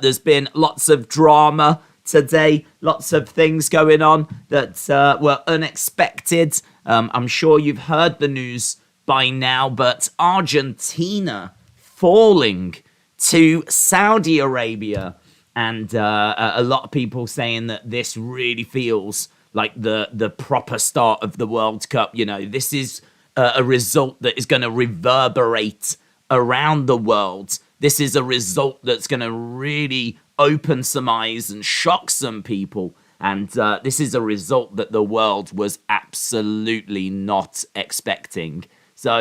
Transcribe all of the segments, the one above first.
There's been lots of drama today, lots of things going on that were unexpected. I'm sure you've heard the news by now, but Argentina falling to Saudi Arabia. And a lot of people saying that this really feels like the proper start of the World Cup. You know, this is a result that is going to reverberate around the world. This is a result that's going to really open some eyes and shock some people. And this is a result that the world was absolutely not expecting. So,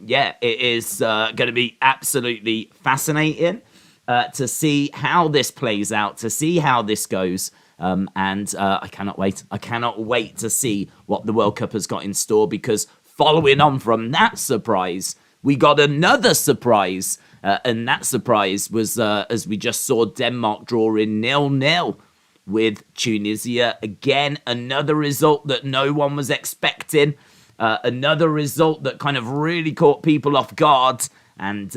yeah, it is going to be absolutely fascinating to see how this plays out, to see how this goes. And I cannot wait. I cannot wait to see what the World Cup has got in store, because following on from that surprise, we got another surprise. And that surprise was, as we just saw, Denmark drawing 0-0 with Tunisia. Again, another result that no one was expecting. Another result that kind of really caught people off guard, and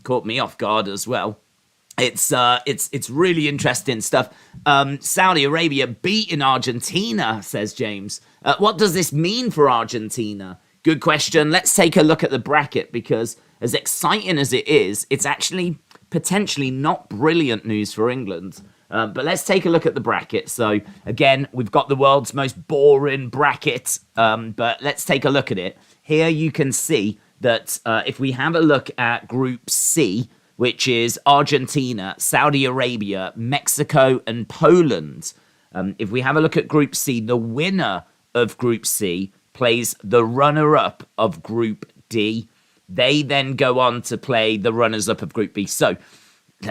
caught me off guard as well. It's really interesting stuff. Saudi Arabia beating Argentina, says James. What does this mean for Argentina? Good question. Let's take a look at the bracket, because as exciting as it is, it's actually potentially not brilliant news for England. But let's take a look at the bracket. So again, we've got the world's most boring bracket, but let's take a look at it. Here you can see that if we have a look at Group C, which is Argentina, Saudi Arabia, Mexico, and Poland. If we have a look at Group C, the winner of Group C plays the runner-up of Group D. They then go on to play the runners-up of Group B. So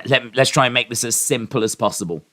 let's try and make this as simple as possible.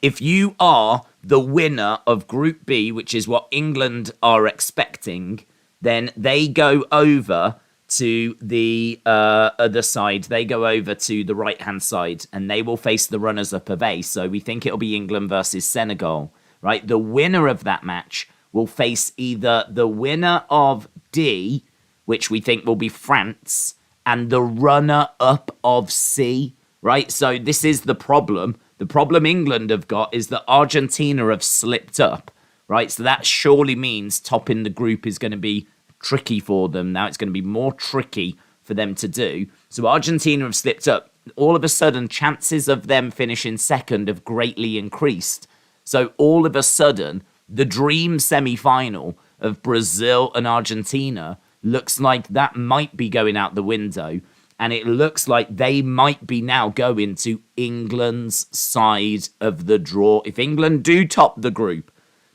If you are the winner of Group B, which is what England are expecting, then they go over to the other side. They go over to the right-hand side, and they will face the runners-up of A. So we think it'll be England versus Senegal, right? The winner of that match will face either the winner of D, which we think will be France, and the runner-up of C, right? So this is the problem. The problem England have got is that Argentina have slipped up, right? So that surely means topping the group is going to be tricky for them. Now it's going to be more tricky for them to do. So Argentina have slipped up. All of a sudden, chances of them finishing second have greatly increased. So all of a sudden, the dream semi-final of Brazil and Argentina looks like that might be going out the window. And it looks like they might be now going to England's side of the draw. If England do top the group,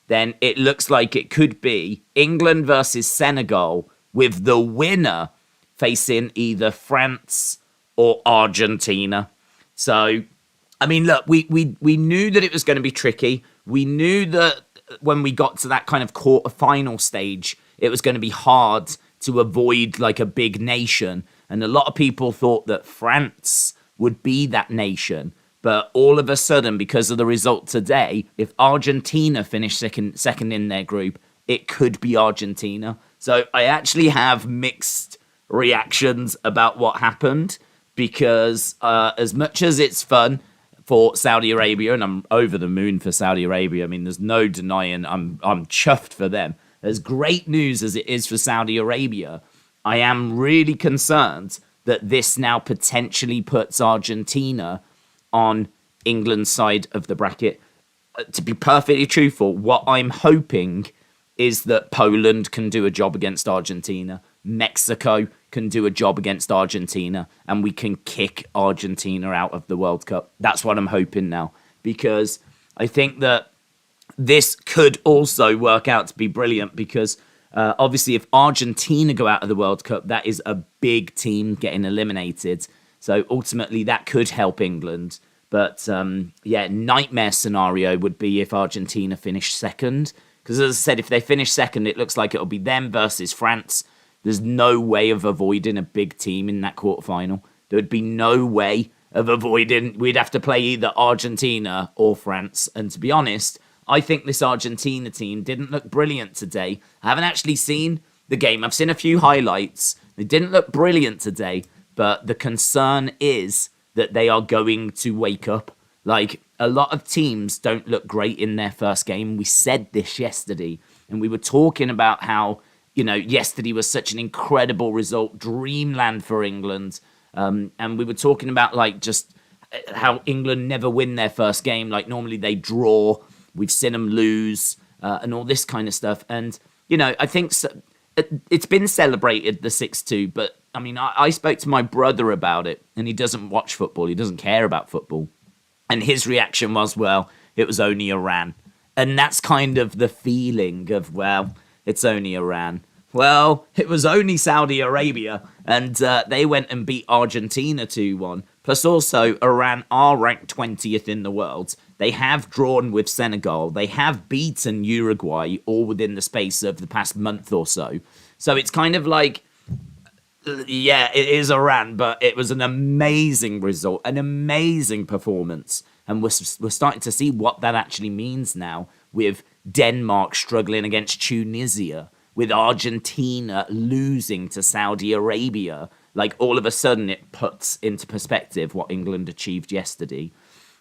then it looks like it could be England versus Senegal, with the winner facing either France or Argentina. So, I mean, look, we knew that it was going to be tricky. We knew that when we got to that kind of quarter-final stage, it was going to be hard to avoid like a big nation. And a lot of people thought that France would be that nation. But all of a sudden, because of the result today, if Argentina finish second in their group, it could be Argentina. So I actually have mixed reactions about what happened, because as much as it's fun for Saudi Arabia, and I'm over the moon for Saudi Arabia, I mean, there's no denying I'm chuffed for them. As great news as it is for Saudi Arabia, I am really concerned that this now potentially puts Argentina on England's side of the bracket. To be perfectly truthful, what I'm hoping is that Poland can do a job against Argentina, Mexico can do a job against Argentina, and we can kick Argentina out of the World Cup. That's what I'm hoping now, because I think that this could also work out to be brilliant, because obviously if Argentina go out of the World Cup, that is a big team getting eliminated. So ultimately that could help England. But yeah, nightmare scenario would be if Argentina finished second. Because as I said, if they finish second, it looks like it'll be them versus France. There's no way of avoiding a big team in that quarterfinal. There would be no way of avoiding. We'd have to play either Argentina or France. And to be honest, I think this Argentina team didn't look brilliant today. I haven't actually seen the game. I've seen a few highlights. They didn't look brilliant today. But the concern is that they are going to wake up. Like, a lot of teams don't look great in their first game. We said this yesterday, and we were talking about how, yesterday was such an incredible result, dreamland for England. And we were talking about, like, just how England never win their first game. Like, normally they draw. We've seen them lose and all this kind of stuff. And, I think it's been celebrated, the 6-2. But, I mean, I spoke to my brother about it, and he doesn't watch football. He doesn't care about football. And his reaction was, well, it was only Iran. And that's kind of the feeling of, well, it's only Iran. Well, it was only Saudi Arabia, and they went and beat Argentina 2-1. Plus also, Iran are ranked 20th in the world. They have drawn with Senegal. They have beaten Uruguay all within the space of the past month or so. So it's kind of like, yeah, it is Iran, but it was an amazing result, an amazing performance. And we're starting to see what that actually means now, with Denmark struggling against Tunisia, with Argentina losing to Saudi Arabia. Like, all of a sudden it puts into perspective what England achieved yesterday.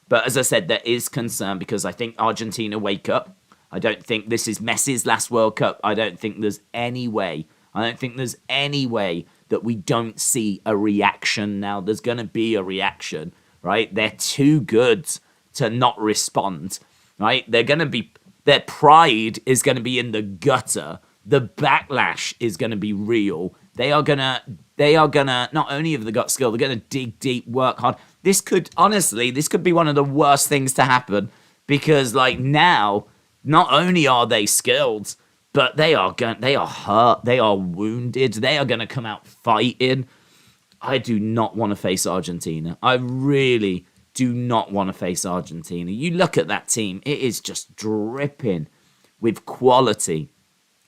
But as I said, there is concern because I think Argentina wake up. I don't think this is Messi's last World Cup. I don't think there's any way that we don't see a reaction now. There's going to be a reaction, right? They're too good to not respond, right? Their pride is going to be in the gutter. The backlash is going to be real. They are gonna, not only have they got skill, they're going to dig deep, work hard. This could be one of the worst things to happen because, like, now, not only are they skilled, but they are hurt, they are wounded, they are going to come out fighting. I do not want to face Argentina. I really do not want to face Argentina. You look at that team, it is just dripping with quality.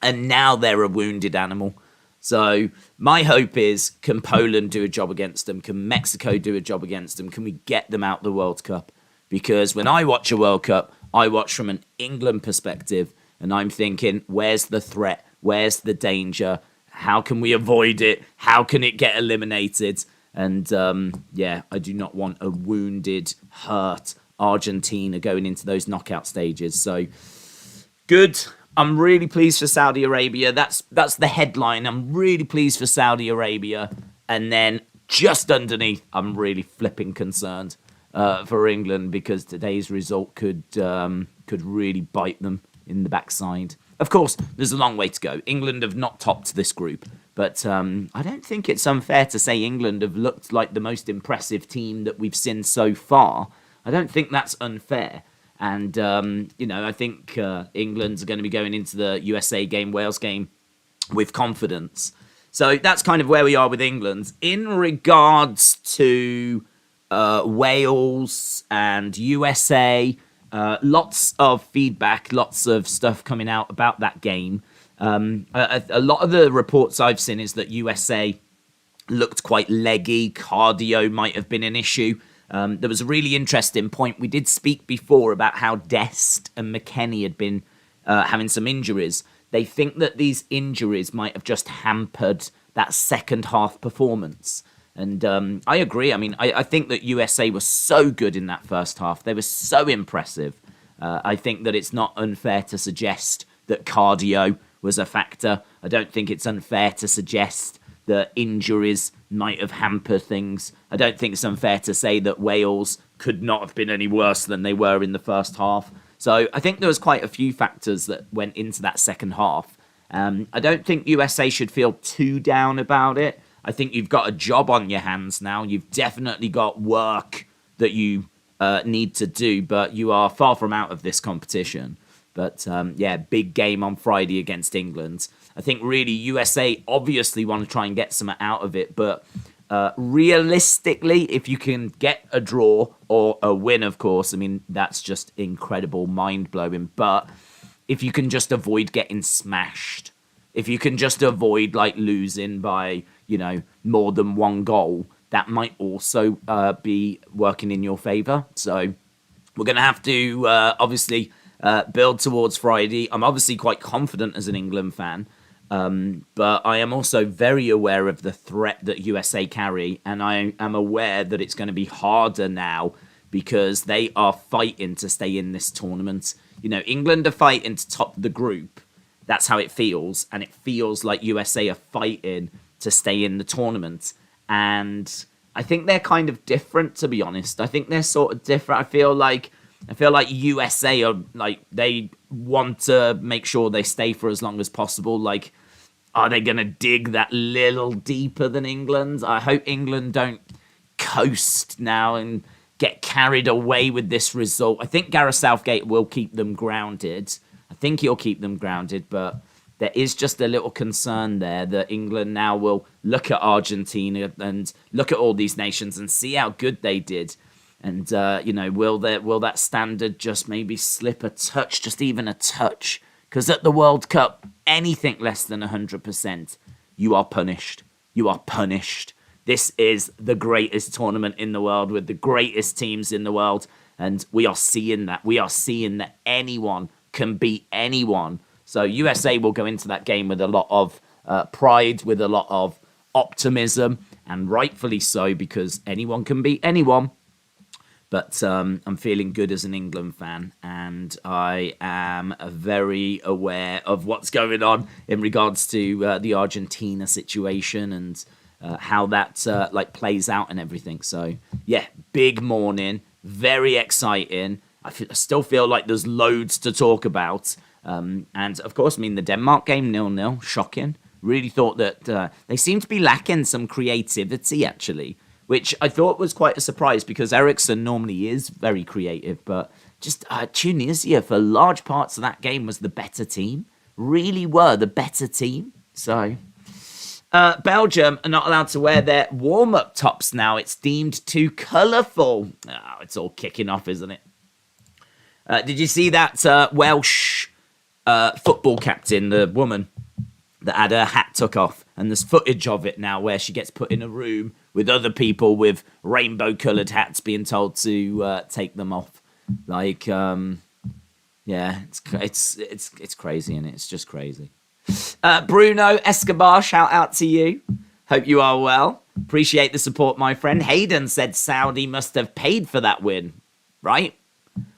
And now they're a wounded animal. So my hope is, can Poland do a job against them? Can Mexico do a job against them? Can we get them out the World Cup? Because when I watch a World Cup, I watch from an England perspective. And I'm thinking, where's the threat? Where's the danger? How can we avoid it? How can it get eliminated? And I do not want a wounded, hurt Argentina going into those knockout stages. So good. I'm really pleased for Saudi Arabia. That's the headline. I'm really pleased for Saudi Arabia. And then just underneath, I'm really flipping concerned for England because today's result could really bite them in the backside. Of course, there's a long way to go. England have not topped this group, but I don't think it's unfair to say England have looked like the most impressive team that we've seen so far. I don't think that's unfair. And, I think England's going to be going into the USA game, Wales game, with confidence. So that's kind of where we are with England. In regards to Wales and USA, lots of feedback, lots of stuff coming out about that game. A lot of the reports I've seen is that USA looked quite leggy. Cardio might have been an issue. There was a really interesting point. We did speak before about how Dest and McKennie had been having some injuries. They think that these injuries might have just hampered that second half performance. And I agree. I mean, I think that USA was so good in that first half. They were so impressive. I think that it's not unfair to suggest that cardio was a factor. I don't think it's unfair to suggest that injuries might have hampered things. I don't think it's unfair to say that Wales could not have been any worse than they were in the first half. So I think there was quite a few factors that went into that second half. I don't think USA should feel too down about it. I think you've got a job on your hands now. You've definitely got work that you need to do, but you are far from out of this competition. But big game on Friday against England. I think really USA obviously want to try and get some out of it, but realistically, if you can get a draw or a win, of course, I mean, that's just incredible, mind-blowing. But if you can just avoid getting smashed, if you can just avoid like losing by, more than one goal, that might also be working in your favour. So we're going to have to obviously build towards Friday. I'm obviously quite confident as an England fan, but I am also very aware of the threat that USA carry, and I am aware that it's going to be harder now because they are fighting to stay in this tournament. You know, England are fighting to top the group. That's how it feels. And it feels like USA are fighting to stay in the tournament. And I think they're kind of different, to be honest. I think they're sort of different. I feel like USA are like, they want to make sure they stay for as long as possible. Like, are they going to dig that little deeper than England? I hope England don't coast now and get carried away with this result. I think Gareth Southgate will keep them grounded. I think he'll keep them grounded, but there is just a little concern there that England now will look at Argentina and look at all these nations and see how good they did. And, will that standard just maybe slip a touch, just even a touch? Because at the World Cup, anything less than 100%, you are punished. You are punished. This is the greatest tournament in the world with the greatest teams in the world. And we are seeing that. We are seeing that anyone can beat anyone. So USA will go into that game with a lot of pride, with a lot of optimism, and rightfully so, because anyone can beat anyone. But I'm feeling good as an England fan, and I am very aware of what's going on in regards to the Argentina situation and how that plays out and everything. So, yeah, big morning, very exciting. I still feel like there's loads to talk about. And, of course, the Denmark game, 0-0, shocking. Really thought that they seem to be lacking some creativity, actually, which I thought was quite a surprise because Eriksen normally is very creative. But just Tunisia, for large parts of that game, was the better team. Really were the better team. So, Belgium are not allowed to wear their warm-up tops now. It's deemed too colourful. Oh, it's all kicking off, isn't it? Did you see that Welsh football captain, the woman that had her hat took off? And there's footage of it now where she gets put in a room with other people with rainbow-coloured hats being told to take them off. Like, yeah, it's crazy, isn't it? It's just crazy. Bruno Escobar, shout out to you. Hope you are well. Appreciate the support, my friend. Hayden said Saudi must have paid for that win, right?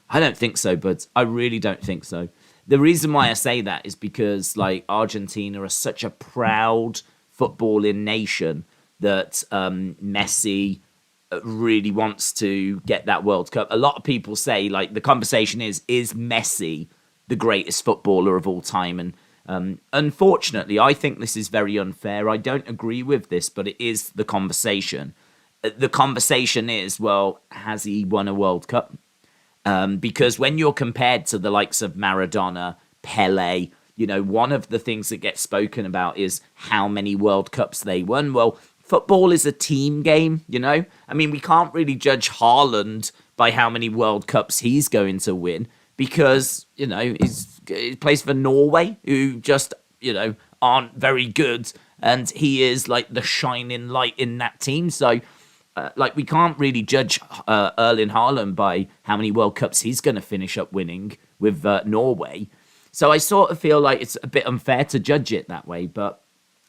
I don't think so, buds. I really don't think so. The reason why I say that is because, Argentina are such a proud footballing nation that Messi really wants to get that World Cup. A lot of people say, the conversation is Messi the greatest footballer of all time? And unfortunately, I think this is very unfair. I don't agree with this, but it is the conversation. The conversation is, well, has he won a World Cup? Because when you're compared to the likes of Maradona, Pele, one of the things that gets spoken about is how many World Cups they won. Well, football is a team game, we can't really judge Haaland by how many World Cups he's going to win because, he plays for Norway, who just, aren't very good. And he is like the shining light in that team. So, we can't really judge Erling Haaland by how many World Cups he's going to finish up winning with Norway. So I sort of feel like it's a bit unfair to judge it that way. But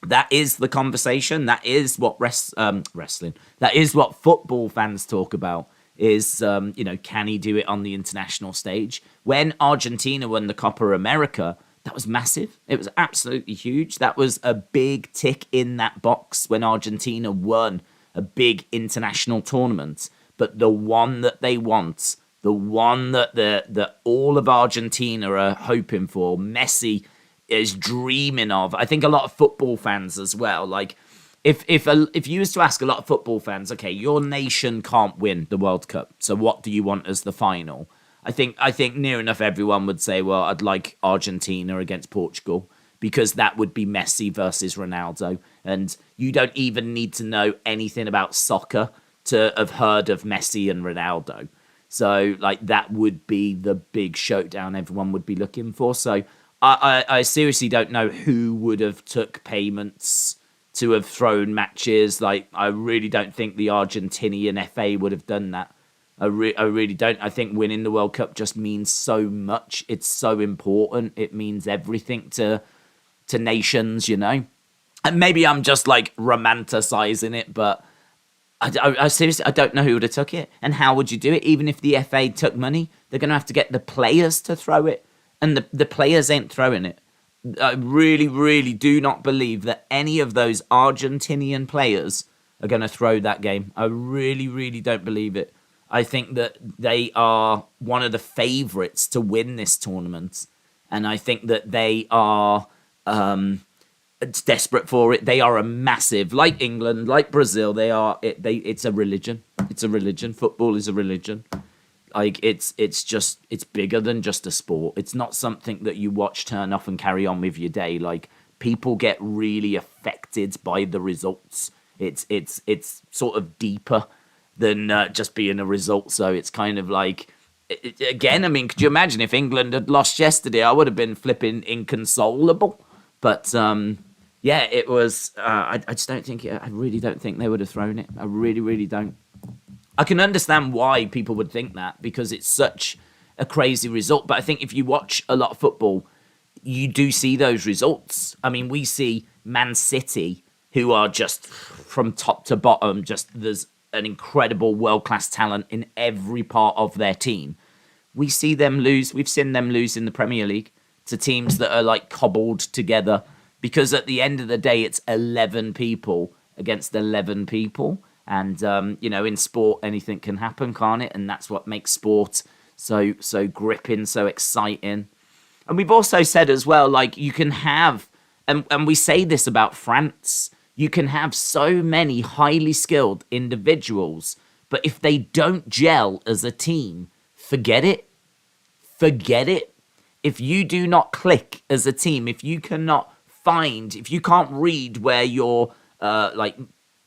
that is the conversation. That is what wrestling. That is what football fans talk about. Is can he do it on the international stage? When Argentina won the Copa America, that was massive. It was absolutely huge. That was a big tick in that box when Argentina won a big international tournament. But the one that they want, the one that all of Argentina are hoping for, Messi is dreaming of. I think a lot of football fans as well. If you was to ask a lot of football fans, okay, your nation can't win the World Cup, so what do you want as the final? I think near enough everyone would say, well, I'd like Argentina against Portugal, because that would be Messi versus Ronaldo. And you don't even need to know anything about soccer to have heard of Messi and Ronaldo. So, that would be the big showdown everyone would be looking for. So, I seriously don't know who would have took payments to have thrown matches. I really don't think the Argentinian FA would have done that. I really don't. I think winning the World Cup just means so much. It's so important. It means everything to nations, And maybe I'm just romanticizing it, but I seriously, I don't know who would have took it, and how would you do it? Even if the FA took money, they're going to have to get the players to throw it, and the players ain't throwing it. I really, really do not believe that any of those Argentinian players are going to throw that game. I really, really don't believe it. I think that they are one of the favourites to win this tournament, and I think that they are desperate for it. They are a massive, like England, like Brazil. They are. It's a religion. It's a religion. Football is a religion. Like it's bigger than just a sport. It's not something that you watch, turn off, and carry on with your day. Like people get really affected by the results. It's sort of deeper than just being a result. So it's kind of like, again, I mean, could you imagine if England had lost yesterday? I would have been flipping inconsolable. But yeah, it was. I just don't think. I really don't think they would have thrown it. I really, really don't. I can understand why people would think that because it's such a crazy result. But I think if you watch a lot of football, you do see those results. I mean, we see Man City, who are just from top to bottom, just there's an incredible world-class talent in every part of their team. We see them lose. We've seen them lose in the Premier League to teams that are like cobbled together because at the end of the day, it's 11 people against 11 people. And, in sport, anything can happen, can't it? And that's what makes sport so gripping, so exciting. And we've also said as well, like, you can have, and we say this about France, you can have so many highly skilled individuals, but if they don't gel as a team, forget it. Forget it. If you do not click as a team, if you can't read where your,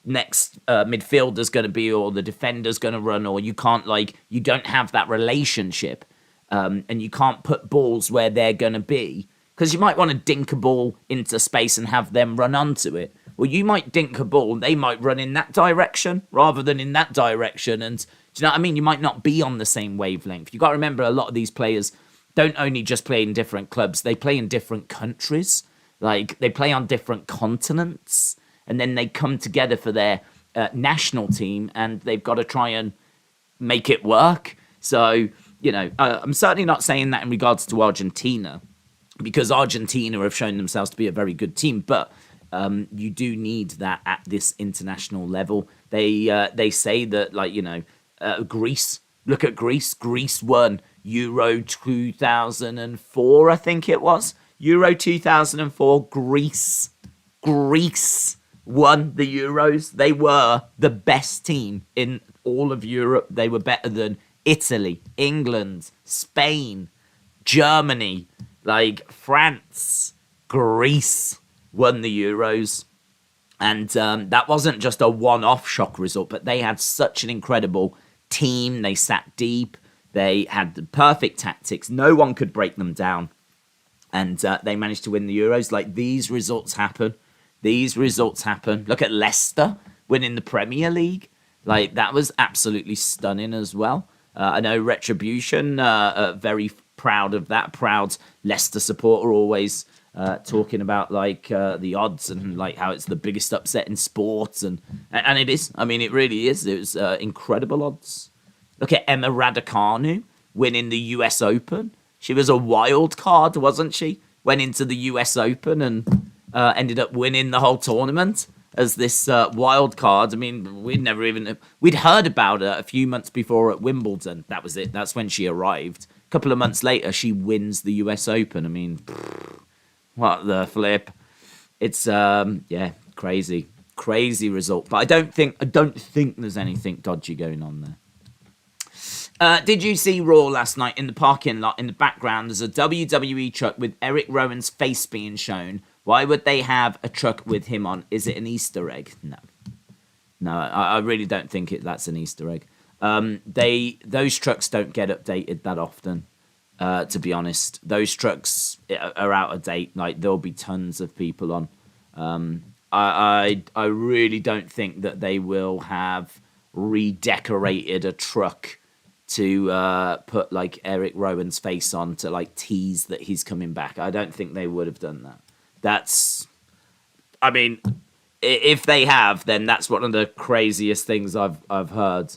next midfielder's going to be or the defender's going to run, or you don't have that relationship and you can't put balls where they're going to be because you might want to dink a ball into space and have them run onto it. Well, you might dink a ball and they might run in that direction rather than in that direction. And do you know what I mean? You might not be on the same wavelength. You got to remember a lot of these players don't only just play in different clubs. They play in different countries. Like they play on different continents. And then they come together for their national team and they've got to try and make it work. So, I'm certainly not saying that in regards to Argentina because Argentina have shown themselves to be a very good team. But you do need that at this international level. They say that, Greece, look at Greece. Greece won Euro 2004, I think it was. Euro 2004, Greece won the Euros. They were the best team in all of Europe. They were better than Italy, England, Spain, Germany, France, Greece won the Euros. And that wasn't just a one-off shock result, but they had such an incredible team. They sat deep. They had the perfect tactics. No one could break them down. And they managed to win the Euros. These results happen. These results happen. Look at Leicester winning the Premier League. That was absolutely stunning as well. I know Retribution very proud of that. Proud Leicester supporter, always talking about the odds and how it's the biggest upset in sports. And it is. I mean, it really is. It was incredible odds. Look at Emma Raducanu winning the US Open. She was a wild card, wasn't she? Went into the US Open and ended up winning the whole tournament as this wild card. I mean, we'd heard about her a few months before at Wimbledon. That was it. That's when she arrived. A couple of months later, she wins the US Open. I mean, what the flip? It's crazy result. But I don't think there's anything dodgy going on there. Did you see Raw last night in the parking lot? In the background, there's a WWE truck with Eric Rowan's face being shown. Why would they have a truck with him on? Is it an Easter egg? No, I really don't think that's an Easter egg. Those trucks don't get updated that often. To be honest, those trucks are out of date. There'll be tons of people on. I really don't think that they will have redecorated a truck to put Eric Rowan's face on to tease that he's coming back. I don't think they would have done that. If they have, then that's one of the craziest things I've heard.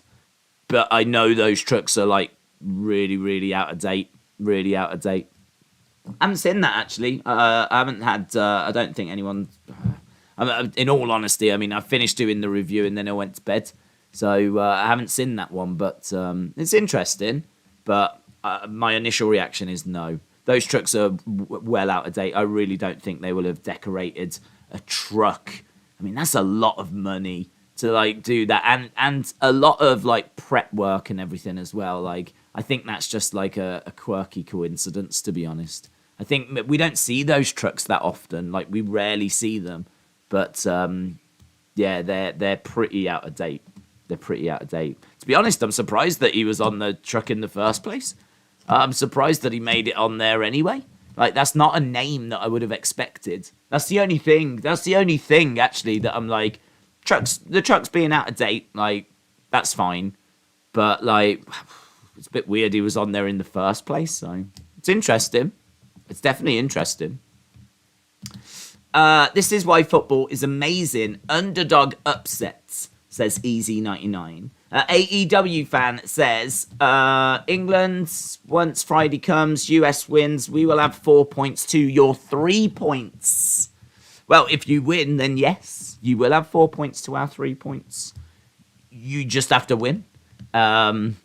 But I know those trucks are like really, really out of date. Really out of date. I haven't seen that actually. I haven't had. I don't think anyone. In all honesty, I mean, I finished doing the review and then I went to bed, so I haven't seen that one. But it's interesting. But my initial reaction is no. Those trucks are well out of date. I really don't think they will have decorated a truck. I mean, that's a lot of money to like do that, and a lot of like prep work and everything as well. Like, I think that's just like a quirky coincidence, to be honest. I think we don't see those trucks that often. Like, we rarely see them. But yeah, they're pretty out of date. They're pretty out of date. To be honest, I'm surprised that he was on the truck in the first place. I'm surprised that he made it on there anyway. Like, that's not a name that I would have expected. That's the only thing. That's the only thing actually that I'm like, the truck's being out of date. Like, that's fine. But like, it's a bit weird he was on there in the first place. So it's interesting. It's definitely interesting. This is why football is amazing. Underdog upsets, says Easy99. AEW fan says, England, once Friday comes, US wins, we will have 4 points to your 3 points. Well, if you win, then yes, you will have 4 points to our 3 points. You just have to win. And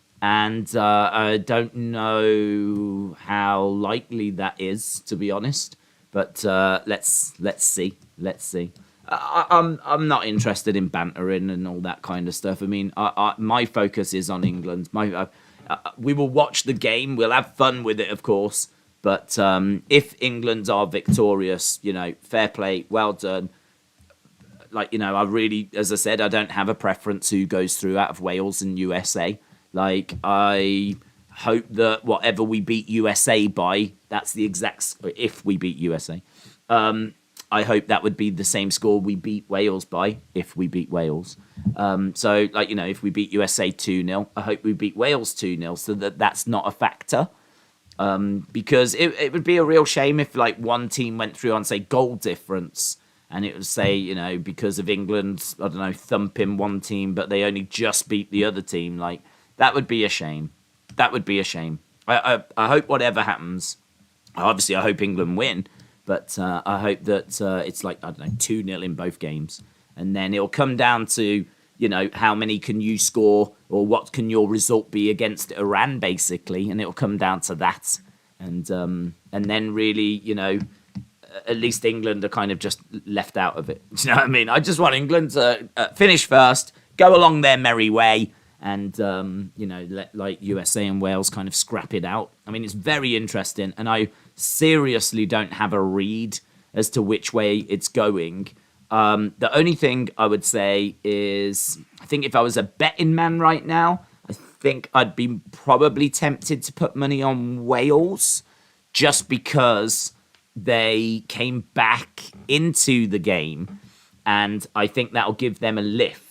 I don't know how likely that is, to be honest. But let's see. Let's see. I'm not interested in bantering and all that kind of stuff. I mean, my focus is on England. We will watch the game. We'll have fun with it, of course. But if England are victorious, fair play, well done. Like, I really, as I said, I don't have a preference who goes through out of Wales and USA. Like, I hope that whatever we beat USA by, that's the exact, if we beat USA, I hope that would be the same score we beat Wales by, if we beat Wales. So, like, if we beat USA 2-0, I hope we beat Wales 2-0, so that's not a factor. Because it would be a real shame if, like, one team went through on, say, goal difference, and it would say, because of England, I don't know, thumping one team, but they only just beat the other team. Like, that would be a shame. That would be a shame. I hope whatever happens, obviously I hope England win, but I hope that it's like, I don't know, 2-0 in both games. And then it'll come down to, how many can you score or what can your result be against Iran, basically. And it'll come down to that. And then really, at least England are kind of just left out of it. Do you know what I mean? I just want England to finish first, go along their merry way, and, let like USA and Wales kind of scrap it out. I mean, it's very interesting, and I seriously don't have a read as to which way it's going. The only thing I would say is, I think if I was a betting man right now, I think I'd be probably tempted to put money on Wales, just because they came back into the game, and I think that'll give them a lift.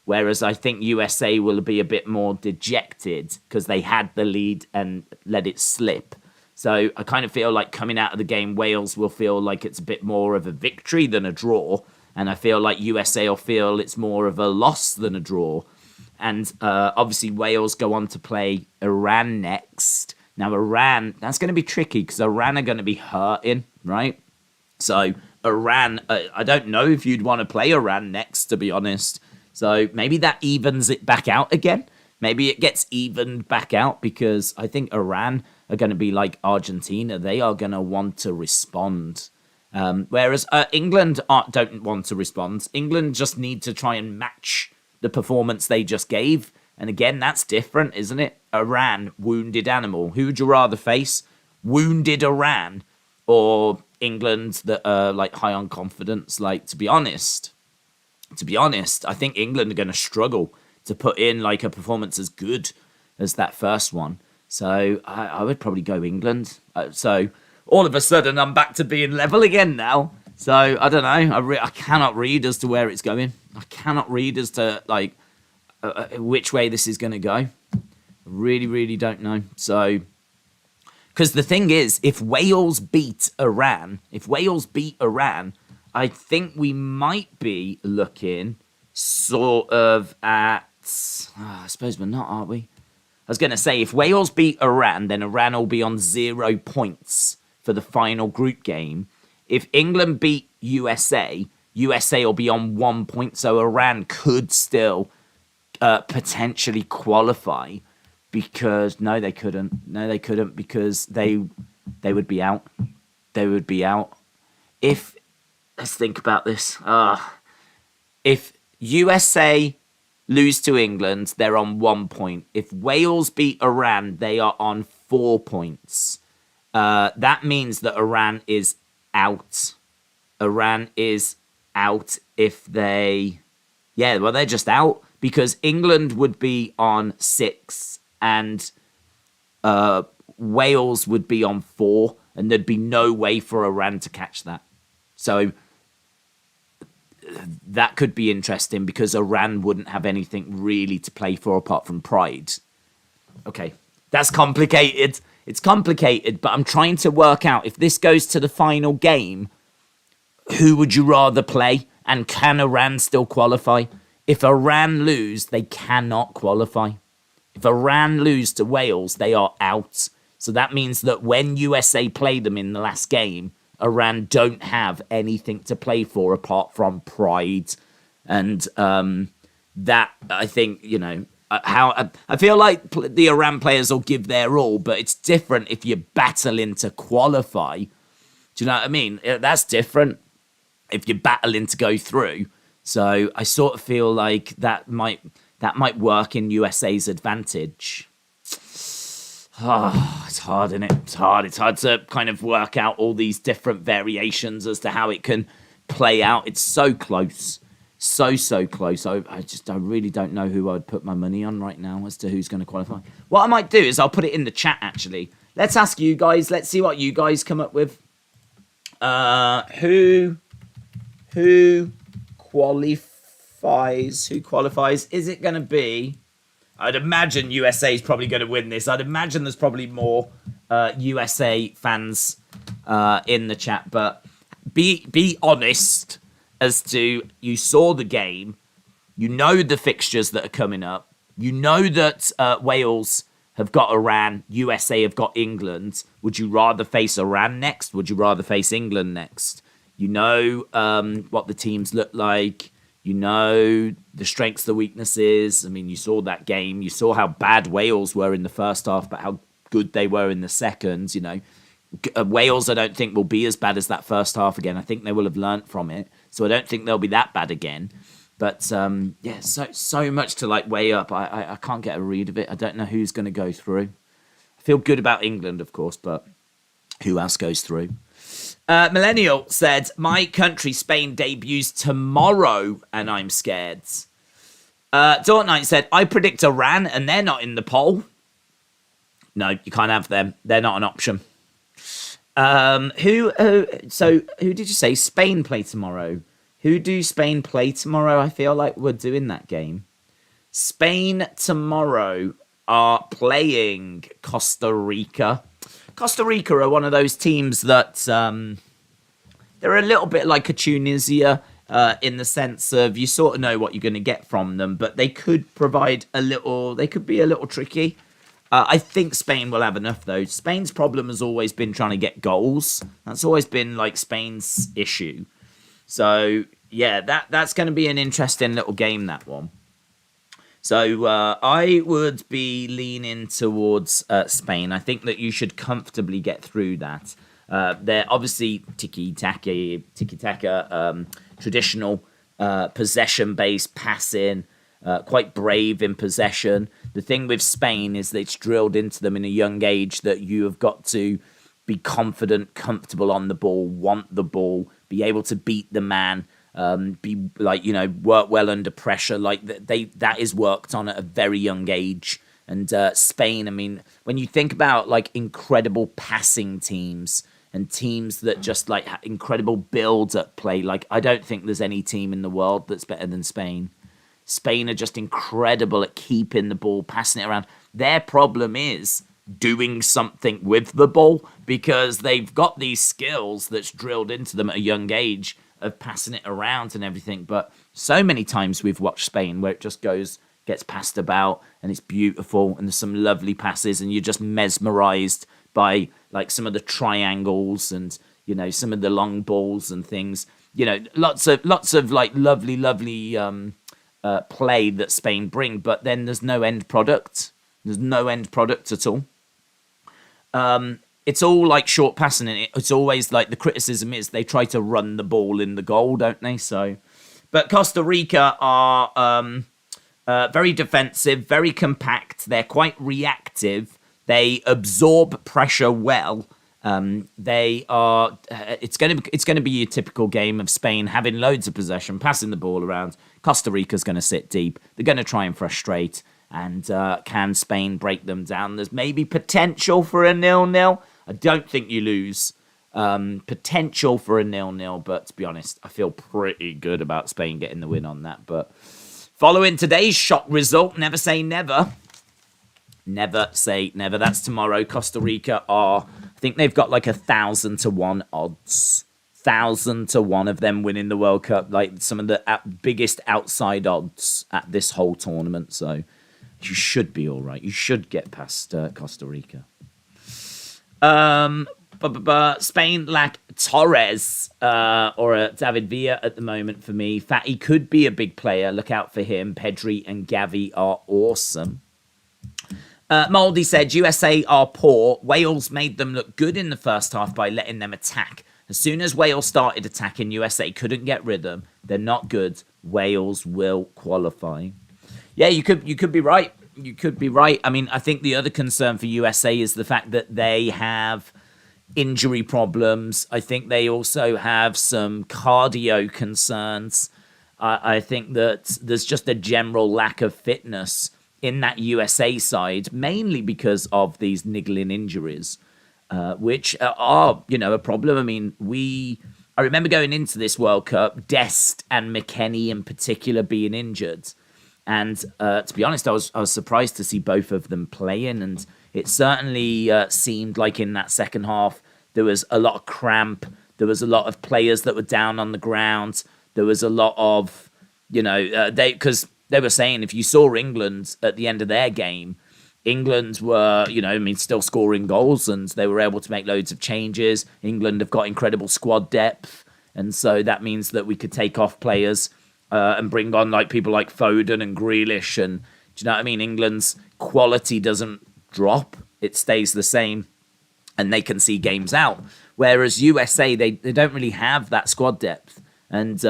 Whereas I think USA will be a bit more dejected because they had the lead and let it slip. So I kind of feel like coming out of the game, Wales will feel like it's a bit more of a victory than a draw. And I feel like USA will feel it's more of a loss than a draw. And obviously Wales go on to play Iran next. Now Iran, that's going to be tricky because Iran are going to be hurting, right? So Iran, I don't know if you'd want to play Iran next, to be honest. So maybe that evens it back out again. Maybe it gets evened back out because I think Iran are going to be like Argentina. They are going to want to respond. Whereas England don't want to respond. England just need to try and match the performance they just gave. And again, that's different, isn't it? Iran, wounded animal. Who would you rather face? Wounded Iran or England that are like high on confidence? Like, to be honest, I think England are going to struggle to put in like a performance as good as that first one. So I would probably go England. So all of a sudden I'm back to being level again now. So I don't know. I cannot read as to where it's going. I cannot read as to like which way this is going to go. I really, really don't know. So, because the thing is, if Wales beat Iran, I think we might be looking sort of at... I suppose we're not, are we? I was going to say, if Wales beat Iran, then Iran will be on 0 points for the final group game. If England beat USA, USA will be on 1 point, so Iran could still potentially qualify because... No, they couldn't. No, they couldn't because they would be out. They would be out. If... Let's think about this. If USA lose to England, they're on 1 point. If Wales beat Iran, they are on 4 points. That means that Iran is out. Iran is out if they... Yeah, well, they're just out because England would be on 6 and Wales would be on 4, and there'd be no way for Iran to catch that. So that could be interesting because Iran wouldn't have anything really to play for apart from pride. Okay, that's complicated. It's complicated, but I'm trying to work out if this goes to the final game, who would you rather play? And can Iran still qualify? If Iran lose, they cannot qualify. If Iran lose to Wales, they are out. So that means that when USA play them in the last game, Iran don't have anything to play for apart from pride. And that, I think, you know, I feel like the Iran players will give their all, but it's different if you're battling to qualify. Do you know what I mean? That's different if you're battling to go through. So I sort of feel like that might work in USA's advantage. Oh, it's hard, isn't it? It's hard. It's hard to kind of work out all these different variations as to how it can play out. It's so close. So close. I really don't know who I'd put my money on right now as to who's going to qualify. What I might do is I'll put it in the chat, actually. Let's ask you guys. Let's see what you guys come up with. Who qualifies? Who qualifies? Is it going to be... I'd imagine USA is probably going to win this. I'd imagine there's probably more USA fans in the chat. But be honest as to, you saw the game. You know the fixtures that are coming up. You know that Wales have got Iran. USA have got England. Would you rather face Iran next? Would you rather face England next? You know what the teams look like. You know the strengths, the weaknesses. I mean, you saw that game. You saw how bad Wales were in the first half, but how good they were in the second. You know, Wales, I don't think will be as bad as that first half again. I think they will have learnt from it, so I don't think they'll be that bad again. But yeah, so much to like weigh up. I can't get a read of it. I don't know who's going to go through. I feel good about England, of course, but who else goes through? Millennial said, my country, Spain, debuts tomorrow, and I'm scared. Dortnight said, I predict Iran, and they're not in the poll. No, you can't have them. They're not an option. So who did you say? Spain play tomorrow. Who do Spain play tomorrow? I feel like we're doing that game. Spain tomorrow are playing Costa Rica. Costa Rica are one of those teams that they're a little bit like a Tunisia in the sense of you sort of know what you're going to get from them, but they could provide they could be a little tricky. I think Spain will have enough, though. Spain's problem has always been trying to get goals. That's always been like Spain's issue. So, yeah, that's going to be an interesting little game, that one. So I would be leaning towards Spain. I think that you should comfortably get through that. They're obviously tiki-taka, traditional possession-based passing, quite brave in possession. The thing with Spain is that it's drilled into them in a young age that you have got to be confident, comfortable on the ball, want the ball, be able to beat the man. Be like, you know, work well under pressure. Like that is worked on at a very young age. And Spain, I mean, when you think about like incredible passing teams and teams that just like incredible build-up play, like I don't think there's any team in the world that's better than Spain. Spain are just incredible at keeping the ball, passing it around. Their problem is doing something with the ball because they've got these skills that's drilled into them at a young age. of passing it around and everything. But so many times we've watched Spain where it just gets passed about, and it's beautiful, and there's some lovely passes, and you're just mesmerized by like some of the triangles and some of the long balls and things. Lots of like lovely play that Spain bring, but then there's no end product. There's no end product at all. It's all like short passing, and it's always like the criticism is they try to run the ball in the goal, don't they? So, but Costa Rica are very defensive, very compact. They're quite reactive. They absorb pressure well. They are. It's going to be a typical game of Spain having loads of possession, passing the ball around. Costa Rica's going to sit deep. They're going to try and frustrate. And can Spain break them down? There's maybe potential for a 0-0. I don't think you lose. Potential for a 0-0, but to be honest, I feel pretty good about Spain getting the win on that. But following today's shock result, never say never. Never say never. That's tomorrow. Costa Rica I think they've got like 1,000-1 odds. 1,000-1 of them winning the World Cup. Like some of the biggest outside odds at this whole tournament. So you should be all right. You should get past Costa Rica. Spain lack Torres or David Villa at the moment for me. Fatty could be a big player. Look out for him. Pedri and Gavi are awesome. Moldy said, USA are poor. Wales made them look good in the first half by letting them attack. As soon as Wales started attacking, USA couldn't get rhythm. They're not good. Wales will qualify. Yeah, you could be right. You could be right. I mean, I think the other concern for USA is the fact that they have injury problems. I think they also have some cardio concerns. I think that there's just a general lack of fitness in that USA side, mainly because of these niggling injuries, which are, a problem. I mean, I remember going into this World Cup, Dest and McKennie in particular being injured. And to be honest, I was surprised to see both of them playing, and it certainly seemed like in that second half there was a lot of cramp. There was a lot of players that were down on the ground. There was a lot of, because they were saying if you saw England at the end of their game, England were, still scoring goals, and they were able to make loads of changes. England have got incredible squad depth, and so that means that we could take off players and bring on like people like Foden and Grealish, and do you know what I mean? England's quality doesn't drop; it stays the same, and they can see games out. Whereas USA, they don't really have that squad depth, and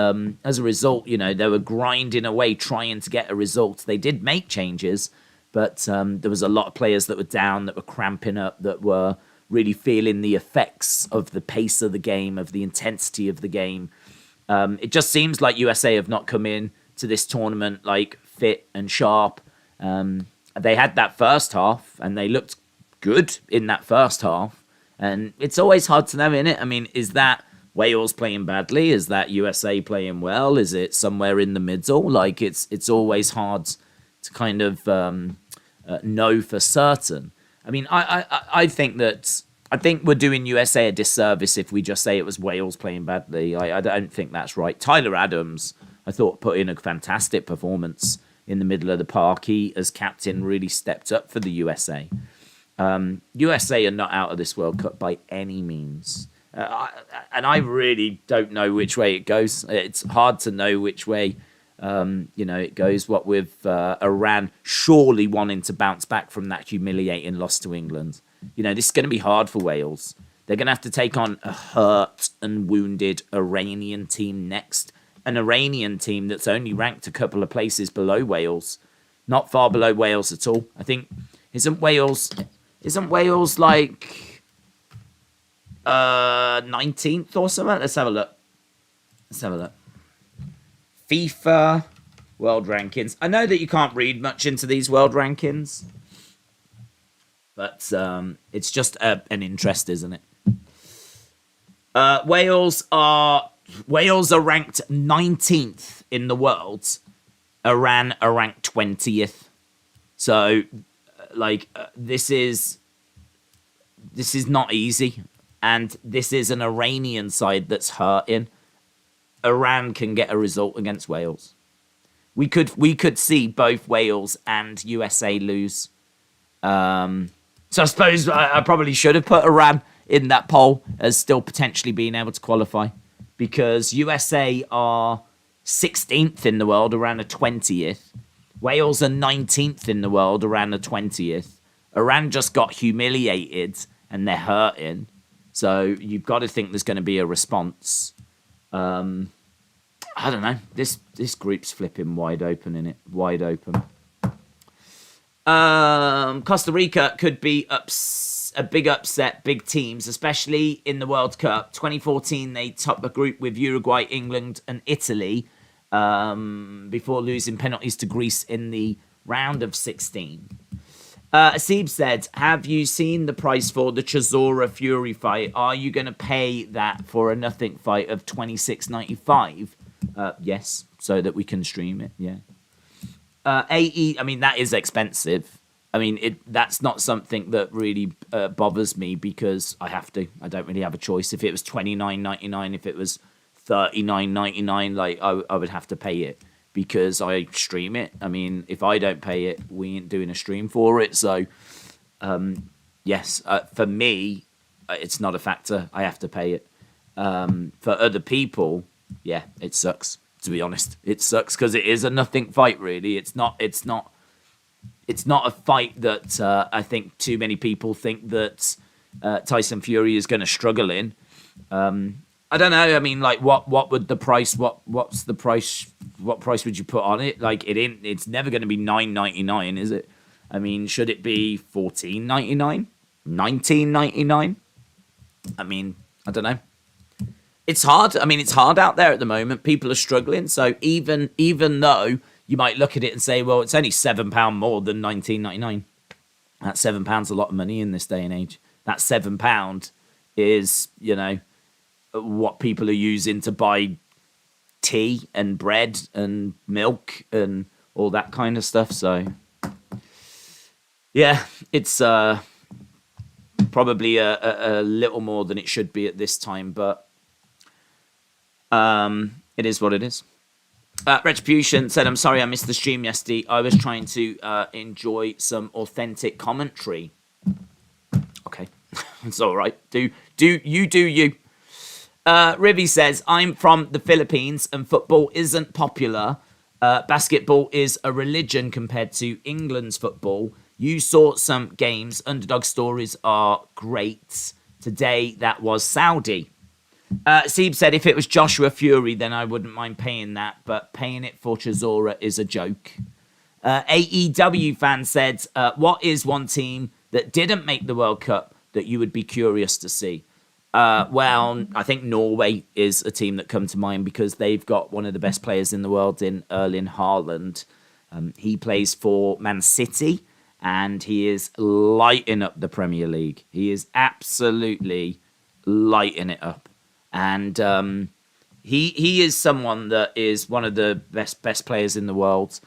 as a result, they were grinding away trying to get a result. They did make changes, but there was a lot of players that were down, that were cramping up, that were really feeling the effects of the pace of the game, of the intensity of the game. It just seems like USA have not come in to this tournament like fit and sharp. They had that first half, and they looked good in that first half. And it's always hard to know, innit? I mean, is that Wales playing badly? Is that USA playing well? Is it somewhere in the middle? Like, it's always hard to kind of know for certain. I mean, I think we're doing USA a disservice if we just say it was Wales playing badly. I don't think that's right. Tyler Adams, I thought, put in a fantastic performance in the middle of the park. He, as captain, really stepped up for the USA. USA are not out of this World Cup by any means. And I really don't know which way it goes. It's hard to know which way it goes. What with Iran surely wanting to bounce back from that humiliating loss to England. This is going to be hard for Wales. They're going to have to take on a hurt and wounded Iranian team next. An Iranian team that's only ranked a couple of places below Wales. Not far below Wales at all. I think, isn't Wales like 19th or something? Let's have a look. FIFA World Rankings. I know that you can't read much into these World Rankings, but it's just an interest, isn't it? Wales are ranked 19th in the world. Iran are ranked 20th. So, this is not easy, and this is an Iranian side that's hurting. Iran can get a result against Wales. We could see both Wales and USA lose. So I suppose I probably should have put Iran in that poll as still potentially being able to qualify, because USA are 16th in the world, around the 20th. Wales are 19th in the world, around the 20th. Iran just got humiliated and they're hurting. So you've got to think there's going to be a response. I don't know. This group's flipping wide open, innit? Wide open. Costa Rica could be a big upset, big teams, especially in the World Cup. 2014, they topped the group with Uruguay, England, and Italy before losing penalties to Greece in the round of 16. Asib said, have you seen the price for the Chisora Fury fight? Are you going to pay that for a nothing fight of $26.95? Yes, so that we can stream it, yeah. AE, I mean, that is expensive. I mean, that's not something that really bothers me because I have to. I don't really have a choice. If it was $29.99, if it was $39.99, like I would have to pay it because I stream it. I mean, if I don't pay it, we ain't doing a stream for it. So, yes, for me, it's not a factor. I have to pay it. For other people, yeah, it sucks. To be honest, it sucks because it is a nothing fight. Really, it's not a fight that I think too many people think that Tyson Fury is going to struggle in. I don't know. I mean, like, what would the price? What's the price? What price would you put on it? Like, it's never going to be $9.99, is it? I mean, should it be $14.99, $19.99? I mean, I don't know. It's hard. I mean, it's hard out there at the moment. People are struggling. So even though you might look at it and say, well, it's only £7 more than $19.99. That £7 a lot of money in this day and age. That £7 is, what people are using to buy tea and bread and milk and all that kind of stuff. So, yeah, it's probably a little more than it should be at this time, but it is what it is. Retribution said, I'm sorry I missed the stream yesterday. I was trying to enjoy some authentic commentary. Okay, it's all right. Do you. Rivi says, I'm from the Philippines and football isn't popular. Basketball is a religion compared to England's football. You saw some games. Underdog stories are great. Today, that was Saudi. Sieb said, if it was Joshua Fury, then I wouldn't mind paying that, but paying it for Chisora is a joke. AEW fan said, what is one team that didn't make the World Cup that you would be curious to see? Well, I think Norway is a team that come to mind because they've got one of the best players in the world in Erling Haaland. He plays for Man City, and he is lighting up the Premier League. He is absolutely lighting it up. And he is someone that is one of the best players in the world.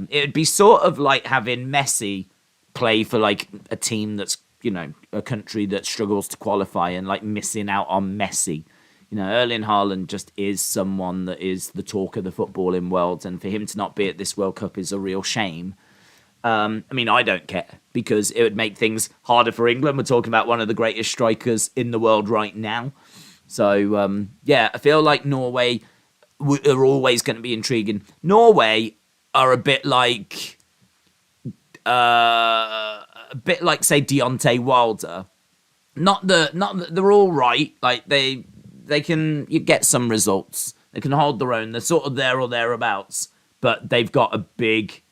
It would be sort of like having Messi play for like a team that's, a country that struggles to qualify and like missing out on Messi. Erling Haaland just is someone that is the talk of the footballing world, and for him to not be at this World Cup is a real shame. I mean, I don't care because it would make things harder for England. We're talking about one of the greatest strikers in the world right now. So, yeah, I feel like Norway are always going to be intriguing. Norway are a bit like, say, Deontay Wilder. They're all right. Like, they can get some results. They can hold their own. They're sort of there or thereabouts. But they've got a big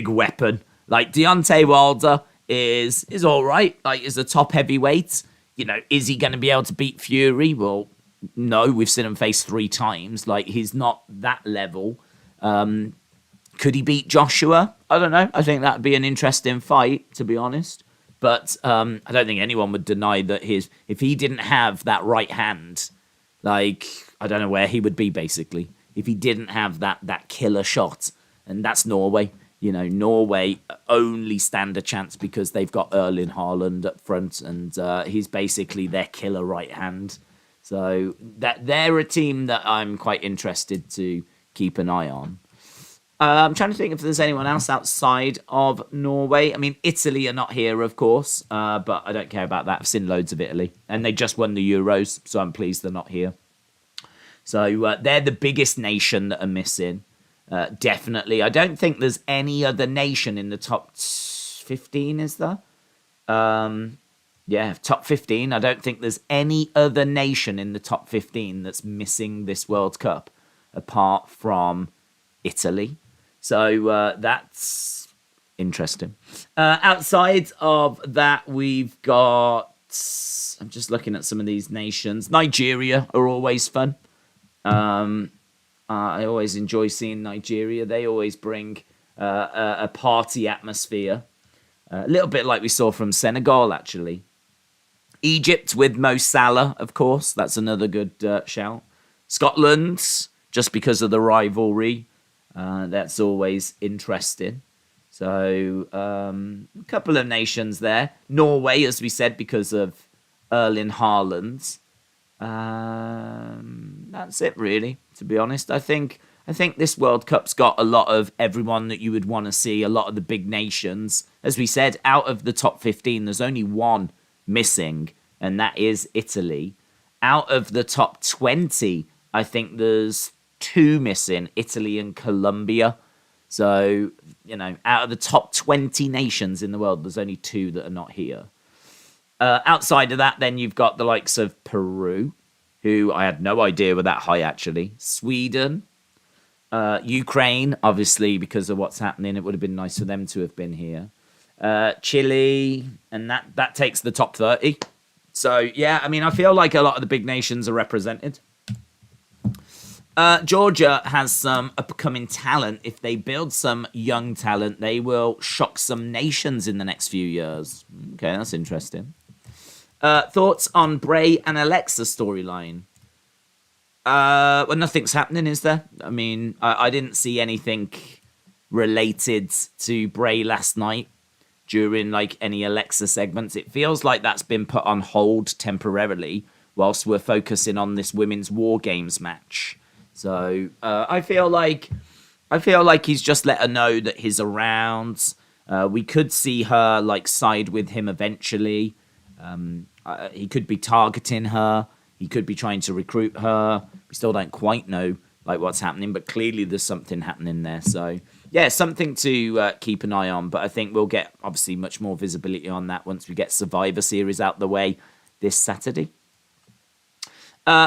weapon. Like, Deontay Wilder is all right. Like, is a top heavyweight. Is he going to be able to beat Fury? Well, no, we've seen him face 3 times. Like, he's not that level. Could he beat Joshua? I don't know. I think that would be an interesting fight, to be honest. But I don't think anyone would deny that if he didn't have that right hand, like, I don't know where he would be, basically. If he didn't have that killer shot. And that's Norway. Norway only stand a chance because they've got Erling Haaland up front, and he's basically their killer right hand. So that they're a team that I'm quite interested to keep an eye on. I'm trying to think if there's anyone else outside of Norway. I mean, Italy are not here, of course, but I don't care about that. I've seen loads of Italy, and they just won the Euros, so I'm pleased they're not here. So they're the biggest nation that are missing, definitely. I don't think there's any other nation in the top 15, is there? Yeah, top 15. I don't think there's any other nation in the top 15 that's missing this World Cup apart from Italy. So that's interesting. Outside of that, we've got... I'm just looking at some of these nations. Nigeria are always fun. I always enjoy seeing Nigeria. They always bring a party atmosphere. A little bit like we saw from Senegal, actually. Egypt with Mo Salah, of course. That's another good shout. Scotland, just because of the rivalry. That's always interesting. So, a couple of nations there. Norway, as we said, because of Erling Haaland. That's it, really, to be honest. I think this World Cup's got a lot of everyone that you would want to see, a lot of the big nations. As we said, out of the top 15, there's only one missing, and that is Italy. Out of the top 20, I think there's two missing, Italy and Colombia. So, out of the top 20 nations in the world, there's only two that are not here. Outside of that, then you've got the likes of Peru, who I had no idea were that high, actually. Sweden, Ukraine, obviously, because of what's happening, it would have been nice for them to have been here. Chile, and that takes the top 30. So, yeah, I mean, I feel like a lot of the big nations are represented. Georgia has some upcoming talent. If they build some young talent, they will shock some nations in the next few years. Okay, that's interesting. Thoughts on Bray and Alexa storyline? Well, nothing's happening, is there? I mean, I didn't see anything related to Bray last night during, like, any Alexa segments. It feels like that's been put on hold temporarily whilst we're focusing on this women's War Games match. So I feel like he's just let her know that he's around. We could see her like side with him eventually. He could be targeting her. He could be trying to recruit her. We still don't quite know like what's happening, but clearly there's something happening there. So yeah, something to keep an eye on. But I think we'll get obviously much more visibility on that once we get Survivor Series out the way this Saturday.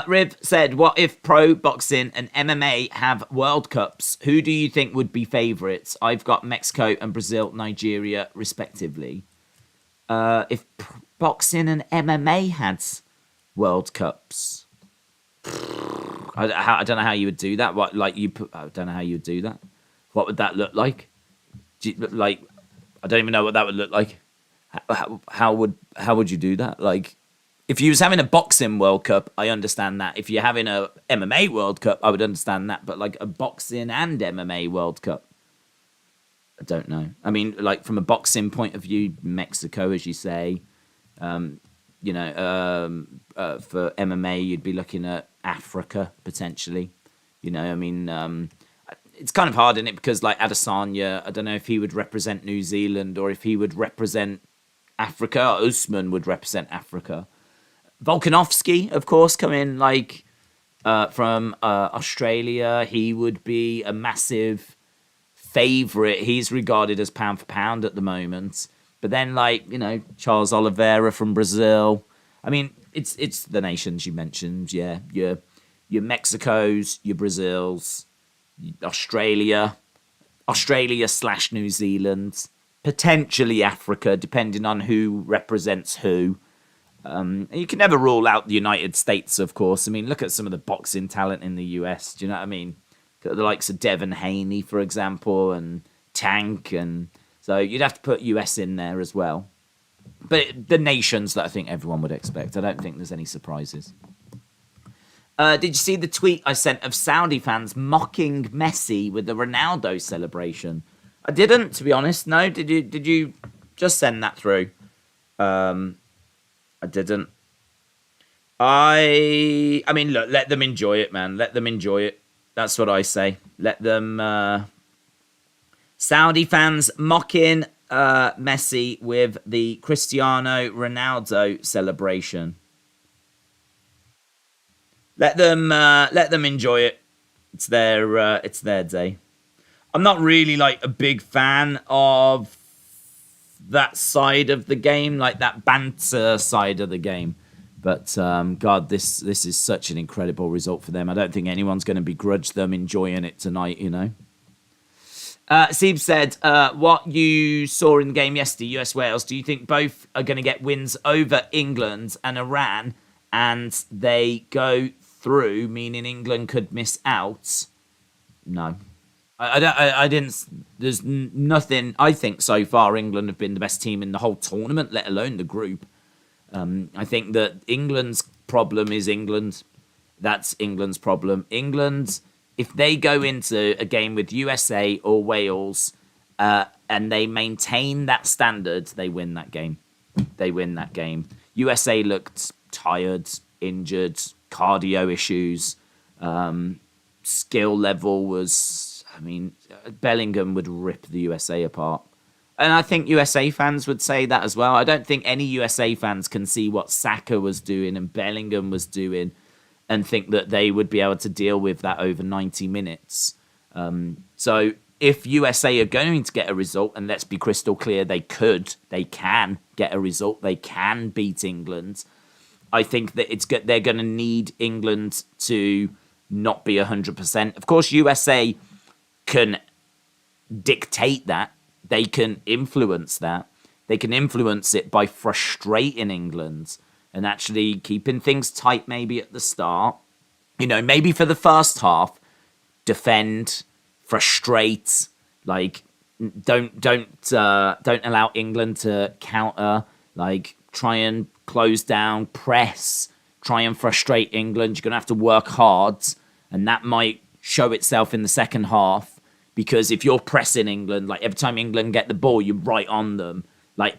Riv said, what if pro boxing and MMA have World Cups? Who do you think would be favourites? I've got Mexico and Brazil, Nigeria, respectively. If boxing and MMA had World Cups, I don't know how you would do that. I don't know how you would do that. What would that look like? I don't even know what that would look like. How would you do that? Like, if you was having a boxing World Cup, I understand that. If you're having a MMA World Cup, I would understand that. But like a boxing and MMA World Cup, I don't know. I mean, like from a boxing point of view, Mexico, as you say, for MMA, you'd be looking at Africa potentially. It's kind of hard, isn't it? Because like Adesanya, I don't know if he would represent New Zealand or if he would represent Africa. Usman would represent Africa. Volkanovski, of course, coming from Australia. He would be a massive favourite. He's regarded as pound for pound at the moment. But then, Charles Oliveira from Brazil. I mean, it's the nations you mentioned. Yeah, your Mexicos, your Brazils, Australia / New Zealand, potentially Africa, depending on who represents who. You can never rule out the United States, of course. I mean, look at some of the boxing talent in the US. Do you know what I mean? Look at the likes of Devin Haney, for example, and Tank. And so you'd have to put US in there as well. But the nations that I think everyone would expect. I don't think there's any surprises. Did you see the tweet I sent of Saudi fans mocking Messi with the Ronaldo celebration? I didn't, to be honest. No, did you just send that through? I didn't. I mean, look, let them enjoy it, man. Let them enjoy it. That's what I say. Let them. Saudi fans mocking Messi with the Cristiano Ronaldo celebration. Let them enjoy it. It's their day. I'm not really like a big fan of that side of the game, like that banter side of the game. But God, this is such an incredible result for them. I don't think anyone's going to begrudge them enjoying it tonight. Seb said, what you saw in the game yesterday, US Wales, do you think both are going to get wins over England and Iran and they go through, meaning England could miss out? No. I didn't. There's nothing. I think so far England have been the best team in the whole tournament, let alone the group. I think that England's problem is England. That's England's problem. England, if they go into a game with USA or Wales and they maintain that standard, they win that game. They win that game. USA looked tired, injured, cardio issues. Skill level was, I mean, Bellingham would rip the USA apart. And I think USA fans would say that as well. I don't think any USA fans can see what Saka was doing and Bellingham was doing and think that they would be able to deal with that over 90 minutes. So if USA are going to get a result, and let's be crystal clear, they can get a result, they can beat England, I think that they're going to need England to not be 100%. Of course, USA can dictate that. They can influence that. They can influence it by frustrating England and actually keeping things tight maybe at the start. Maybe for the first half, defend, frustrate, like don't allow England to counter, like try and close down, press, try and frustrate England. You're going to have to work hard, and that might show itself in the second half. Because if you're pressing England, like every time England get the ball, you're right on them, like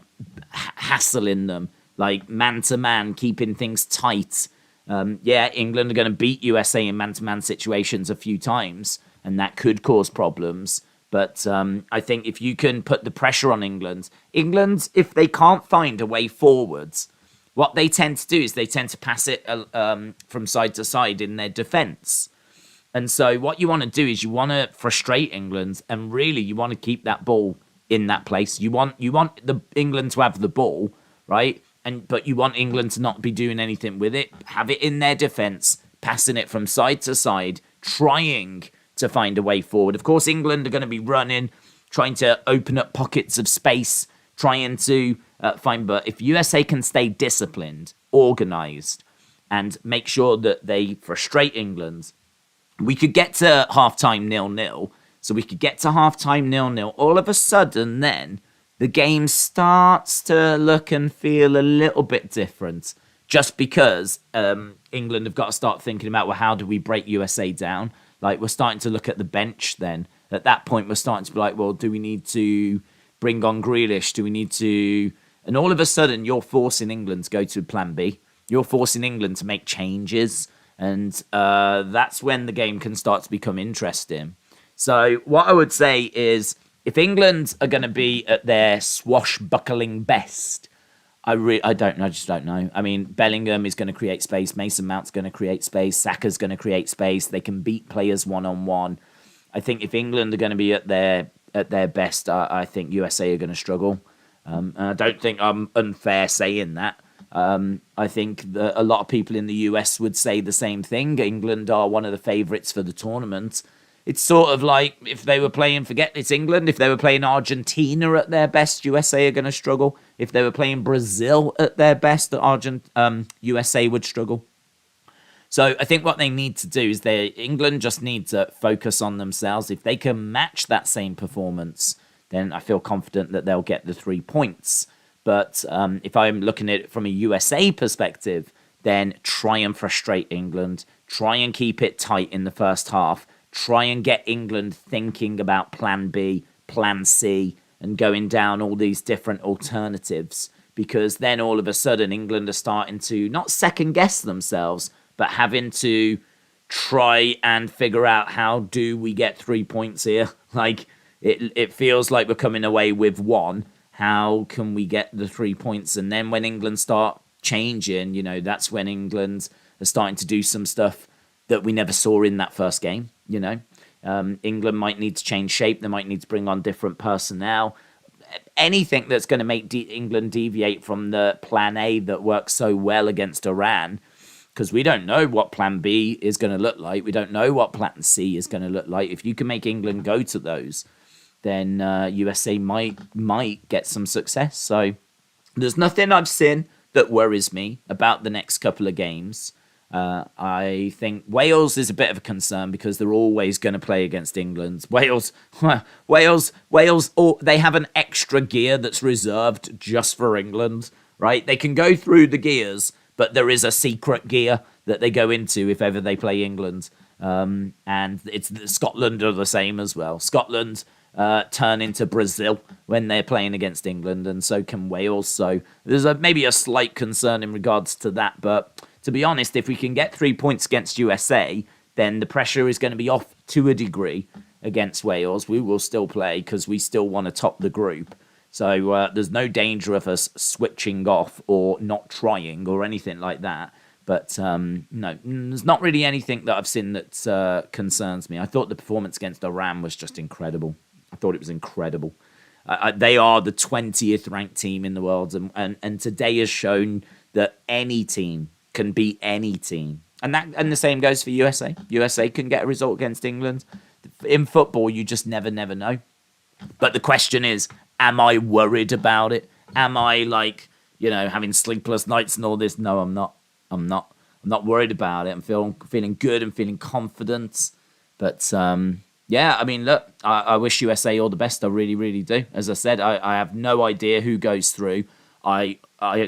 hassling them, like man-to-man, keeping things tight. England are going to beat USA in man-to-man situations a few times, and that could cause problems. But I think if you can put the pressure on England, if they can't find a way forwards, what they tend to do is they tend to pass it from side to side in their defence. And so what you want to do is you want to frustrate England, and really you want to keep that ball in that place. You want the England to have the ball, right? But you want England to not be doing anything with it. Have it in their defence, passing it from side to side, trying to find a way forward. Of course, England are going to be running, trying to open up pockets of space, trying to find. But if USA can stay disciplined, organised, and make sure that they frustrate England, we could get to halftime 0-0. So we could get to halftime 0-0. All of a sudden, then, the game starts to look and feel a little bit different. Just because England have got to start thinking about, well, how do we break USA down? Like, we're starting to look at the bench then. At that point, we're starting to be like, well, do we need to bring on Grealish? Do we need to... And all of a sudden, you're forcing England to go to plan B. You're forcing England to make changes. And that's when the game can start to become interesting. So what I would say is, if England are going to be at their swashbuckling best, I just don't know. I mean, Bellingham is going to create space. Mason Mount's going to create space. Saka's going to create space. They can beat players one-on-one. I think if England are going to be at their best, I think USA are going to struggle. And I don't think I'm unfair saying that. I think that a lot of people in the US would say the same thing. England are one of the favourites for the tournament. It's sort of like if they were playing, forget it's England, if they were playing Argentina at their best, USA are going to struggle. If they were playing Brazil at their best, USA would struggle. So I think what they need to do is England just need to focus on themselves. If they can match that same performance, then I feel confident that they'll get the 3 points. But if I'm looking at it from a USA perspective, then try and frustrate England. Try and keep it tight in the first half. Try and get England thinking about plan B, plan C, and going down all these different alternatives because then all of a sudden England are starting to not second guess themselves, but having to try and figure out how do we get 3 points here. Like, it feels like we're coming away with one. How can we get the 3 points? And then when England start changing, you know, that's when England are starting to do some stuff that we never saw in that first game, you know. England might need to change shape. They might need to bring on different personnel. Anything that's going to make England deviate from the plan A that works so well against Iran, because we don't know what plan B is going to look like. We don't know what plan C is going to look like. If you can make England go to those, then USA might get some success. So there's nothing I've seen that worries me about the next couple of games. I think Wales is a bit of a concern because they're always going to play against England. Wales, they have an extra gear that's reserved just for England, right? They can go through the gears, but there is a secret gear that they go into if ever they play England. And it's Scotland are the same as well. Scotland turn into Brazil when they're playing against England, and so can Wales. So there's maybe a slight concern in regards to that, but to be honest, if we can get 3 points against USA, then the pressure is going to be off to a degree against Wales. We will still play because we still want to top the group. So there's no danger of us switching off or not trying or anything like that. But no, there's not really anything that I've seen that concerns me. I thought the performance against Iran was just incredible. I thought it was incredible. They are the 20th ranked team in the world, and today has shown that any team can beat any team, and the same goes for USA. USA can get a result against England. In football, you just never know. But the question is, am I worried about it? Am I having sleepless nights and all this? No, I'm not. I'm not worried about it. I'm feeling good. I'm feeling confident. But yeah, I mean, look, I wish USA all the best. I really, really do. As I said, I have no idea who goes through. I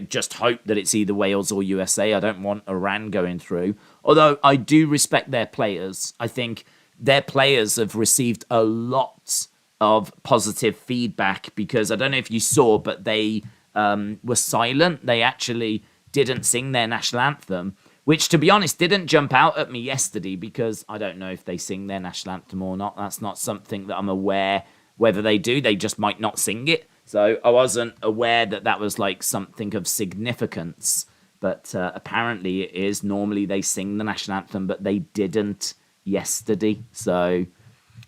just hope that it's either Wales or USA. I don't want Iran going through. Although I do respect their players. I think their players have received a lot of positive feedback because I don't know if you saw, but they were silent. They actually didn't sing their national anthem, which, to be honest, didn't jump out at me yesterday because I don't know if they sing their national anthem or not. That's not something that I'm aware whether they do. They just might not sing it. So I wasn't aware that was like something of significance, but apparently it is. Normally they sing the national anthem, but they didn't yesterday. So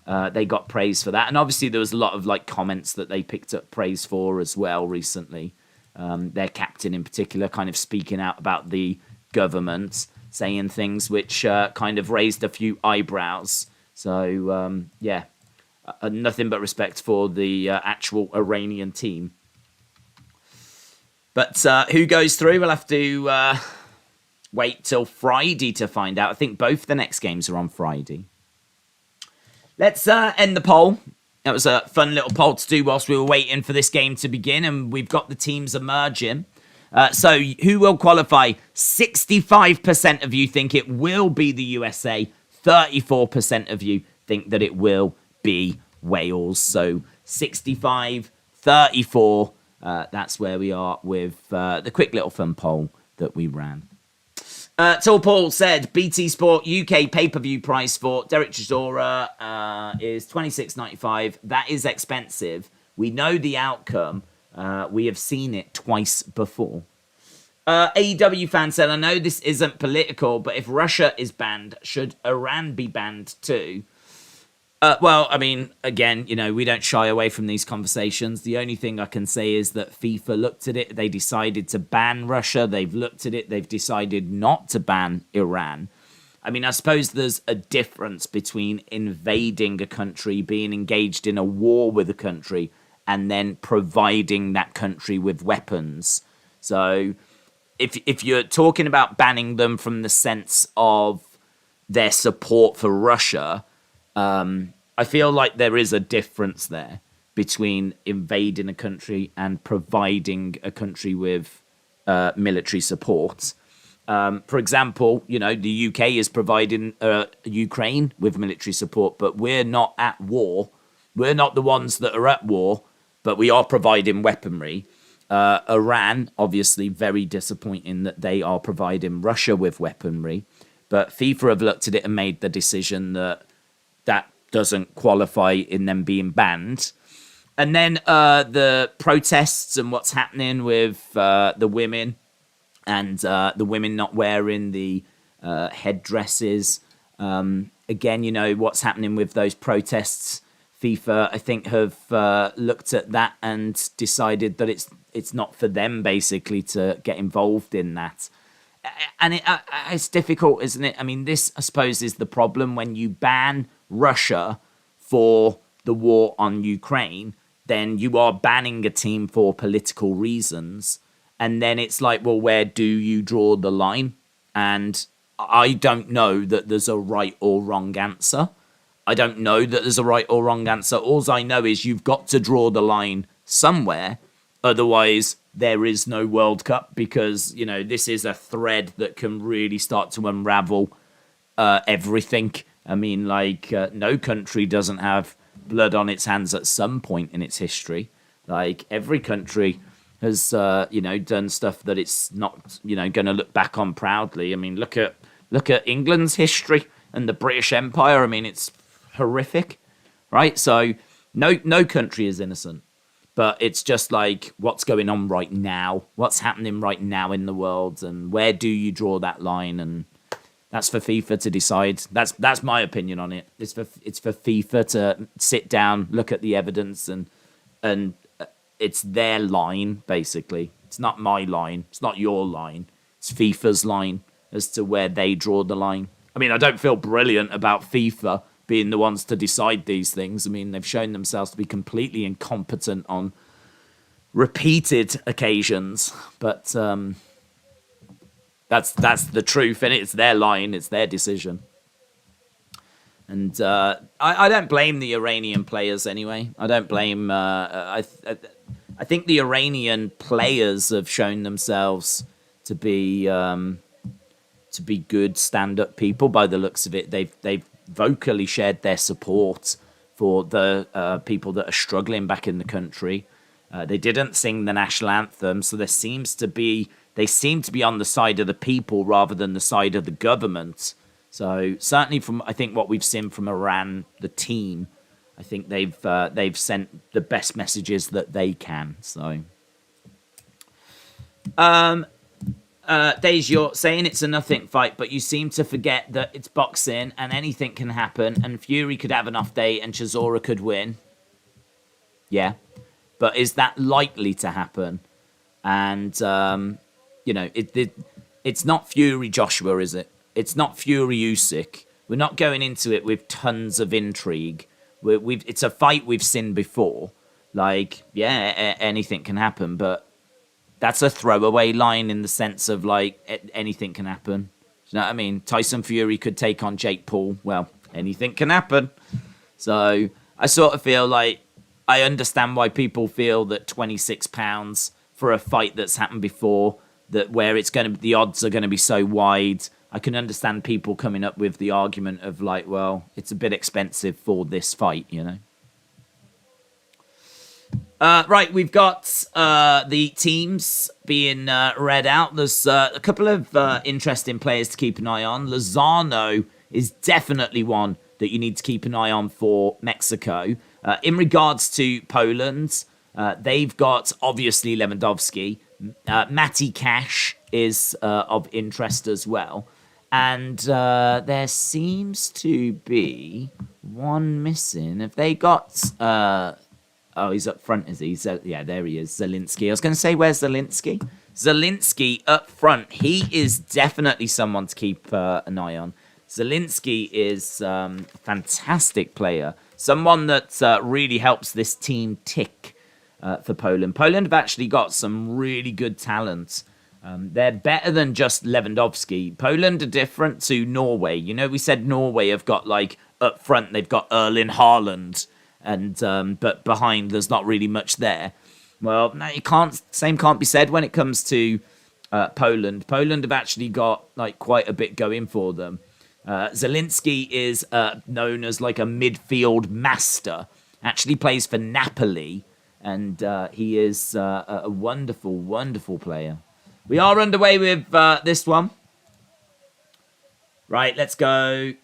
they got praise for that. And obviously there was a lot of comments that they picked up praise for as well recently. Their captain in particular kind of speaking out about the government, saying things which kind of raised a few eyebrows. So yeah. Nothing but respect for the actual Iranian team. But who goes through? We'll have to wait till Friday to find out. I think both the next games are on Friday. Let's end the poll. That was a fun little poll to do whilst we were waiting for this game to begin, and we've got the teams emerging. So who will qualify? 65% of you think it will be the USA. 34% of you think that it will be Wales. So 65, 34. That's where we are with the quick little fun poll that we ran. Tall Paul said BT Sport UK pay-per-view price for Derek Chisora is $26.95. That is expensive. We know the outcome. We have seen it twice before. AEW fan said, I know this isn't political, but if Russia is banned, should Iran be banned too? Well, I mean, again, we don't shy away from these conversations. The only thing I can say is that FIFA looked at it. They decided to ban Russia. They've looked at it. They've decided not to ban Iran. I mean, I suppose there's a difference between invading a country, being engaged in a war with a country, and then providing that country with weapons. So if you're talking about banning them from the sense of their support for Russia, I feel like there is a difference there between invading a country and providing a country with military support. For example, the UK is providing Ukraine with military support, but we're not at war. We're not the ones that are at war, but we are providing weaponry. Iran, obviously very disappointing that they are providing Russia with weaponry. But FIFA have looked at it and made the decision that that doesn't qualify in them being banned. And then the protests and what's happening with the women and the women not wearing the headdresses. Again, you know, what's happening with those protests. FIFA, I think, have looked at that and decided that it's not for them, basically, to get involved in that. And it's difficult, isn't it? I mean, this, I suppose, is the problem when you ban Russia for the war on Ukraine, then you are banning a team for political reasons. And then it's like, well, where do you draw the line? And I don't know that there's a right or wrong answer. I don't know that there's a right or wrong answer. All I know is you've got to draw the line somewhere. Otherwise, there is no World Cup because, you know, this is a thread that can really start to unravel everything. I mean, like, no country doesn't have blood on its hands at some point in its history. Like, every country has, you know, done stuff that it's not, you know, going to look back on proudly. I mean, look at England's history and the British Empire. I mean, it's horrific, right? So no country is innocent. But it's just like what's going on right now, what's happening right now in the world, and where do you draw that line? And that's for FIFA to decide. That's my opinion on it. It's for FIFA to sit down, look at the evidence, and it's their line basically. It's not my line. It's not your line. It's FIFA's line as to where they draw the line. I mean, I don't feel brilliant about FIFA being the ones to decide these things. I mean, they've shown themselves to be completely incompetent on repeated occasions, but that's the truth, and it's their line, it's their decision. And I don't blame the Iranian players anyway. I don't blame. I think the Iranian players have shown themselves to be good stand-up people by the looks of it. They've vocally shared their support for the people that are struggling back in the country. They didn't sing the national anthem, so they seem to be on the side of the people rather than the side of the government. So certainly from, I think, what we've seen from Iran, the team, I think they've sent the best messages that they can. So Days, you're saying it's a nothing fight, but you seem to forget that it's boxing and anything can happen, and Fury could have an off day and Chisora could win. Yeah. But is that likely to happen? And, you know, it's not Fury Joshua, is it? It's not Fury Usyk. We're not going into it with tons of intrigue. It's a fight we've seen before. Like, yeah, anything can happen, but that's a throwaway line in the sense of, like, anything can happen. You know what I mean? Tyson Fury could take on Jake Paul. Well, anything can happen. So I sort of feel like I understand why people feel that £26 for a fight that's happened before, that where it's going to, the odds are going to be so wide. I can understand people coming up with the argument of, like, well, it's a bit expensive for this fight, you know? Right, we've got the teams being read out. There's a couple of interesting players to keep an eye on. Lozano is definitely one that you need to keep an eye on for Mexico. In regards to Poland, they've got, obviously, Lewandowski. Matty Cash is of interest as well. And there seems to be one missing. Have they got... Oh, he's up front, is he? Yeah, there he is, Zielinski. I was going to say, where's Zielinski? Zielinski up front. He is definitely someone to keep an eye on. Zielinski is a fantastic player. Someone that really helps this team tick for Poland. Poland have actually got some really good talent. They're better than just Lewandowski. Poland are different to Norway. You know, we said Norway have got, like, up front, they've got Erling Haaland. And but behind there's not really much there. Well, no, same can't be said when it comes to Poland. Poland have actually got, like, quite a bit going for them. Zielinski is known as, like, a midfield master. Actually plays for Napoli, And he is a wonderful, wonderful player. We are underway with this one. Right, let's go.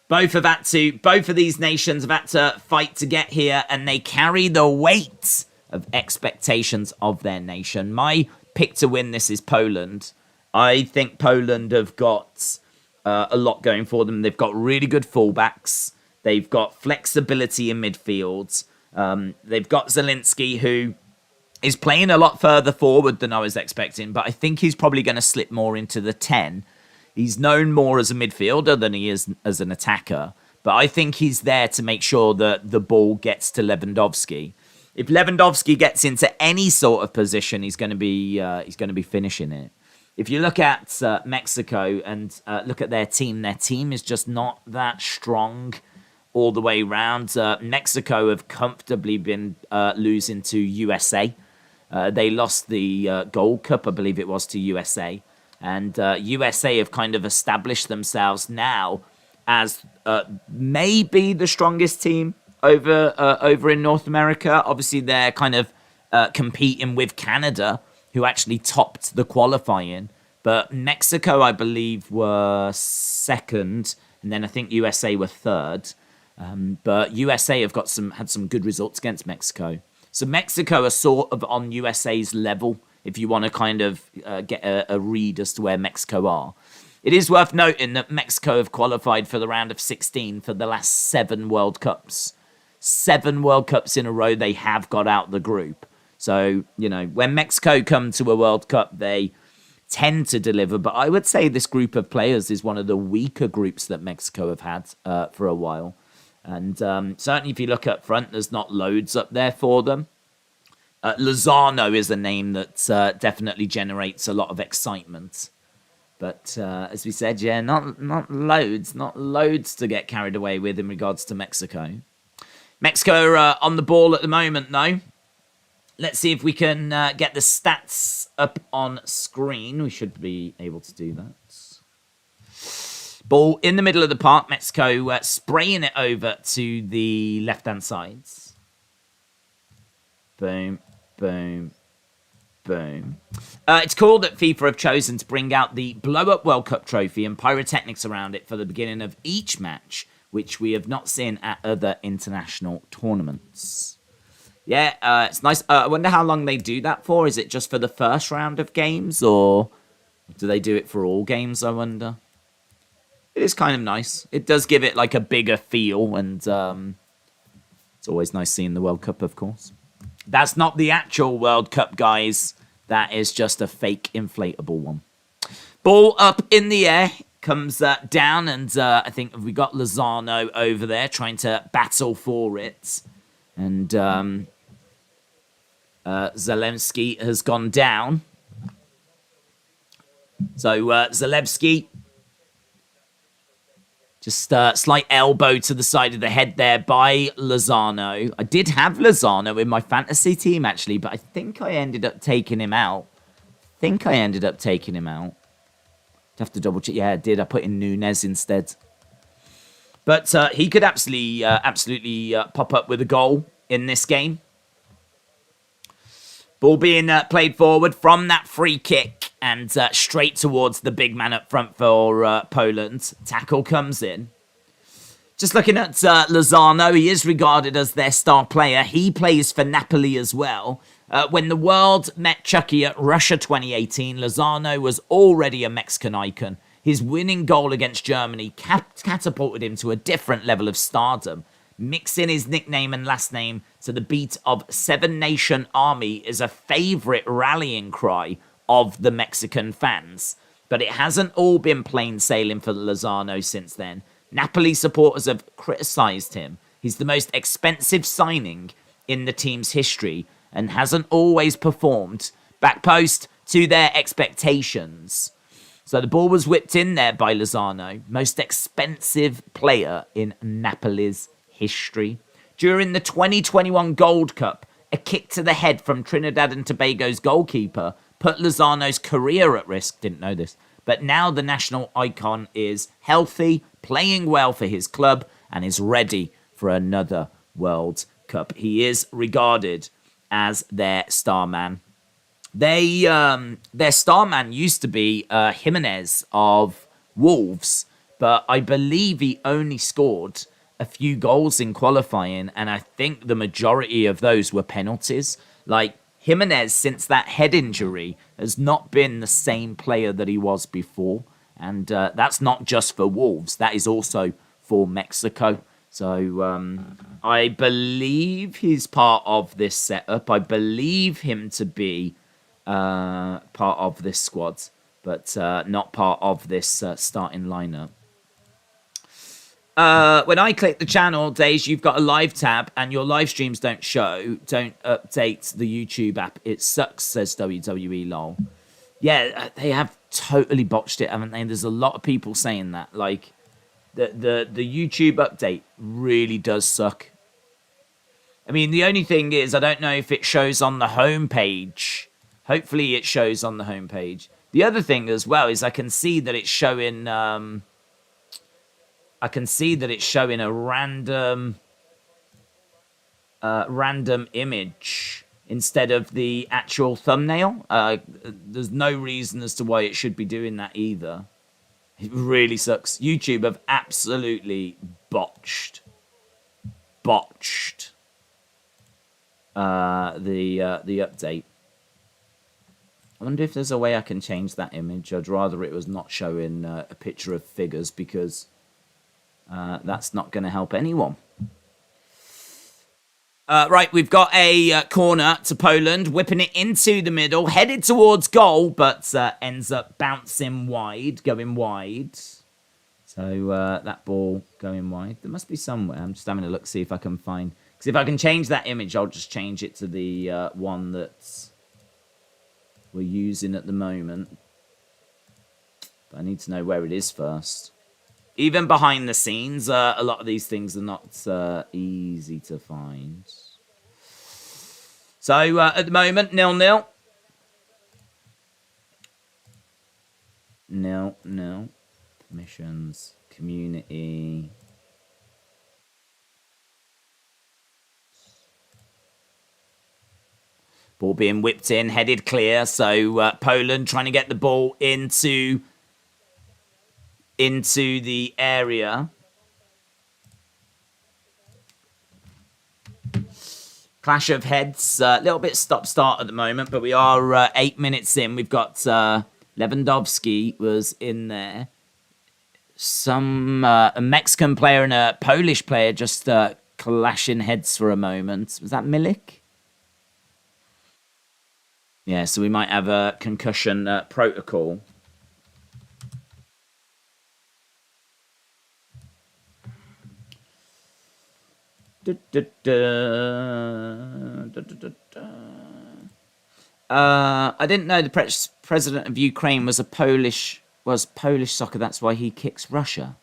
Both of these nations have had to fight to get here, and they carry the weight of expectations of their nation. My pick to win this is Poland. I think Poland have got a lot going for them. They've got really good fullbacks. They've got flexibility in midfield. They've got Zielinski, who is playing a lot further forward than I was expecting, but I think he's probably going to slip more into the 10. He's known more as a midfielder than he is as an attacker, but I think he's there to make sure that the ball gets to Lewandowski. If Lewandowski gets into any sort of position, he's going to be finishing it. If you look at Mexico and look at their team is just not that strong all the way around. Mexico have comfortably been losing to USA. They lost the Gold Cup, I believe it was, to USA. And USA have kind of established themselves now as maybe the strongest team over in North America. Obviously, they're kind of competing with Canada, who actually topped the qualifying. But Mexico, I believe, were second, and then I think USA were third. But USA have had some good results against Mexico. So Mexico are sort of on USA's level, if you want to kind of get a read as to where Mexico are. It is worth noting that Mexico have qualified for the round of 16 for the last 7 World Cups. 7 World Cups in a row they have got out the group. So, when Mexico come to a World Cup, they tend to deliver. But I would say this group of players is one of the weaker groups that Mexico have had for a while. And certainly if you look up front, there's not loads up there for them. Lozano is a name that definitely generates a lot of excitement. But as we said, not loads to get carried away with in regards to Mexico. Mexico are on the ball at the moment, though. Let's see if we can get the stats up on screen. We should be able to do that. Ball in the middle of the park. Mexico spraying it over to the left-hand sides. Boom, boom, boom. It's cool that FIFA have chosen to bring out the blow-up World Cup trophy and pyrotechnics around it for the beginning of each match, which we have not seen at other international tournaments. Yeah, it's nice. I wonder how long they do that for. Is it just for the first round of games, or do they do it for all games, I wonder? It is kind of nice. It does give it like a bigger feel, and it's always nice seeing the World Cup, of course. That's not the actual World Cup, guys. That is just a fake inflatable one. Ball up in the air, comes down, and I think we got Lozano over there trying to battle for it. And Zielinski has gone down. So Zielinski, just slight elbow to the side of the head there by Lozano. I did have Lozano in my fantasy team, actually, but I think I ended up taking him out. Have to double check. Yeah, I did. I put in Nunez instead. But he could absolutely pop up with a goal in this game. Ball being played forward from that free kick and straight towards the big man up front for Poland. Tackle comes in. Just looking at Lozano, he is regarded as their star player. He plays for Napoli as well. When the world met Chucky at Russia 2018, Lozano was already a Mexican icon. His winning goal against Germany catapulted him to a different level of stardom. Mixing his nickname and last name to the beat of Seven Nation Army is a favourite rallying cry of the Mexican fans. But it hasn't all been plain sailing for Lozano since then. Napoli supporters have criticised him. He's the most expensive signing in the team's history and hasn't always performed back post to their expectations. So the ball was whipped in there by Lozano, most expensive player in Napoli's history. During the 2021 Gold Cup, a kick to the head from Trinidad and Tobago's goalkeeper put Lozano's career at risk. Didn't know this. But now the national icon is healthy, playing well for his club, and is ready for another World Cup. He is regarded as their star man. Their star man used to be Jimenez of Wolves, but I believe he only scored a few goals in qualifying, and I think the majority of those were penalties. Like, Jimenez, since that head injury, has not been the same player that he was before, and that's not just for Wolves, that is also for Mexico. So I believe he's part of this setup. I believe him to be part of this squad, but not part of this starting lineup. When I click the channel, Days, you've got a live tab and your live streams don't update the YouTube app. It sucks, says WWE lol. Yeah, they have totally botched it, haven't they? There's a lot of people saying that. Like, the YouTube update really does suck. I mean, the only thing is, I don't know if it shows on the homepage. Hopefully it shows on the homepage. The other thing as well is I can see that it's showing a random image instead of the actual thumbnail. There's no reason as to why it should be doing that either. It really sucks. YouTube have absolutely botched the update. I wonder if there's a way I can change that image. I'd rather it was not showing a picture of figures, because that's not going to help anyone. Right, we've got a corner to Poland, whipping it into the middle, headed towards goal, but ends up bouncing wide, going wide. So that ball going wide. There must be somewhere. I'm just having a look, see if I can find... Because if I can change that image, I'll just change it to the one that we're using at the moment. But I need to know where it is first. Even behind the scenes, a lot of these things are not easy to find. So, at the moment, 0-0. 0-0. Permissions. Community. Ball being whipped in, headed clear. So, Poland trying to get the ball into the area. Clash of heads, a little bit stop-start at the moment, but we are 8 minutes in. We've got Lewandowski was in there. A Mexican player and a Polish player just clashing heads for a moment. Was that Milik? Yeah, so we might have a concussion protocol. I didn't know the president of Ukraine was Polish soccer. That's why he kicks Russia.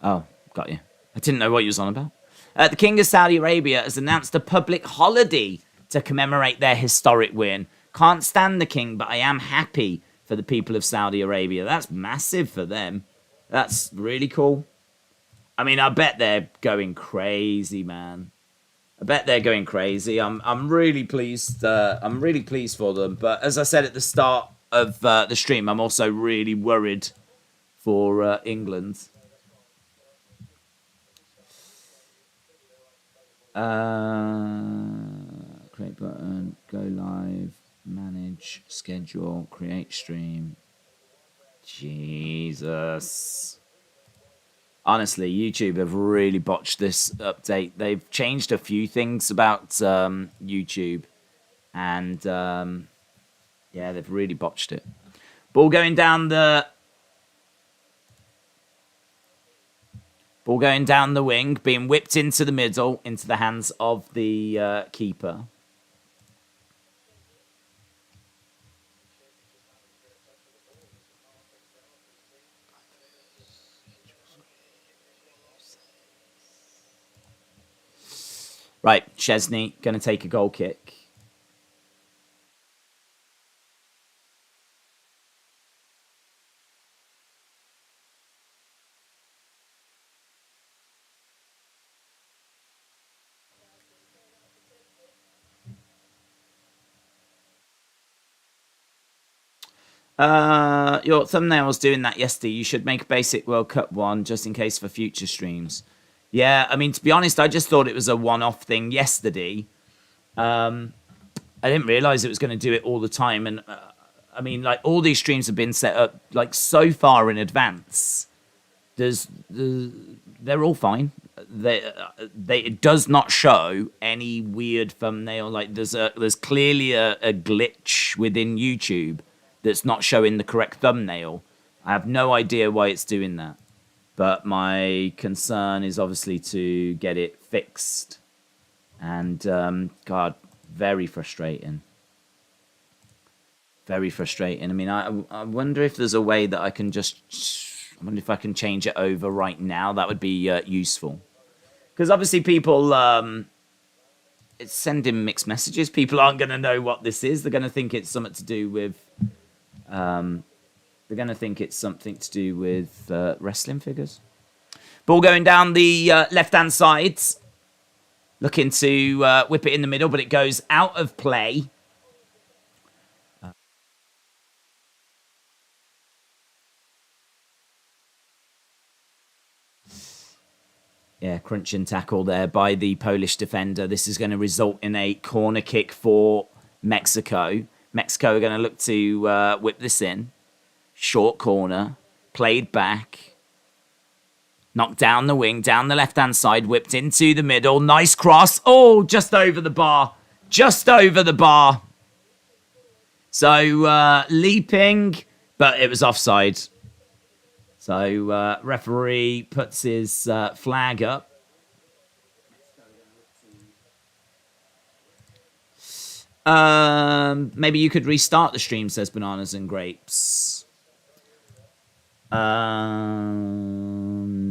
Oh, got you. I didn't know what you was on about. The King of Saudi Arabia has announced a public holiday to commemorate their historic win. Can't stand the king, but I am happy for the people of Saudi Arabia. That's massive for them. That's really cool. I mean, I bet they're going crazy, man. I bet they're going crazy. I'm really pleased. I'm really pleased for them. But as I said at the start of the stream, I'm also really worried for England. Create button, go live, manage, schedule, create stream. Jesus. Honestly, YouTube have really botched this update. They've changed a few things about YouTube. And, yeah, they've really botched it. Ball going down the wing, being whipped into the middle, into the hands of the keeper. Right, Chesney going to take a goal kick. Your thumbnail was doing that yesterday. You should make a basic World Cup one just in case for future streams. Yeah, I mean, to be honest, I just thought it was a one-off thing yesterday. I didn't realize it was going to do it all the time. And I mean, like, all these streams have been set up like so far in advance. They're all fine. It does not show any weird thumbnail. Like, there's clearly a glitch within YouTube that's not showing the correct thumbnail. I have no idea why it's doing that. But my concern is obviously to get it fixed. And, God, very frustrating. Very frustrating. I mean, I wonder if there's a way that I can just... I wonder if I can change it over right now. That would be useful. Because obviously people... it's sending mixed messages. People aren't going to know what this is. They're going to think it's something to do with... they're going to think it's something to do with wrestling figures. Ball going down the left-hand side. Looking to whip it in the middle, but it goes out of play. Yeah, crunching tackle there by the Polish defender. This is going to result in a corner kick for Mexico. Mexico are going to look to whip this in. Short corner. Played back. Knocked down the wing, down the left-hand side, whipped into the middle. Nice cross. Oh, just over the bar. Just over the bar. So, leaping, but it was offside. So, referee puts his flag up. Maybe you could restart the stream, says Bananas and Grapes.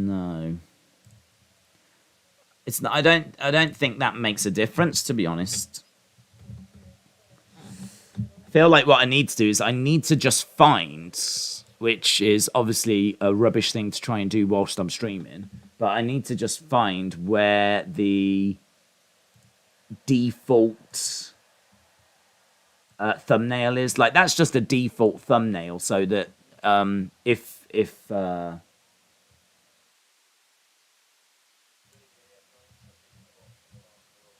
No. It's not, I don't think that makes a difference, to be honest. I feel like what I need to do is I need to just find, which is obviously a rubbish thing to try and do whilst I'm streaming, but I need to just find where the default thumbnail is. Like, that's just a default thumbnail, so that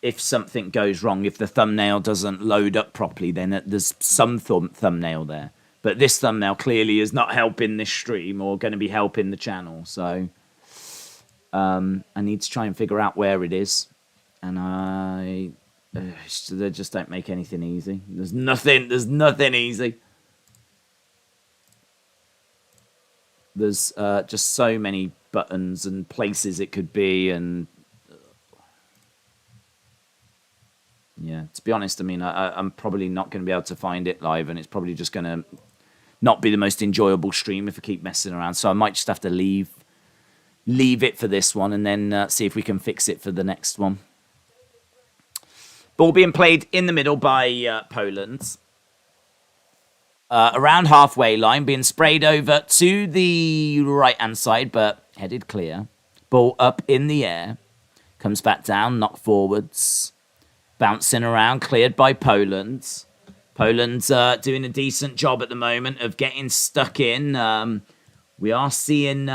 if something goes wrong, if the thumbnail doesn't load up properly, then there's some thumbnail there. But this thumbnail clearly is not helping this stream or going to be helping the channel. So I need to try and figure out where it is. And they just don't make anything easy. There's nothing easy. There's just so many buttons and places it could be, and yeah, to be honest, I mean, I'm probably not going to be able to find it live, and it's probably just going to not be the most enjoyable stream if I keep messing around. So I might just have to leave it for this one, and then see if we can fix it for the next one. Ball being played in the middle by Poland. Around halfway line, being sprayed over to the right-hand side, but headed clear. Ball up in the air. Comes back down, knocked forwards. Bouncing around, cleared by Poland. Poland's doing a decent job at the moment of getting stuck in. We are seeing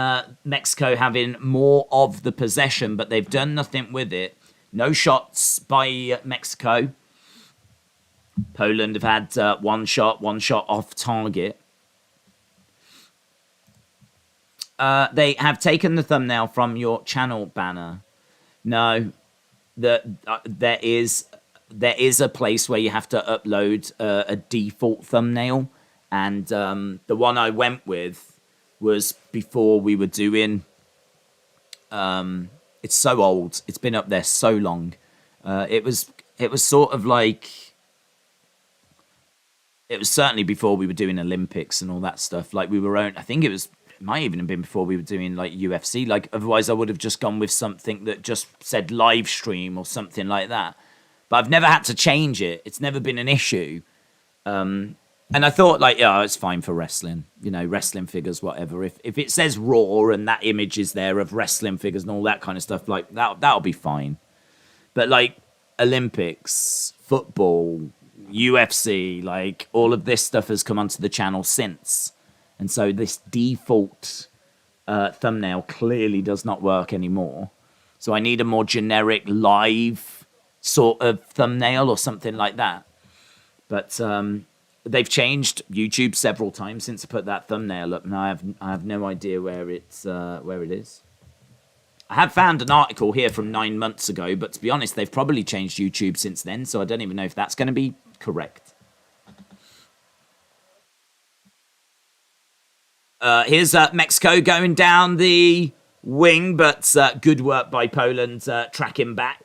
Mexico having more of the possession, but they've done nothing with it. No shots by Mexico. Poland have had one shot off target. They have taken the thumbnail from your channel banner. No, there is a place where you have to upload a default thumbnail, and the one I went with was before we were doing. It's so old. It's been up there so long. It was sort of like. It was certainly before we were doing Olympics and all that stuff. Like, we were I think it might even have been before we were doing like UFC. Like, otherwise I would have just gone with something that just said live stream or something like that. But I've never had to change it. It's never been an issue. And I thought, like, yeah, it's fine for wrestling. You know, wrestling figures, whatever. If it says Raw and that image is there of wrestling figures and all that kind of stuff, like, that'll be fine. But, like, Olympics, football, UFC, like all of this stuff has come onto the channel since. And so this default thumbnail clearly does not work anymore. So I need a more generic live sort of thumbnail or something like that. But they've changed YouTube several times since I put that thumbnail up, and I have no idea where it is. I have found an article here from 9 months ago, but to be honest, they've probably changed YouTube since then, so I don't even know if that's going to be correct. Here's Mexico going down the wing, but good work by Poland tracking back.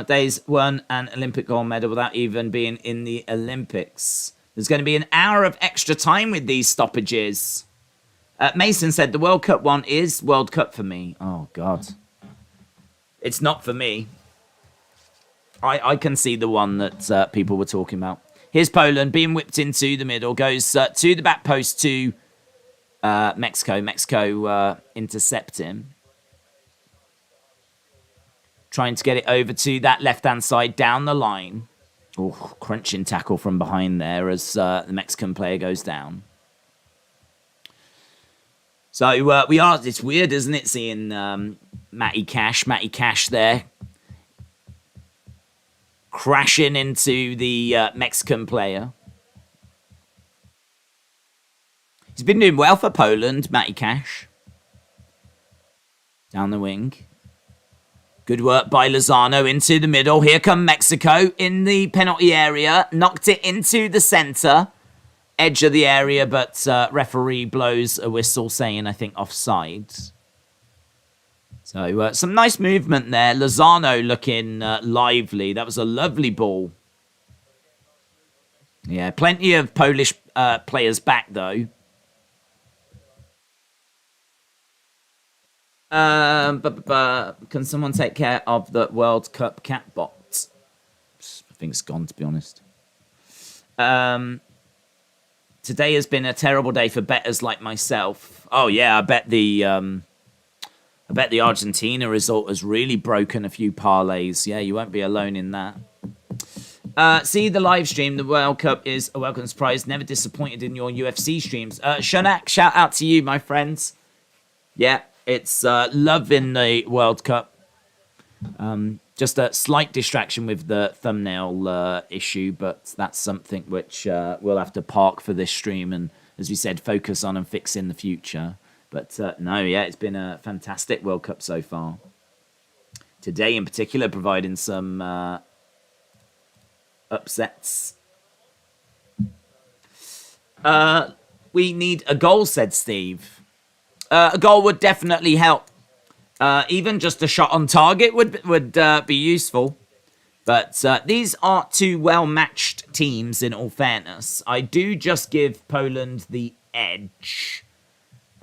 Days won an Olympic gold medal without even being in the Olympics. There's going to be an hour of extra time with these stoppages. Mason said the World Cup one is World Cup for me. Oh, God. It's not for me. I can see the one that people were talking about. Here's Poland being whipped into the middle. Goes to the back post to Mexico. Mexico intercept him. Trying to get it over to that left-hand side down the line. Oh, crunching tackle from behind there as the Mexican player goes down. So it's weird, isn't it, seeing Matty Cash there crashing into the Mexican player. He's been doing well for Poland, Matty Cash. Down the wing. Good work by Lozano into the middle. Here come Mexico in the penalty area. Knocked it into the centre. Edge of the area, but referee blows a whistle saying, I think, offside. So some nice movement there. Lozano looking lively. That was a lovely ball. Yeah, plenty of Polish players back, though. Can someone take care of the World Cup cat bot? I think it's gone, to be honest. Today has been a terrible day for bettors like myself. Oh yeah, I bet the Argentina result has really broken a few parlays. Yeah, you won't be alone in that. See the live stream. The World Cup is a welcome surprise. Never disappointed in your UFC streams. Shanak, shout out to you, my friends. Yeah. It's loving the World Cup. Just a slight distraction with the thumbnail issue, but that's something which we'll have to park for this stream and, as we said, focus on and fix in the future. But no, yeah, it's been a fantastic World Cup so far. Today, in particular, providing some upsets. We need a goal, said Steve. A goal would definitely help. Even just a shot on target would be useful. But these aren't two well-matched teams, in all fairness. I do just give Poland the edge.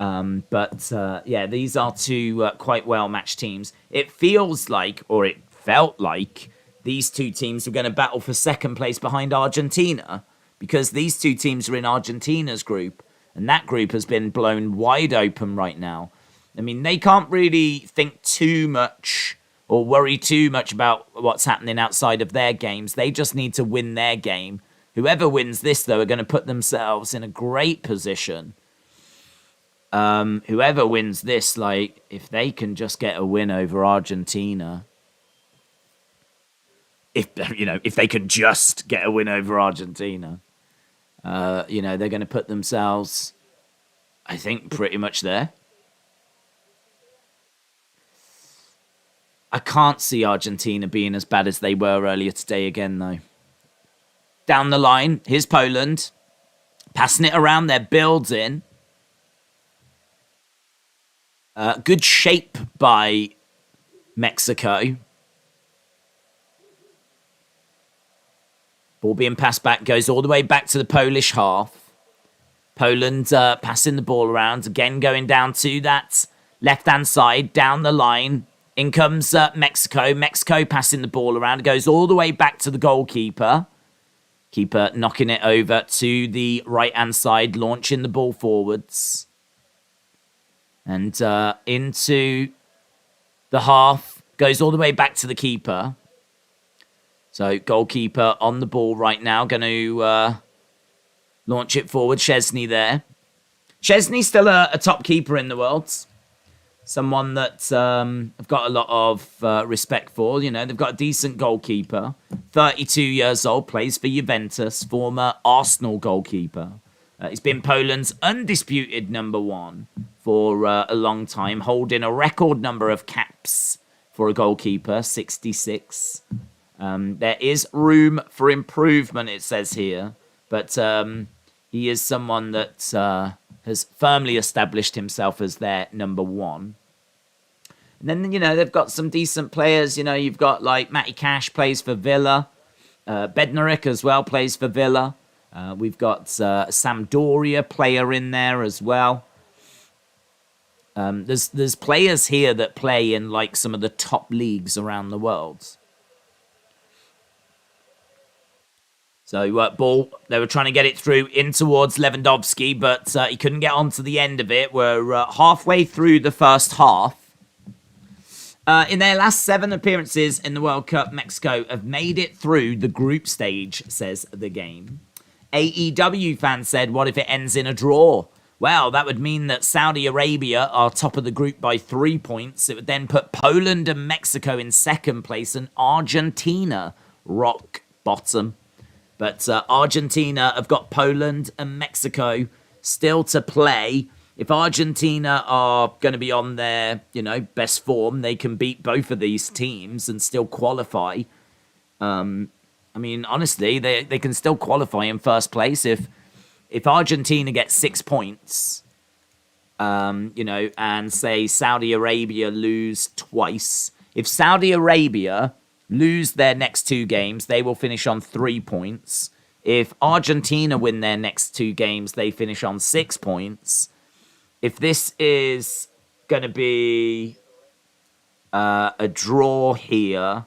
Yeah, these are two quite well-matched teams. It feels like, or it felt like, these two teams were going to battle for second place behind Argentina. Because these two teams are in Argentina's group. And that group has been blown wide open right now. I mean, they can't really think too much or worry too much about what's happening outside of their games. They just need to win their game. Whoever wins this, though, are going to put themselves in a great position. Whoever wins this, like, if they can just get a win over Argentina. If they can just get a win over Argentina. They're going to put themselves, I think, pretty much there. I can't see Argentina being as bad as they were earlier today again, though. Down the line, here's Poland. Passing it around, they're building. Good shape by Mexico. Ball being passed back, goes all the way back to the Polish half. Poland passing the ball around, again going down to that left-hand side, down the line. In comes Mexico. Mexico passing the ball around. It goes all the way back to the goalkeeper. Keeper knocking it over to the right-hand side, launching the ball forwards. And into the half. Goes all the way back to the keeper. So goalkeeper on the ball right now. Going to launch it forward. Szczesny there. Szczesny's still a top keeper in the world. Someone that I've got a lot of respect for. You know, they've got a decent goalkeeper. 32 years old, plays for Juventus, former Arsenal goalkeeper. He's been Poland's undisputed number one for a long time, holding a record number of caps for a goalkeeper, 66. There is room for improvement, it says here. But he is someone that has firmly established himself as their number one. And then, you know, they've got some decent players. You know, you've got, like, Matty Cash plays for Villa. Bednarek as well plays for Villa. We've got Sampdoria player in there as well. There's players here that play in, like, some of the top leagues around the world. So, ball, they were trying to get it through in towards Lewandowski, but he couldn't get onto the end of it. We're halfway through the first half. In their last 7 appearances in the World Cup, Mexico have made it through the group stage, says the game. AEW fan said, what if it ends in a draw? Well, that would mean that Saudi Arabia are top of the group by 3 points. It would then put Poland and Mexico in second place and Argentina rock bottom. But Argentina have got Poland and Mexico still to play. If Argentina are going to be on their, you know, best form, they can beat both of these teams and still qualify. I mean, honestly, they can still qualify in first place if Argentina gets 6 points, you know, and say Saudi Arabia lose twice. If Saudi Arabia lose their next 2 games, they will finish on 3 points. If Argentina win their next 2 games, they finish on 6 points. If this is going to be a draw here,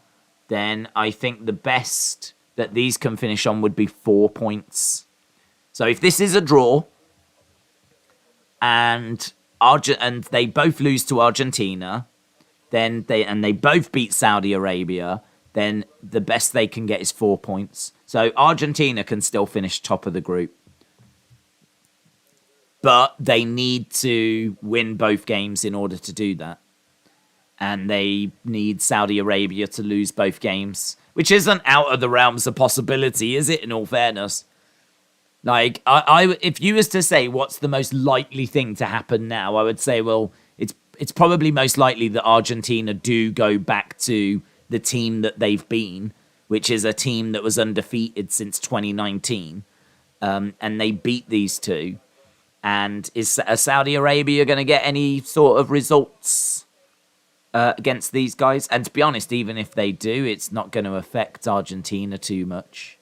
then I think the best that these can finish on would be 4 points. So if this is a draw and they both lose to Argentina, then they both beat Saudi Arabia, then the best they can get is 4 points. So Argentina can still finish top of the group. But they need to win both games in order to do that. And they need Saudi Arabia to lose both games, which isn't out of the realms of possibility, is it, in all fairness? Like, if you was to say what's the most likely thing to happen now, I would say, well, it's probably most likely that Argentina do go back to the team that they've been, which is a team that was undefeated since 2019. And they beat these two. And is Saudi Arabia going to get any sort of results against these guys? And to be honest, even if they do, it's not going to affect Argentina too much.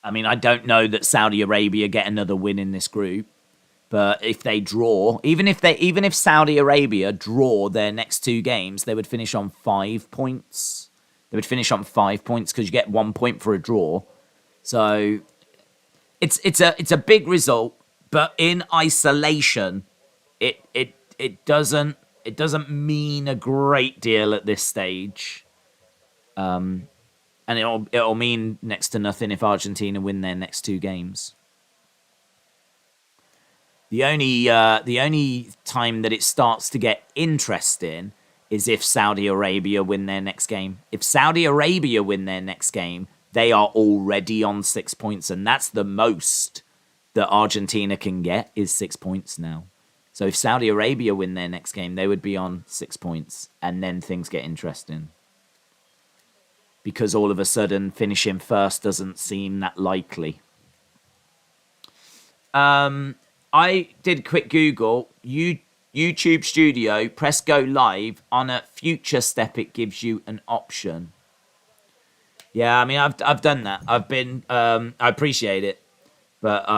I mean, I don't know that Saudi Arabia get another win in this group. But if they draw, even if Saudi Arabia draw their next 2 games, they would finish on 5 points. They would finish on 5 points because you get 1 point for a draw. So it's a big result, but in isolation, it doesn't mean a great deal at this stage. And it'll mean next to nothing if Argentina win their next 2 games. The only time that it starts to get interesting is if Saudi Arabia win their next game. If Saudi Arabia win their next game, they are already on 6 points, and that's the most that Argentina can get is 6 points now. So if Saudi Arabia win their next game, they would be on 6 points, and then things get interesting. Because all of a sudden, finishing first doesn't seem that likely. I did a quick Google. YouTube Studio, press go live. On a future step, it gives you an option. Yeah, I mean, I've done that. I've been I appreciate it, but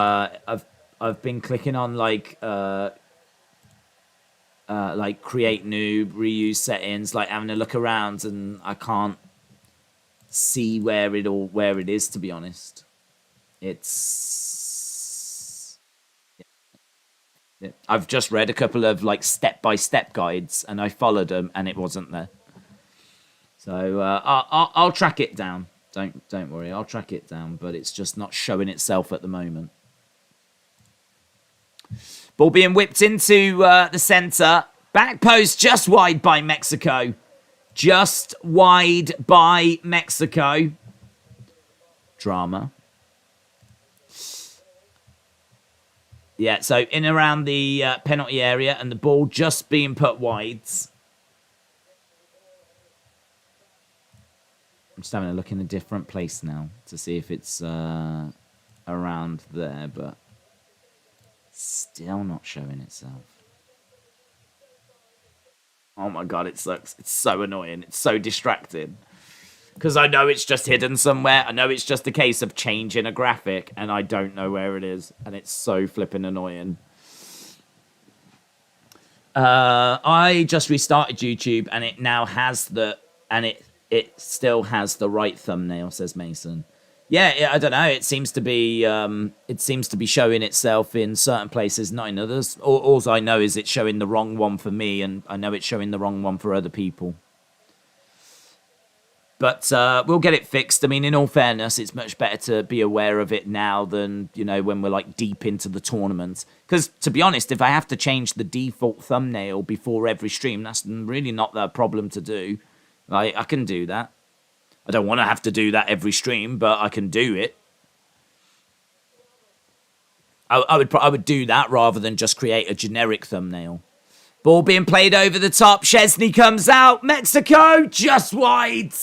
I've been clicking on like create new, reuse settings, like having a look around, and I can't see where it is. To be honest, it's I've just read a couple of like step by step guides, and I followed them, and it wasn't there. So I'll track it down. Don't worry, I'll track it down, but it's just not showing itself at the moment. Ball being whipped into the center. Back post just wide by Mexico. Just wide by Mexico. Drama. Yeah, so in around the penalty area, and the ball just being put wides. I'm just having a look in a different place now to see if it's around there, but still not showing itself. Oh my god, it sucks. It's so annoying. It's so distracting. Because I know it's just hidden somewhere. I know it's just a case of changing a graphic, and I don't know where it is. And it's so flipping annoying. I just restarted YouTube, and it now has it still has the right thumbnail, says Mason. Yeah, I don't know. It seems to be showing itself in certain places, not in others. All I know is it's showing the wrong one for me, and I know it's showing the wrong one for other people. But we'll get it fixed. I mean, in all fairness, it's much better to be aware of it now than, when we're like deep into the tournament. Because to be honest, if I have to change the default thumbnail before every stream, that's really not that problem to do. I can do that. I don't want to have to do that every stream, but I can do it. I would do that rather than just create a generic thumbnail. Ball being played over the top. Chesney comes out. Mexico just wide.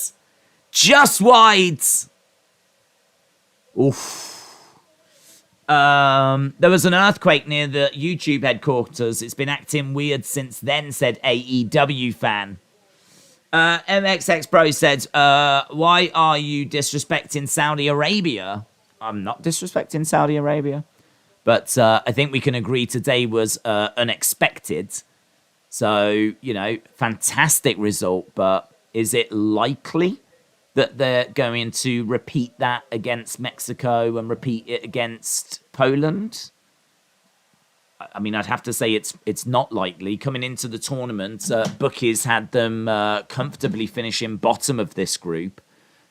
Just wide. Oof. There was an earthquake near the YouTube headquarters. It's been acting weird since then, said AEW fan. MXX Pro said, why are you disrespecting Saudi Arabia? I'm not disrespecting Saudi Arabia. But I think we can agree today was unexpected. So, fantastic result. But is it likely that they're going to repeat that against Mexico and repeat it against Poland? I mean, I'd have to say it's not likely. Coming into the tournament, bookies had them comfortably finishing bottom of this group.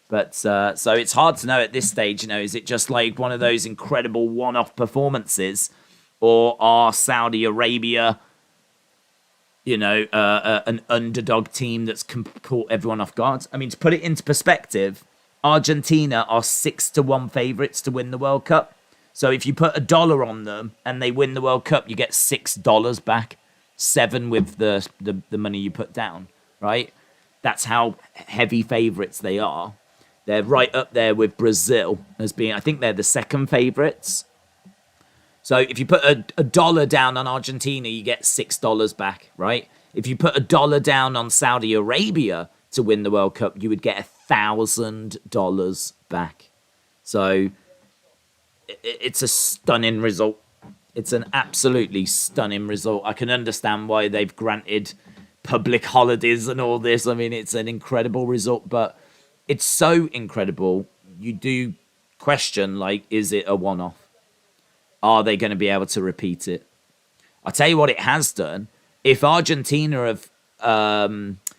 But so it's hard to know at this stage, is it just like one of those incredible one-off performances? Or are Saudi Arabia, an underdog team that's caught everyone off guard? I mean, to put it into perspective, Argentina are 6-1 favourites to win the World Cup. So if you put $1 on them and they win the World Cup, you get $6 back, 7 with the money you put down, right? That's how heavy favourites they are. They're right up there with Brazil as being, I think they're the second favourites. So if you put a dollar down on Argentina, you get $6 back, right? If you put $1 down on Saudi Arabia to win the World Cup, you would get $1,000 back. So it's a stunning result. It's an absolutely stunning result. I can understand why they've granted public holidays and all this. I mean, it's an incredible result, but it's so incredible. You do question, is it a one-off? Are they going to be able to repeat it? I'll tell you what it has done. If Argentina have,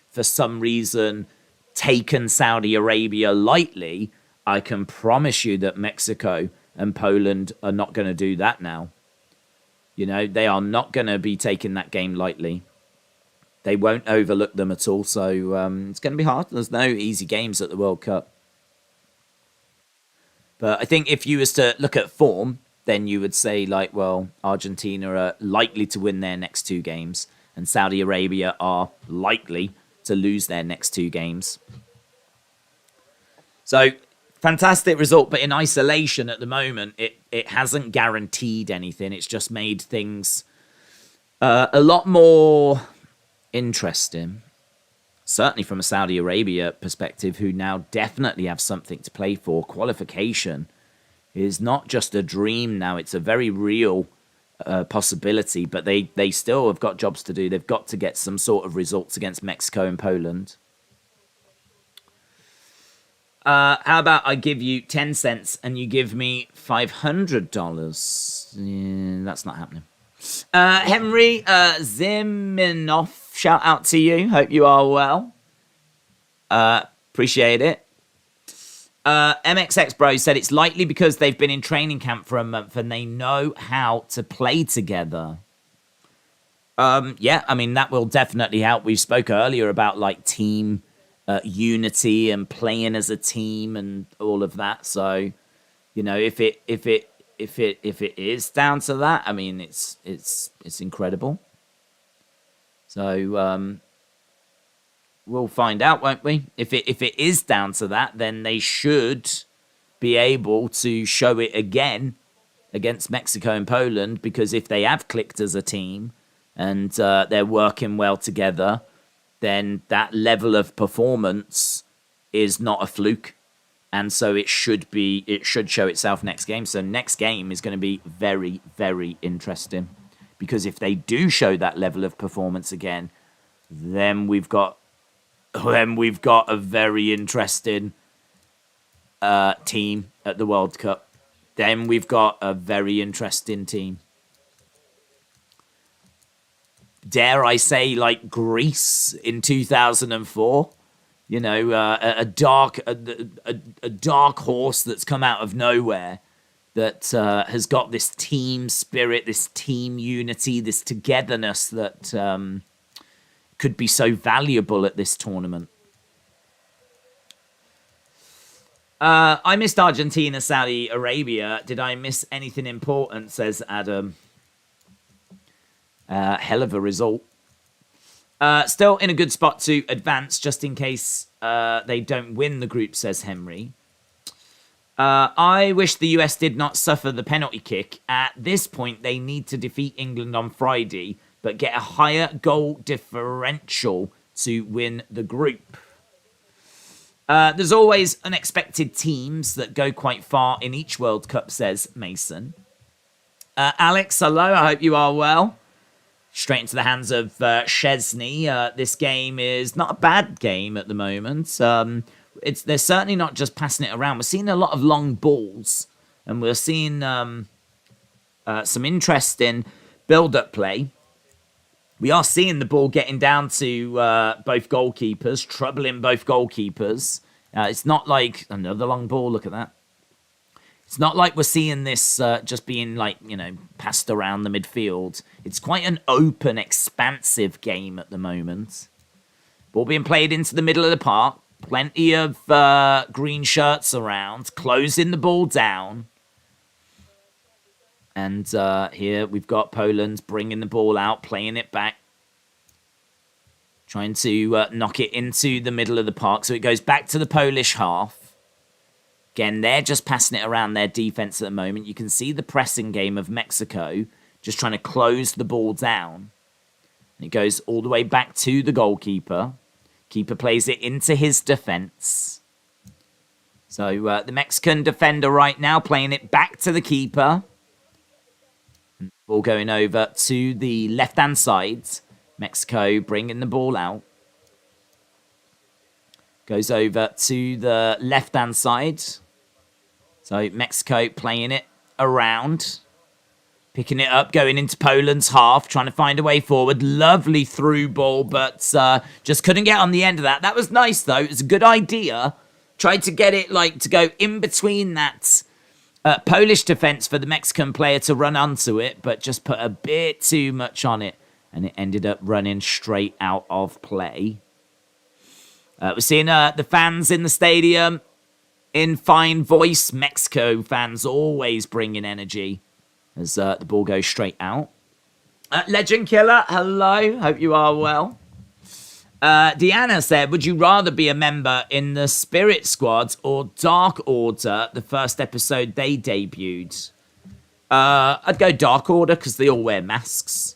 for some reason, taken Saudi Arabia lightly, I can promise you that Mexico and Poland are not going to do that now. They are not going to be taking that game lightly. They won't overlook them at all. So it's going to be hard. There's no easy games at the World Cup. But I think if you was to look at form, then you would say, Argentina are likely to win their next 2 games. And Saudi Arabia are likely to lose their next 2 games. So fantastic result, but in isolation at the moment, it hasn't guaranteed anything. It's just made things a lot more interesting. certainly from a Saudi Arabia perspective, who now definitely have something to play for. Qualification is not just a dream now, it's a very real possibility, but they still have got jobs to do. They've got to get some sort of results against Mexico and Poland. How about I give you 10 cents and you give me $500? Yeah, that's not happening. Henry Ziminoff, shout out to you. Hope you are well. Appreciate it. MXX Bro said it's likely because they've been in training camp for a month and they know how to play together. Yeah, I mean, that will definitely help. We spoke earlier about like team unity and playing as a team and all of that. So, you know, if it is down to that, I mean, it's incredible. So we'll find out, won't we? If it is down to that, then they should be able to show it again against Mexico and Poland, because if they have clicked as a team and they're working well together, then that level of performance is not a fluke. And so it should show itself next game. So next game is going to be very, very interesting, because if they do show that level of performance again, then we've got a very interesting team at the World Cup. Then we've got a very interesting team. Dare I say, like Greece in 2004? You know, a dark horse that's come out of nowhere that has got this team spirit, this team unity, this togetherness that could be so valuable at this tournament. I missed Argentina, Saudi Arabia. Did I miss anything important, says Adam. Hell of a result. Still in a good spot to advance, just in case they don't win the group, says Henry. I wish the US did not suffer the penalty kick. At this point, they need to defeat England on Friday, but get a higher goal differential to win the group. There's always unexpected teams that go quite far in each World Cup, says Mason. Alex, hello, I hope you are well. Straight into the hands of Chesney. This game is not a bad game at the moment. They're certainly not just passing it around. We're seeing a lot of long balls, and we're seeing some interesting build-up play. We are seeing the ball getting down to both goalkeepers, troubling both goalkeepers. It's not like another long ball. Look at that. It's not like we're seeing this just being like, you know, passed around the midfield. It's quite an open, expansive game at the moment. Ball being played into the middle of the park. Plenty of green shirts around, closing the ball down. And here we've got Poland bringing the ball out, playing it back. Trying to knock it into the middle of the park. So it goes back to the Polish half. Again, they're just passing it around their defense at the moment. You can see the pressing game of Mexico just trying to close the ball down. And it goes all the way back to the goalkeeper. Keeper plays it into his defense. So the Mexican defender right now playing it back to the keeper. Ball going over to the left-hand side. Mexico bringing the ball out. Goes over to the left-hand side. So Mexico playing it around. Picking it up, going into Poland's half. Trying to find a way forward. Lovely through ball, but just couldn't get on the end of that. That was nice, though. It was a good idea. Tried to get it like to go in between that Polish defense for the Mexican player to run onto it, but just put a bit too much on it. And it ended up running straight out of play. We're seeing the fans in the stadium in fine voice. Mexico fans always bringing energy as the ball goes straight out. Legend Killer, hello. Hope you are well. Deanna said, would you rather be a member in the Spirit Squad or Dark Order, the first episode they debuted? I'd go Dark Order because they all wear masks.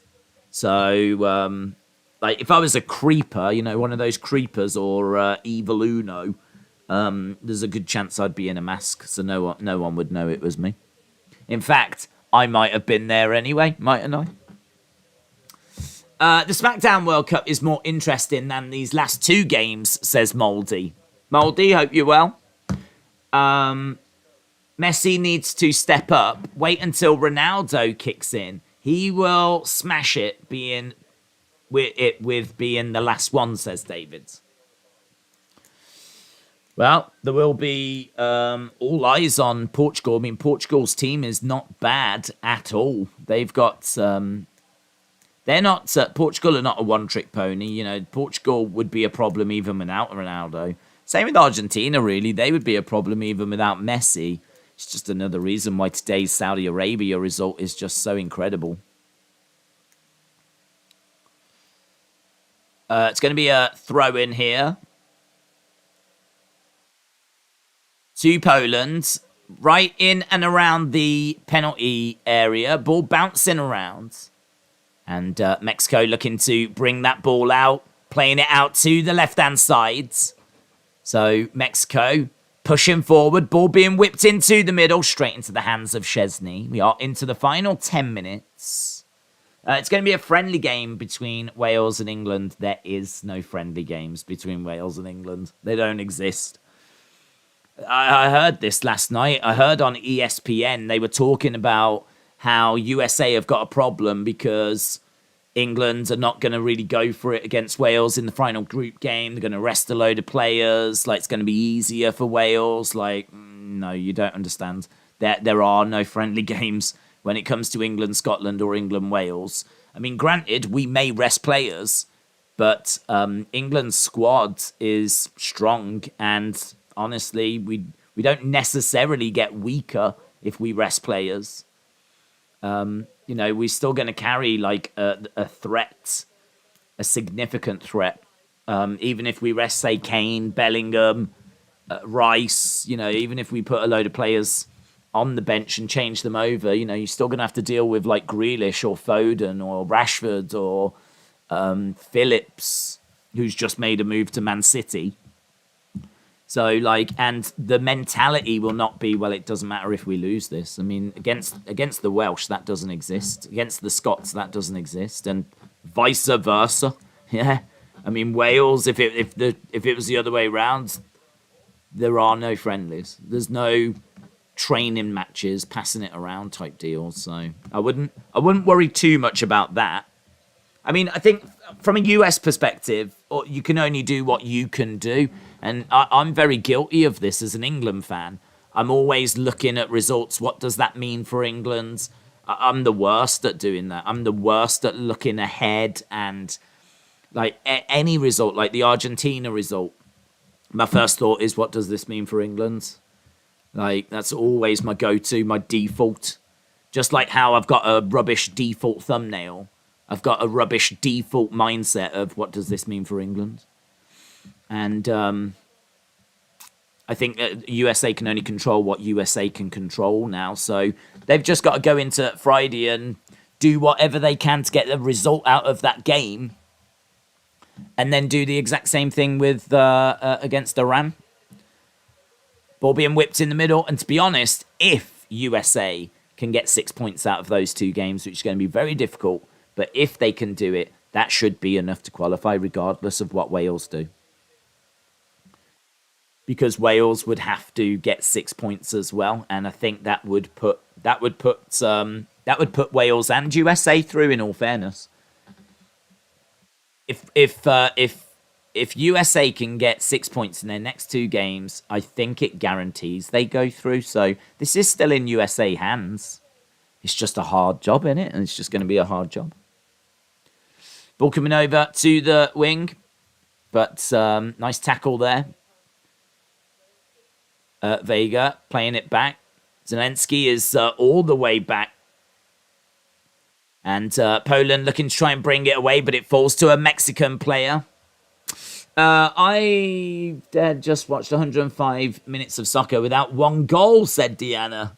So, Like, if I was a creeper, one of those creepers or Evil Uno, there's a good chance I'd be in a mask, so no one would know it was me. In fact, I might have been there anyway, mightn't I? The SmackDown World Cup is more interesting than these last two games, says Moldy. Moldy, hope you're well. Messi needs to step up. Wait until Ronaldo kicks in. He will smash it, with being the last one, says David. Well, there will be all eyes on Portugal. I mean, Portugal's team is not bad at all. They've got... they're not... Portugal are not a one-trick pony. Portugal would be a problem even without Ronaldo. Same with Argentina, really. They would be a problem even without Messi. It's just another reason why today's Saudi Arabia result is just so incredible. It's going to be a throw-in here to Poland, right in and around the penalty area. Ball bouncing around. And Mexico looking to bring that ball out, playing it out to the left-hand side. So Mexico pushing forward, ball being whipped into the middle, straight into the hands of Szczesny. We are into the final 10 minutes. It's going to be a friendly game between Wales and England. There is no friendly games between Wales and England. They don't exist. I heard this last night. I heard on ESPN they were talking about how USA have got a problem because England are not going to really go for it against Wales in the final group game. They're going to rest a load of players. Like, it's going to be easier for Wales. Like, no, you don't understand. There are no friendly games when it comes to England, Scotland, or England, Wales. I mean, granted, we may rest players, but England's squad is strong, and honestly, we don't necessarily get weaker if we rest players. We're still going to carry like a threat, a significant threat. Even if we rest, say, Kane, Bellingham, Rice, even if we put a load of players on the bench and change them over, you're still going to have to deal with like Grealish or Foden or Rashford or Phillips, who's just made a move to Man City. So, and the mentality will not be, well, it doesn't matter if we lose this. I mean, against the Welsh, that doesn't exist. Against the Scots, that doesn't exist, and vice versa. Yeah, I mean, Wales, if it was the other way around, there are no friendlies. There's no training matches, passing it around type deals. So I wouldn't worry too much about that. I mean, I think from a US perspective, you can only do what you can do. And I'm very guilty of this as an England fan. I'm always looking at results. What does that mean for England? I'm the worst at doing that. I'm the worst at looking ahead and like any result, like the Argentina result. My first thought is, what does this mean for England? Like, that's always my go-to, my default. Just like how I've got a rubbish default thumbnail, I've got a rubbish default mindset of what does this mean for England? And I think that USA can only control what USA can control now. So they've just got to go into Friday and do whatever they can to get the result out of that game. And then do the exact same thing with against Iran. Ball being whipped in the middle. And to be honest, if USA can get 6 points out of those two games, which is going to be very difficult, but if they can do it, that should be enough to qualify regardless of what Wales do. Because Wales would have to get 6 points as well, and I think that would put Wales and USA through. In all fairness, if USA can get 6 points in their next two games, I think it guarantees they go through. So this is still in USA hands. It's just a hard job, isn't it? And it's just going to be a hard job. Ball coming over to the wing, but nice tackle there. Vega playing it back. Zelensky is all the way back. And Poland looking to try and bring it away, but it falls to a Mexican player. I just watched 105 minutes of soccer without one goal, said Deanna.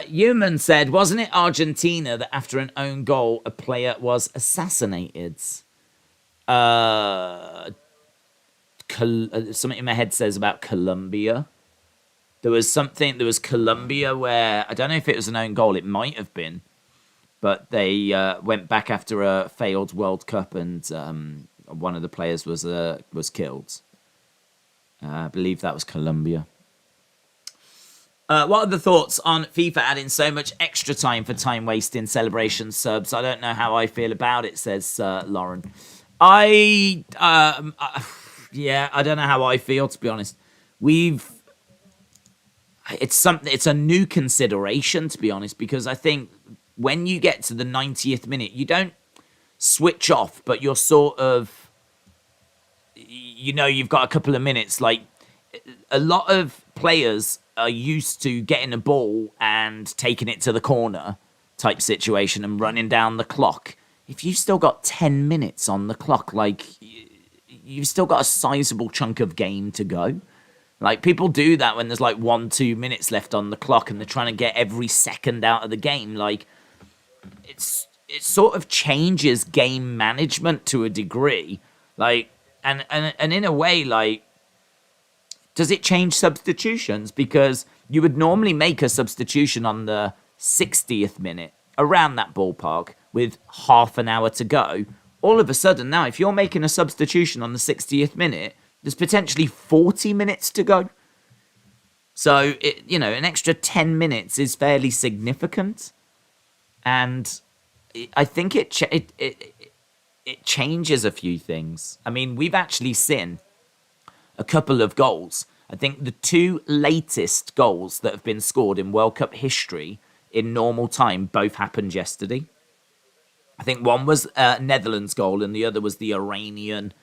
Human said, wasn't it Argentina that after an own goal, a player was assassinated? Uh, something in my head says about Colombia. There was Colombia where, I don't know if it was an own goal, it might have been, but they went back after a failed World Cup, and one of the players was killed. I believe that was Colombia. What are the thoughts on FIFA adding so much extra time for time wasting celebration subs? I don't know how I feel about it, says Lauren. I don't know how I feel, to be honest. It's a new consideration, to be honest, because I think when you get to the 90th minute, you don't switch off, but you're sort of, you've got a couple of minutes. Like, a lot of players are used to getting a ball and taking it to the corner type situation and running down the clock. If you've still got 10 minutes on the clock, like, you've still got a sizable chunk of game to go. Like, people do that when there's like 1-2 minutes left on the clock and they're trying to get every second out of the game. Like, it sort of changes game management to a degree. Like, and in a way, like, does it change substitutions? Because you would normally make a substitution on the 60th minute, around that ballpark, with half an hour to go. All of a sudden now, if you're making a substitution on the 60th minute, there's potentially 40 minutes to go. So, an extra 10 minutes is fairly significant. And I think it changes a few things. I mean, we've actually seen a couple of goals. I think the two latest goals that have been scored in World Cup history in normal time both happened yesterday. I think one was a Netherlands goal and the other was the Iranian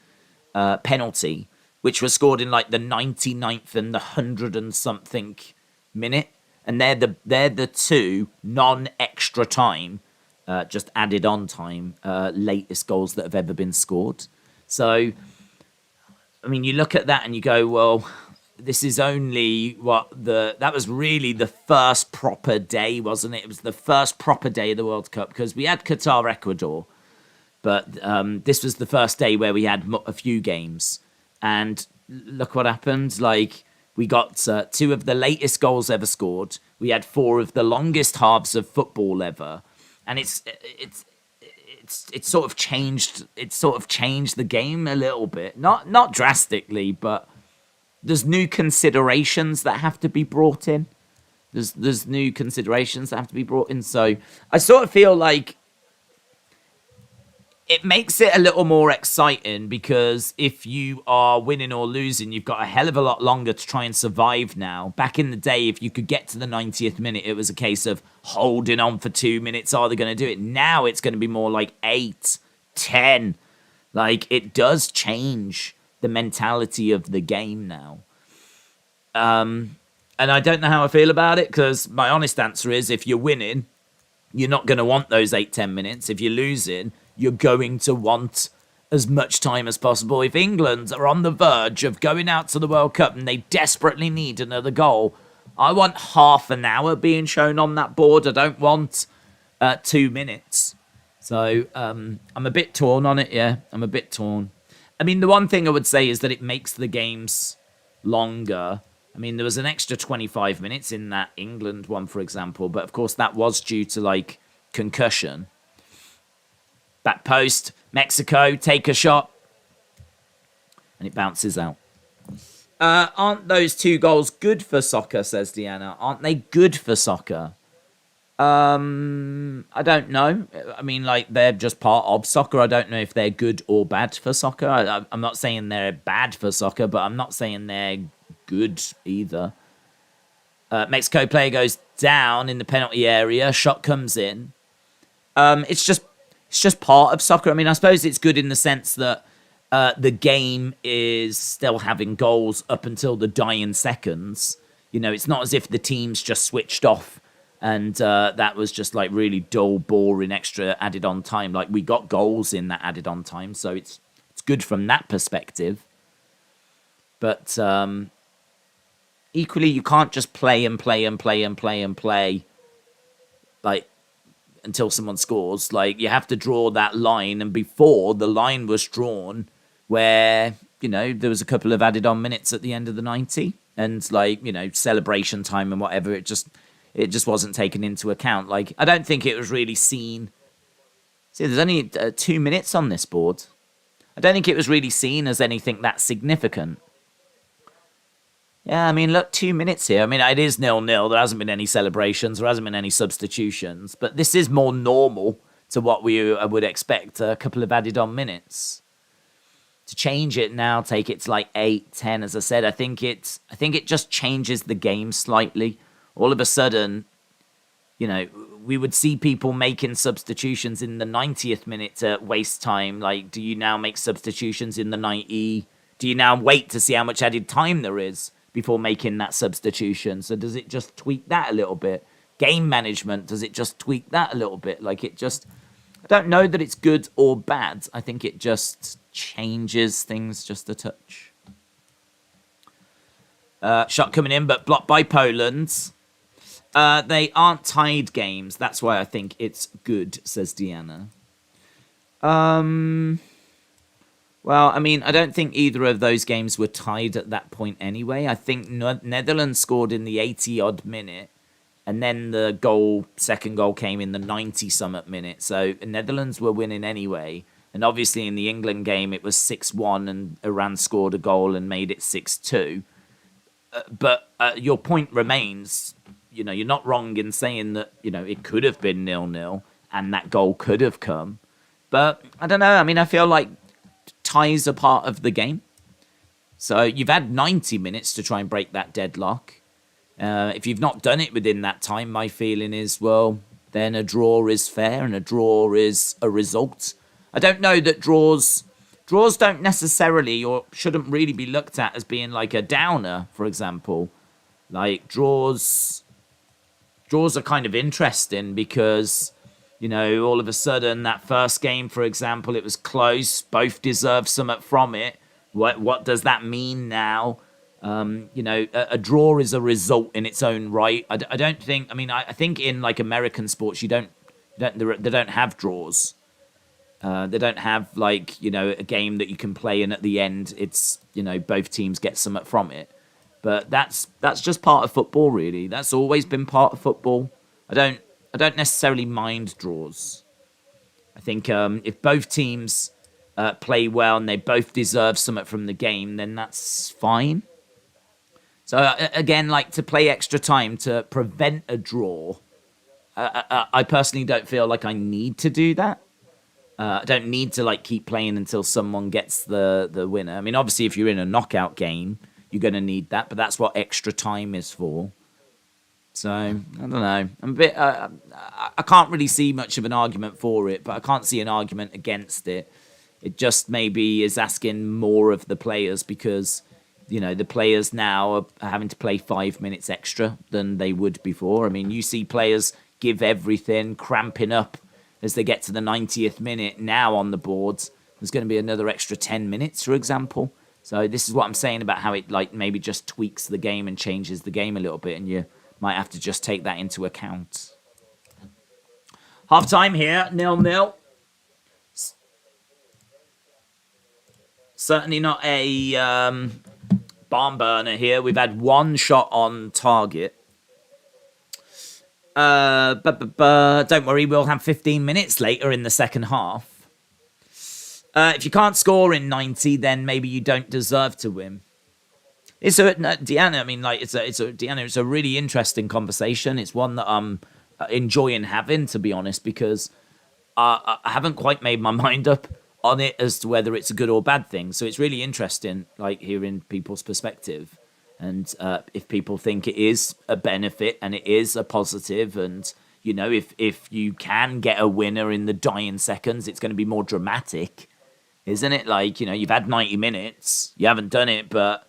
penalty, which was scored in like the 99th and the 100 and something minute. And they're the two non-extra time, just added on time, latest goals that have ever been scored. So, I mean, you look at that and you go, well, this is only that was really the first proper day, wasn't it? It was the first proper day of the World Cup, because we had Qatar, Ecuador, but this was the first day where we had a few games. And look what happened. Like, we got two of the latest goals ever scored. We had four of the longest halves of football ever. And it's sort of changed. It's sort of changed the game a little bit. Not drastically, but there's new considerations that have to be brought in. There's new considerations that have to be brought in. So I sort of feel like it makes it a little more exciting, because if you are winning or losing, you've got a hell of a lot longer to try and survive now. Back in the day, if you could get to the 90th minute, it was a case of holding on for 2 minutes. Are they going to do it? Now it's going to be more like 8, 10. Like, it does change the mentality of the game now. And I don't know how I feel about it, because my honest answer is, if you're winning, you're not going to want those 8-10 minutes. If you're losing, you're going to want as much time as possible. If England are on the verge of going out to the World Cup and they desperately need another goal, I want half an hour being shown on that board. I don't want 2 minutes. So I'm a bit torn on it, yeah. I'm a bit torn. I mean, the one thing I would say is that it makes the games longer. I mean, there was an extra 25 minutes in that England one, for example, but of course that was due to, like, concussion. Back post, Mexico, take a shot, and it bounces out. Aren't those 2 goals good for soccer, says Deanna? Aren't they good for soccer? I don't know. I mean, like, they're just part of soccer. I don't know if they're good or bad for soccer. I'm not saying they're bad for soccer, but I'm not saying they're good either. Mexico player goes down in the penalty area. Shot comes in. It's just part of soccer. I mean, I suppose it's good in the sense that the game is still having goals up until the dying seconds. You know, it's not as if the team's just switched off and that was just like really dull, boring, extra added on time. Like, we got goals in that added on time, so it's good from that perspective. But equally, you can't just play and play and play and play and play, like, until someone scores. Like, you have to draw that line. And before the line was drawn, where, there was a couple of added on minutes at the end of the 90, and like, celebration time and whatever, it just wasn't taken into account. Like, I don't think it was really seen. See, there's only 2 minutes on this board. I don't think it was really seen as anything that significant. Yeah, I mean, look, 2 minutes here. I mean, it is 0-0. There hasn't been any celebrations. There hasn't been any substitutions. But this is more normal to what we would expect. A couple of added on minutes. To change it now, take it to like 8, 10, as I said, I think it just changes the game slightly. All of a sudden, we would see people making substitutions in the 90th minute to waste time. Like, do you now make substitutions in the 90? Do you now wait to see how much added time there is before making that substitution? So does it just tweak that a little bit? Game management, does it just tweak that a little bit? Like, I don't know that it's good or bad. I think it just changes things just a touch. Shot coming in, but blocked by Poland. They aren't tied games. That's why I think it's good, says Deanna. Well, I mean, I don't think either of those games were tied at that point anyway. I think Netherlands scored in the 80-odd minute, and then the second goal came in the 90-something minute. So Netherlands were winning anyway. And obviously in the England game, it was 6-1, and Iran scored a goal and made it 6-2. But your point remains, you're not wrong in saying that, it could have been 0-0 and that goal could have come. But I don't know. I mean, I feel like ties are part of the game. So you've had 90 minutes to try and break that deadlock. If you've not done it within that time, my feeling is, well, then a draw is fair and a draw is a result. I don't know that draws don't necessarily or shouldn't really be looked at as being like a downer, for example. Like, draws are kind of interesting because, all of a sudden that first game, for example, it was close. Both deserve something from it. What does that mean now? A draw is a result in its own right. I don't think. I mean, I think in like American sports, they don't have draws. They don't have like a game that you can play and at the end it's both teams get something from it. But that's just part of football, really. That's always been part of football. I don't necessarily mind draws. I think if both teams play well and they both deserve something from the game, then that's fine. So again, like, to play extra time to prevent a draw, I personally don't feel like I need to do that. I don't need to like keep playing until someone gets the winner. I mean, obviously, if you're in a knockout game, you're going to need that, but that's what extra time is for. So I don't know. I'm a bit. I can't really see much of an argument for it, but I can't see an argument against it. It just maybe is asking more of the players because the players now are having to play 5 minutes extra than they would before. I mean, you see players give everything, cramping up as they get to the 90th minute. Now on the boards, there's going to be another extra 10 minutes, for example. So this is what I'm saying about how it like maybe just tweaks the game and changes the game a little bit, and you might have to just take that into account. Half time here, 0-0. Certainly not a barn burner here. We've had one shot on target. Don't worry, we'll have 15 minutes later in the second half. If you can't score in 90, then maybe you don't deserve to win. Deanna, I mean, like, Deanna, it's a really interesting conversation. It's one that I'm enjoying having, to be honest, because I haven't quite made my mind up on it as to whether it's a good or bad thing. So it's really interesting, like, hearing people's perspective. And if people think it is a benefit and it is a positive, and, if you can get a winner in the dying seconds, it's going to be more dramatic, isn't it? Like, you've had 90 minutes, you haven't done it, but,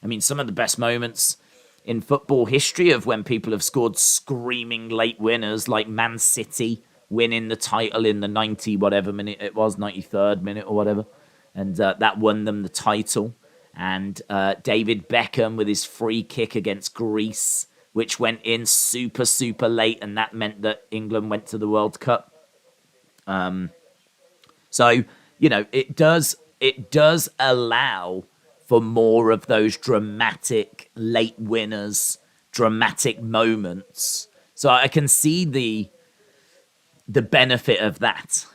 I mean, some of the best moments in football history of when people have scored screaming late winners, like Man City winning the title in the 90-whatever minute it was, 93rd minute or whatever, and that won them the title. And David Beckham with his free kick against Greece which went in super, super late, and that meant that England went to the World Cup. So, it does allow for more of those dramatic late winners, dramatic moments. So I can see the benefit of that.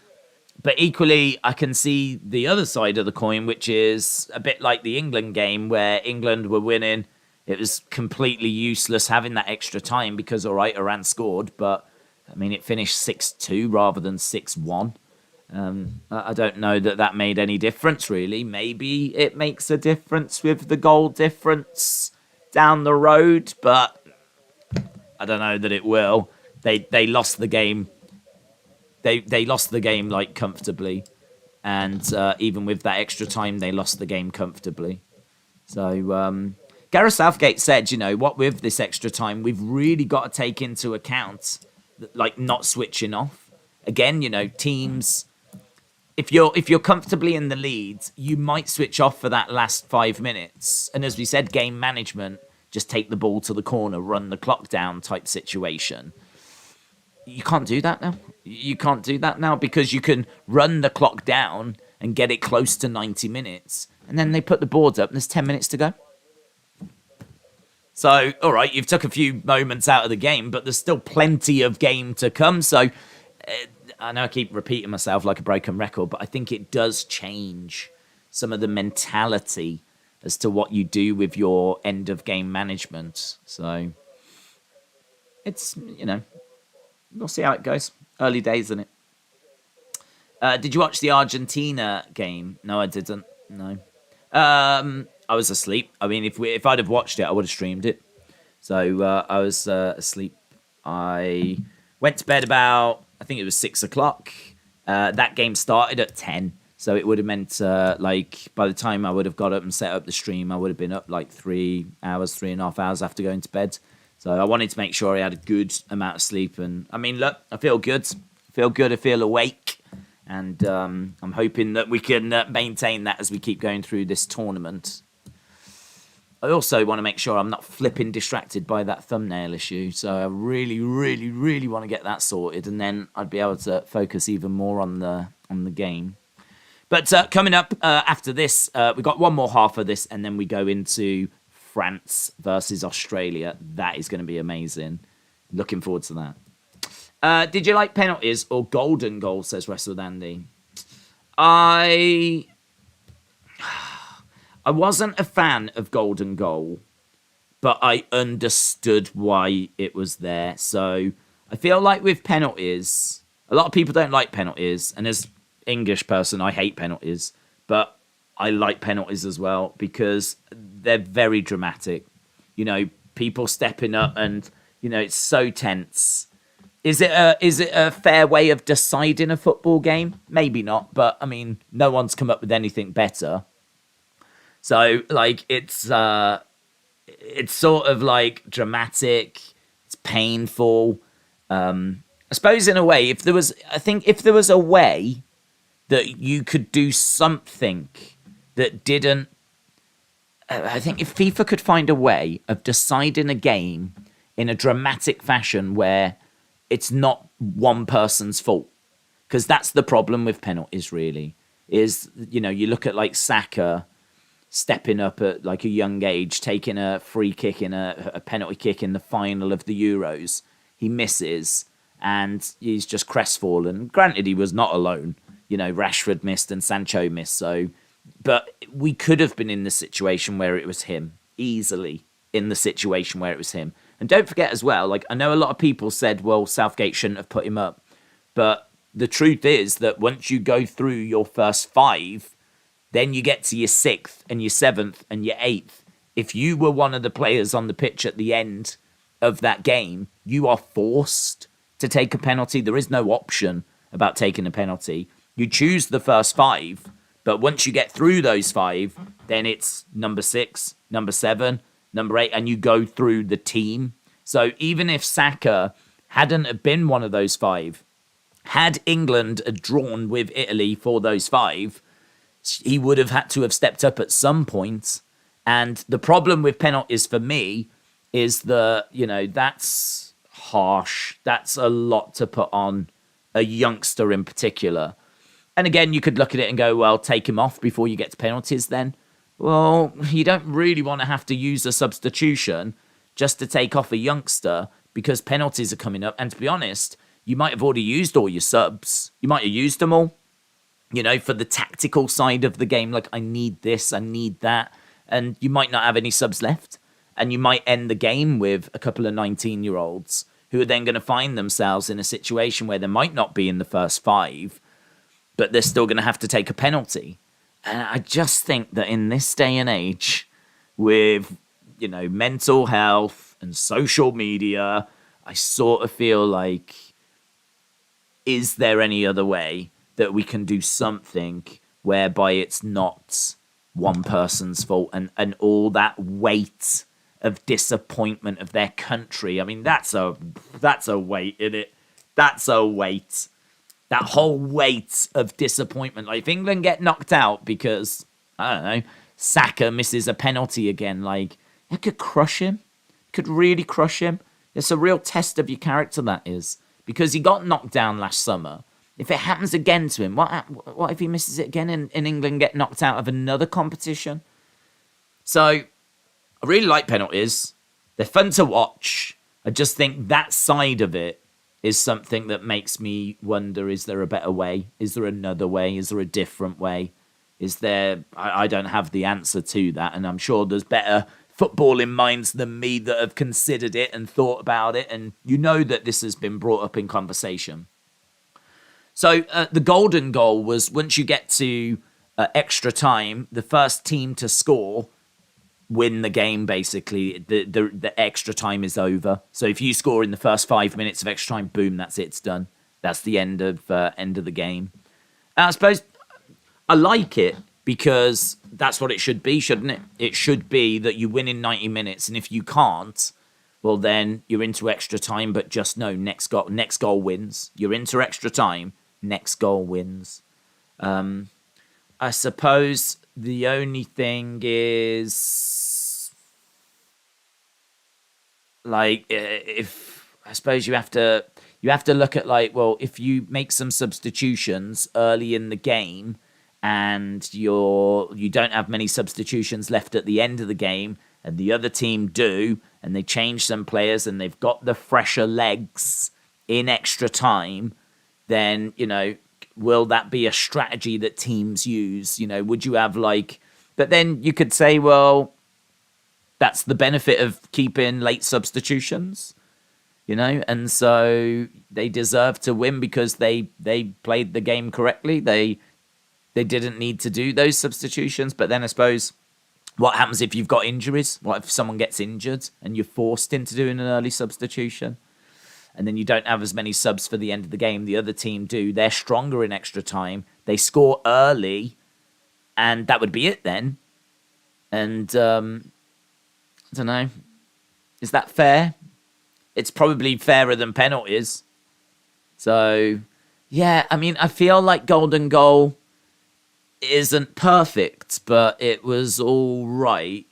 But equally, I can see the other side of the coin, which is a bit like the England game where England were winning. It was completely useless having that extra time because, all right, Iran scored, but, I mean, it finished 6-2 rather than 6-1. I don't know that made any difference, really. Maybe it makes a difference with the goal difference down the road, but I don't know that it will. They lost the game. They lost the game, like, comfortably. And even with that extra time, they lost the game comfortably. So Gareth Southgate said, what with this extra time, we've really got to take into account, like, not switching off. Again, teams... If you're comfortably in the lead, you might switch off for that last 5 minutes. And as we said, game management, just take the ball to the corner, run the clock down type situation. You can't do that now. You can't do that now because you can run the clock down and get it close to 90 minutes. And then they put the boards up and there's 10 minutes to go. So, all right, you've took a few moments out of the game, but there's still plenty of game to come. So... I know I keep repeating myself like a broken record, but I think it does change some of the mentality as to what you do with your end of game management. So it's, we'll see how it goes. Early days, isn't it? Did you watch the Argentina game? No, I didn't. No. I was asleep. I mean, if I'd have watched it, I would have streamed it. So I was asleep. I went to bed about... I think it was 6 o'clock. That game started at 10. So it would have meant, by the time I would have got up and set up the stream, I would have been up like 3.5 hours after going to bed. So I wanted to make sure I had a good amount of sleep. And, I mean, look, I feel good. I feel awake. And I'm hoping that we can maintain that as we keep going through this tournament. I also want to make sure I'm not flipping distracted by that thumbnail issue. So I really, really, really want to get that sorted. And then I'd be able to focus even more on the game. But coming up after this, we've got one more half of this. And then we go into France versus Australia. That is going to be amazing. Looking forward to that. Did you like penalties or golden goals, says Wrestled Andy? I wasn't a fan of golden goal, but I understood why it was there. So I feel like with penalties, a lot of people don't like penalties. And as English person, I hate penalties. But I like penalties as well because they're very dramatic. People stepping up and, it's so tense. Is it a fair way of deciding a football game? Maybe not. But, I mean, no one's come up with anything better. So, it's sort of, dramatic, it's painful. I suppose, in a way, if there was a way that you could do something that didn't... I think if FIFA could find a way of deciding a game in a dramatic fashion where it's not one person's fault, because that's the problem with penalties, really, is, you look at, Saka... stepping up at a young age, taking a free kick in a penalty kick in the final of the Euros. He misses and he's just crestfallen. Granted, he was not alone. Rashford missed and Sancho missed. But we could have been in the situation where it was him. Easily in the situation where it was him. And don't forget as well, I know a lot of people said, well, Southgate shouldn't have put him up. But the truth is that once you go through your first 5, then you get to your 6th and your 7th and your 8th. If you were one of the players on the pitch at the end of that game, you are forced to take a penalty. There is no option about taking a penalty. You choose the first 5, but once you get through those 5, then it's number 6, number 7, number 8, and you go through the team. So even if Saka hadn't have been one of those 5, had England drawn with Italy for those 5, he would have had to have stepped up at some point. And the problem with penalties for me is that, that's harsh. That's a lot to put on a youngster in particular. And again, you could look at it and go, well, take him off before you get to penalties then. Well, you don't really want to have to use a substitution just to take off a youngster because penalties are coming up. And to be honest, you might have already used all your subs. You might have used them all, for the tactical side of the game. Like, I need this, I need that. And you might not have any subs left. And you might end the game with a couple of 19-year-olds who are then going to find themselves in a situation where they might not be in the first 5, but they're still going to have to take a penalty. And I just think that in this day and age, with, mental health and social media, I sort of feel like, is there any other way that we can do something whereby it's not one person's fault and all that weight of disappointment of their country? I mean, that's a weight, isn't it? That's a weight. That whole weight of disappointment. Like, if England get knocked out because, I don't know, Saka misses a penalty again, like, it could crush him. It could really crush him. It's a real test of your character, that is. Because he got knocked down last summer. If it happens again to him, what if he misses it again and England get knocked out of another competition? So, I really like penalties. They're fun to watch. I just think that side of it is something that makes me wonder, is there a better way? Is there another way? Is there a different way? Is there... I don't have the answer to that, and I'm sure there's better footballing minds than me that have considered it and thought about it, and that this has been brought up in conversation. So the golden goal was, once you get to extra time, the first team to score win the game, basically. The extra time is over. So if you score in the first 5 minutes of extra time, boom, that's it, it's done. That's the end of the game. And I suppose I like it because that's what it should be, shouldn't it? It should be that you win in 90 minutes, and if you can't, well, then you're into extra time, but just know next goal wins. You're into extra time, next goal wins. I suppose the only thing is, like, if I suppose you have to look at, like, well, if you make some substitutions early in the game and you don't have many substitutions left at the end of the game, and the other team do, and they change some players and they've got the fresher legs in extra time, then, will that be a strategy that teams use? Would you have, like... But then you could say, well, that's the benefit of keeping late substitutions, and so they deserve to win because they played the game correctly. They didn't need to do those substitutions. But then I suppose, what happens if you've got injuries? What if someone gets injured and you're forced into doing an early substitution? And then you don't have as many subs for the end of the game. The other team do. They're stronger in extra time. They score early, and that would be it then. And I don't know. Is that fair? It's probably fairer than penalties. So, yeah, I mean, I feel like golden goal isn't perfect, but it was all right.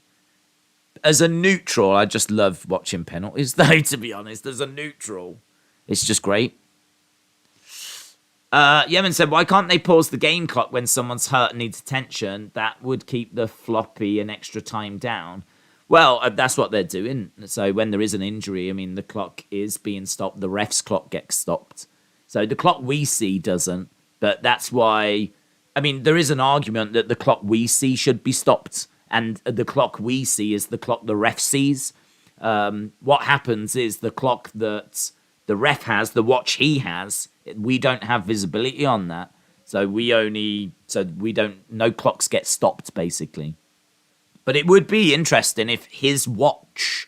As a neutral, I just love watching penalties, though, to be honest. As a neutral, it's just great. Yemen said, why can't they pause the game clock when someone's hurt and needs attention? That would keep the floppy and extra time down. Well, that's what they're doing. So when there is an injury, I mean, the clock is being stopped. The ref's clock gets stopped. So the clock we see doesn't. But that's why... I mean, there is an argument that the clock we see should be stopped, and the clock we see is the clock the ref sees. What happens is the clock that the ref has, the watch he has, we don't have visibility on that. So no clocks get stopped, basically. But it would be interesting if his watch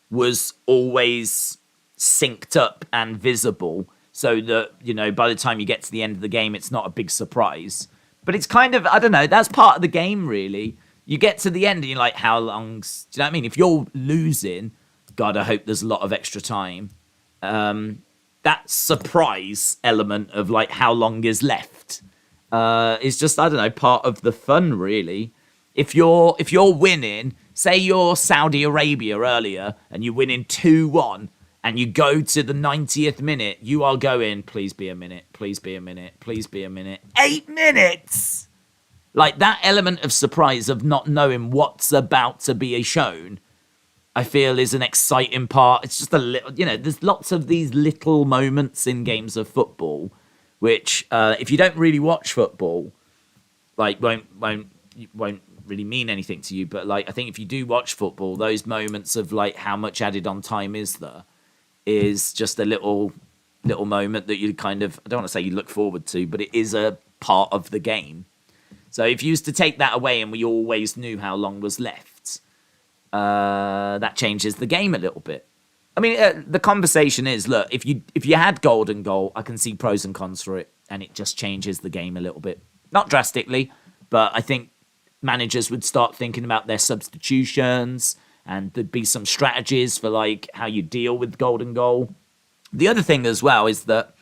was always synced up and visible, so that, by the time you get to the end of the game, it's not a big surprise. But it's kind of, I don't know, that's part of the game, really. You get to the end and you're like, how long's... Do you know what I mean? If you're losing, God, I hope there's a lot of extra time. That surprise element of, like, how long is left is just, I don't know, part of the fun, really. If you're winning, say you're Saudi Arabia earlier and you're winning 2-1 and you go to the 90th minute, you are going, please be a minute, please be a minute, please be a minute. 8 minutes! Like, that element of surprise of not knowing what's about to be shown, I feel is an exciting part. It's just a little, there's lots of these little moments in games of football, which, if you don't really watch football, like, won't really mean anything to you. But, like, I think if you do watch football, those moments of, like, how much added on time is there is just a little moment that you kind of, I don't want to say you look forward to, but it is a part of the game. So if you used to take that away and we always knew how long was left, that changes the game a little bit. I mean, the conversation is, look, if you had golden goal, I can see pros and cons for it, and it just changes the game a little bit. Not drastically, but I think managers would start thinking about their substitutions, and there'd be some strategies for, like, how you deal with golden goal. The other thing as well is that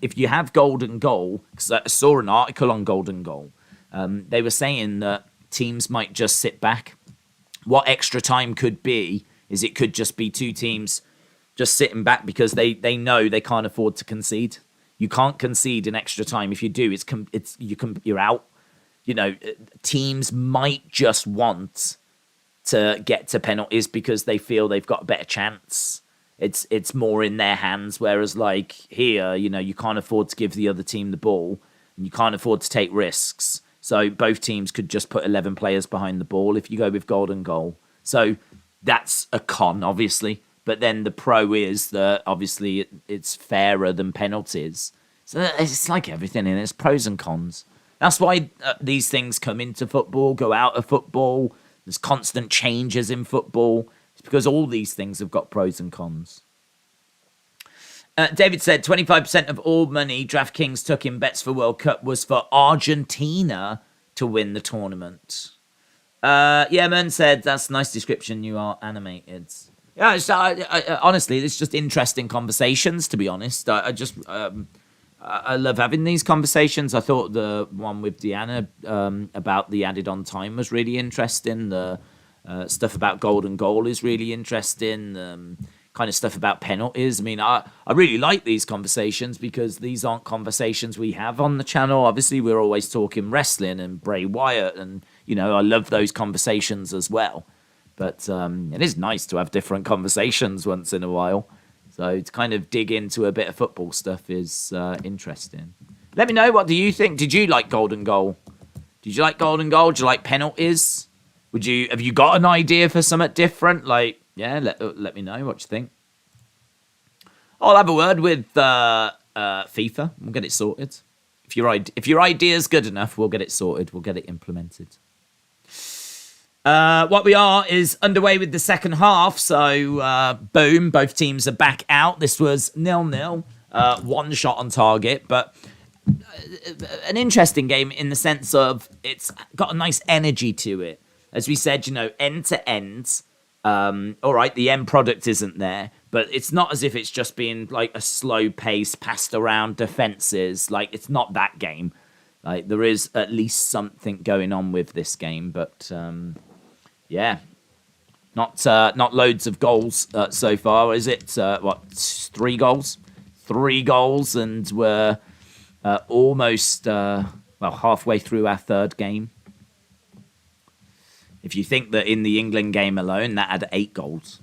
if you have golden goal, because I saw an article on golden goal, they were saying that teams might just sit back. What extra time could be is it could just be two teams just sitting back because they know they can't afford to concede. You can't concede in extra time. If you do, you're out. Teams might just want to get to penalties because they feel they've got a better chance. It's more in their hands. Whereas, like, here, you can't afford to give the other team the ball and you can't afford to take risks. So both teams could just put 11 players behind the ball if you go with golden goal. So that's a con, obviously. But then the pro is that, obviously, it's fairer than penalties. So it's like everything, and it's pros and cons. That's why these things come into football, go out of football. There's constant changes in football. It's because all these things have got pros and cons. David said 25% of all money DraftKings took in bets for World Cup was for Argentina to win the tournament. Yemen said, that's a nice description. You are animated. Yeah, honestly, it's just interesting conversations, to be honest. I love having these conversations. I thought the one with Deanna about the added on time was really interesting. The stuff about golden goal is really interesting. Kind of stuff about penalties. I mean, I really like these conversations because these aren't conversations we have on the channel. Obviously, we're always talking wrestling and Bray Wyatt, and I love those conversations as well. But it is nice to have different conversations once in a while. So to kind of dig into a bit of football stuff is interesting. Let me know, what do you think? Did you like golden goal? Did you like golden goal? Did you like penalties? Have you got an idea for something different? Like, yeah, let me know what you think. I'll have a word with FIFA. We'll get it sorted. If your idea's good enough, we'll get it sorted. We'll get it implemented. What we are is underway with the second half. So, boom, both teams are back out. This was 0-0. One shot on target, but an interesting game in the sense of it's got a nice energy to it. As we said, end to end. All right, the end product isn't there, but it's not as if it's just being like a slow pace passed around defenses. Like, it's not that game. Like, there is at least something going on with this game, but yeah, not loads of goals so far, is it? 3 goals? 3 goals, and we're almost halfway through our third game. If you think that in the England game alone, that had 8 goals.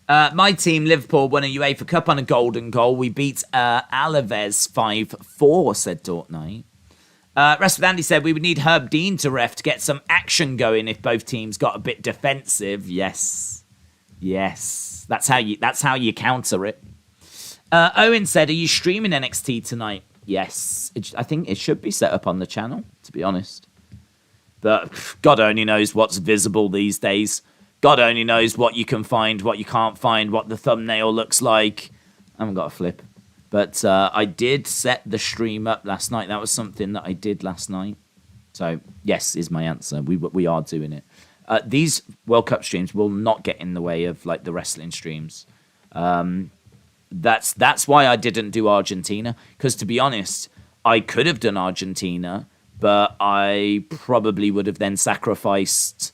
My team, Liverpool, won a UEFA Cup on a golden goal. We beat Alaves 5-4, said Dortnight. Rass Abou Aboud said we would need Herb Dean to ref to get some action going if both teams got a bit defensive. Yes. That's how you counter it. Owen said, are you streaming NXT tonight? Yes. I think it should be set up on the channel, to be honest. But God only knows what's visible these days. God only knows what you can find, what you can't find, what the thumbnail looks like. I haven't got a flip. But I did set the stream up last night. That was something that I did last night. So, yes, is my answer. We are doing it. These World Cup streams will not get in the way of like the wrestling streams. That's why I didn't do Argentina. Because to be honest, I could have done Argentina, but I probably would have then sacrificed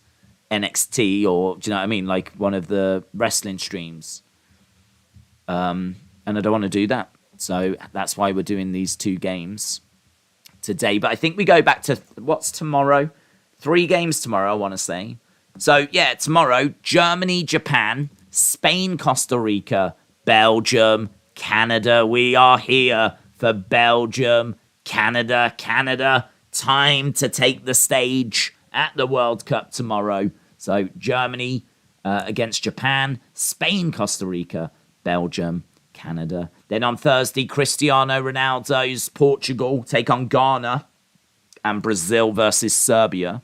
NXT or, do you know what I mean? Like one of the wrestling streams. And I don't want to do that. So that's why we're doing these 2 games today. But I think we go back to, what's tomorrow? 3 games tomorrow, I want to say. So, yeah, tomorrow, Germany, Japan, Spain, Costa Rica, Belgium, Canada. We are here for Belgium, Canada. Time to take the stage at the World Cup tomorrow. So, Germany against Japan, Spain, Costa Rica, Belgium, Canada. Then on Thursday, Cristiano Ronaldo's Portugal take on Ghana, and Brazil versus Serbia.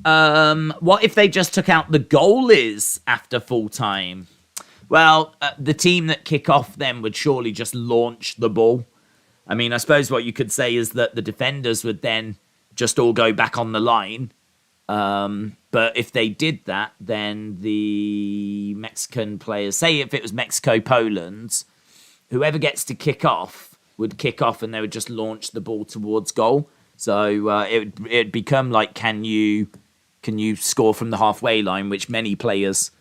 What if they just took out the goalies after full time? Well, the team that kick off then would surely just launch the ball. I mean, I suppose what you could say is that the defenders would then just all go back on the line. But if they did that, then the Mexican players, say if it was Mexico-Poland, whoever gets to kick off would kick off and they would just launch the ball towards goal. So it'd become like, can you score from the halfway line, which many players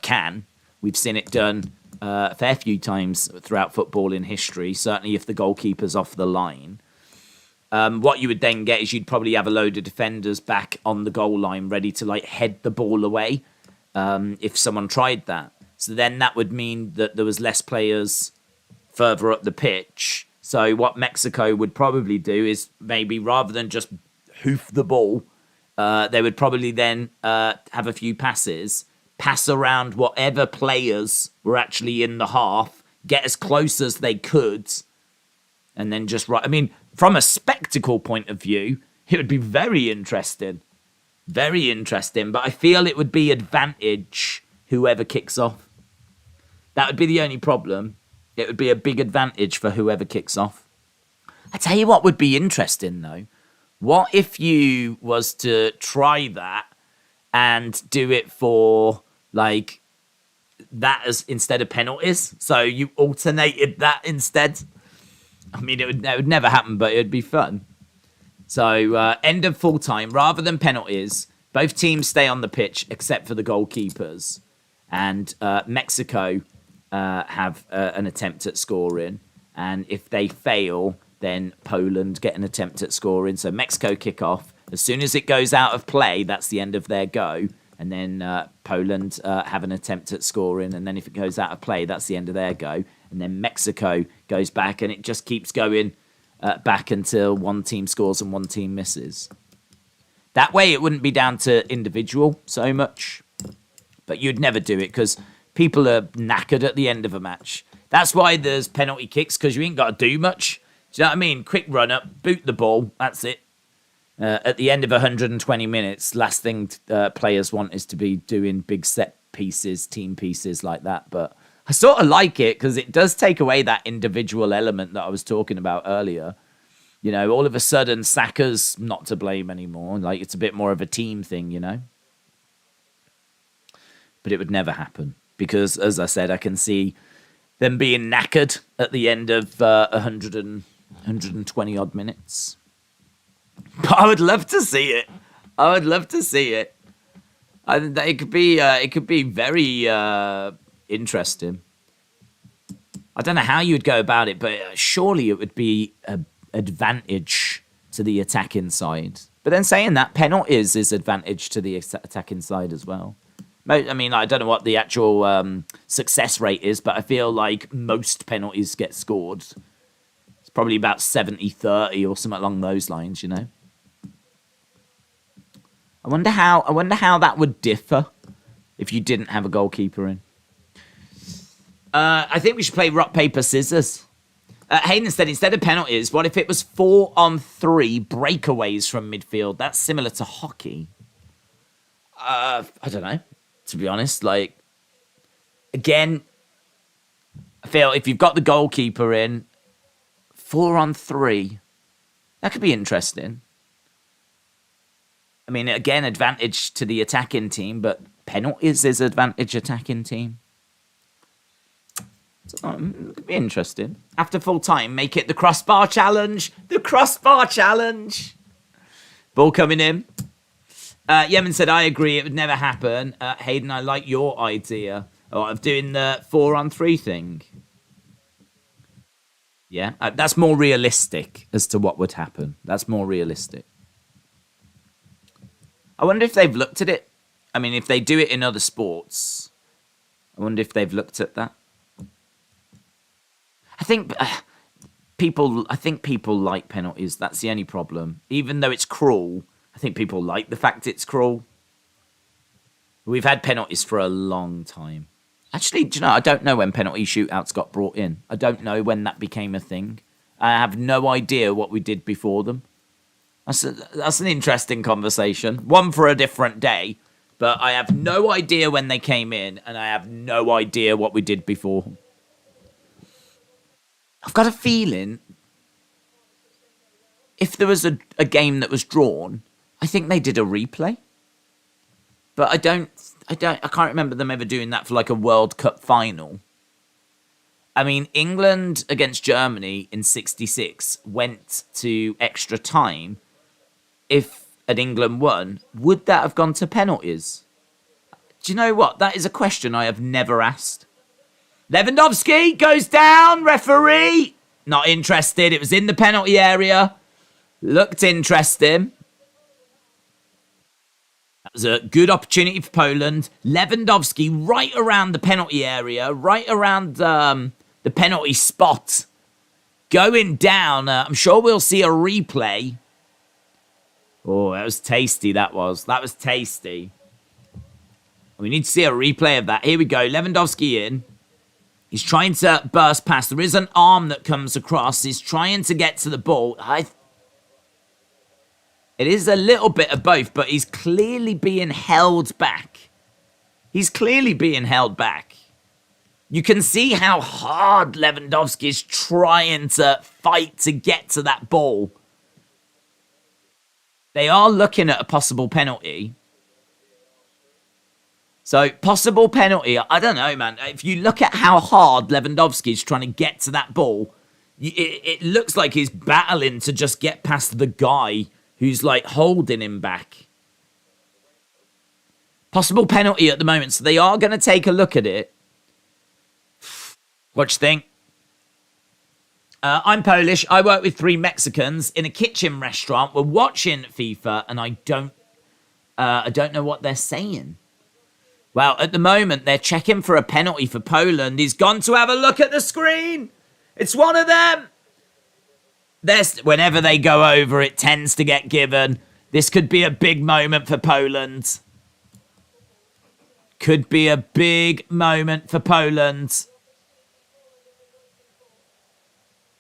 can. We've seen it done a fair few times throughout football in history, certainly if the goalkeeper's off the line. What you would then get is you'd probably have a load of defenders back on the goal line ready to like head the ball away if someone tried that. So then that would mean that there was less players further up the pitch. So what Mexico would probably do is maybe rather than just hoof the ball, they would probably then have a few passes, pass around whatever players were actually in the half, get as close as they could, and then just right. I mean, from a spectacle point of view, it would be very interesting. Very interesting, but I feel it would be advantage whoever kicks off. That would be the only problem. It would be a big advantage for whoever kicks off. I tell you what would be interesting, though. What if you was to try that and do it for, like, that as instead of penalties? So you alternated that instead? I mean, it would never happen, but it would be fun. So, end of full time, rather than penalties, both teams stay on the pitch except for the goalkeepers. And Mexico have an attempt at scoring. And if they fail, then Poland get an attempt at scoring. So Mexico kick off. As soon as it goes out of play, that's the end of their go. And then Poland have an attempt at scoring. And then if it goes out of play, that's the end of their go. And then Mexico goes back, and it just keeps going back until one team scores and one team misses. That way, it wouldn't be down to individual so much. But you'd never do it because people are knackered at the end of a match. That's why there's penalty kicks, because you ain't got to do much. Do you know what I mean? Quick run up, boot the ball, that's it. At the end of 120 minutes, last thing players want is to be doing big set pieces, team pieces like that. But I sort of like it because it does take away that individual element that I was talking about earlier. You know, all of a sudden, Saka's not to blame anymore. Like, it's a bit more of a team thing, you know? But it would never happen because, as I said, I can see them being knackered at the end of 120 odd minutes. But I would love to see it. I would love to see it. I think that it could be very interesting. I don't know how you'd go about it, but surely it would be an advantage to the attacking side. But then saying that, penalties is advantage to the attacking side as well. I mean, I don't know what the actual success rate is, but I feel like most penalties get scored. It's probably about 70-30 or something along those lines, you know. I wonder how that would differ if you didn't have a goalkeeper in. I think we should play rock, paper, scissors. Hayden said, instead of penalties, what if it was 4-on-3 breakaways from midfield? That's similar to hockey. I don't know, to be honest. Like, again, I feel if you've got the goalkeeper in, 4-on-3, that could be interesting. I mean, again, advantage to the attacking team, but penalties is advantage attacking team. So, it could be interesting. After full time, make it the crossbar challenge. The crossbar challenge. Ball coming in. Yemen said, I agree, it would never happen. Hayden, I like your idea of doing the 4-on-3 thing. Yeah, that's more realistic as to what would happen. That's more realistic. I wonder if they've looked at it. I mean, if they do it in other sports, I wonder if they've looked at that. I think people like penalties. That's the only problem. Even though it's cruel, I think people like the fact it's cruel. We've had penalties for a long time. Actually, do you know, I don't know when penalty shootouts got brought in. I don't know when that became a thing. I have no idea what we did before them. That's an interesting conversation. One for a different day. But I have no idea when they came in, and I have no idea what we did before. I've got a feeling if there was a game that was drawn, I think they did a replay. But I can't remember them ever doing that for like a World Cup final. I mean, England against Germany in '66 went to extra time. If an England won, would that have gone to penalties? Do you know what? That is a question I have never asked. Lewandowski goes down, referee. Not interested. It was in the penalty area. Looked interesting. That was a good opportunity for Poland. Lewandowski right around the penalty area, right around the penalty spot. Going down. I'm sure we'll see a replay. Oh, that was tasty, that was. That was tasty. We need to see a replay of that. Here we go. Lewandowski in. He's trying to burst past. There is an arm that comes across. He's trying to get to the ball. It is a little bit of both, but he's clearly being held back. He's clearly being held back. You can see how hard Lewandowski is trying to fight to get to that ball. They are looking at a possible penalty. So, possible penalty, I don't know, man. If you look at how hard Lewandowski is trying to get to that ball, it looks like he's battling to just get past the guy who's, like, holding him back. Possible penalty at the moment, so they are going to take a look at it. What do you think? I'm Polish. I work with 3 Mexicans in a kitchen restaurant. We're watching FIFA, and I don't know what they're saying. Well, at the moment, they're checking for a penalty for Poland. He's gone to have a look at the screen. It's one of them. Whenever they go over, it tends to get given. This could be a big moment for Poland. Could be a big moment for Poland.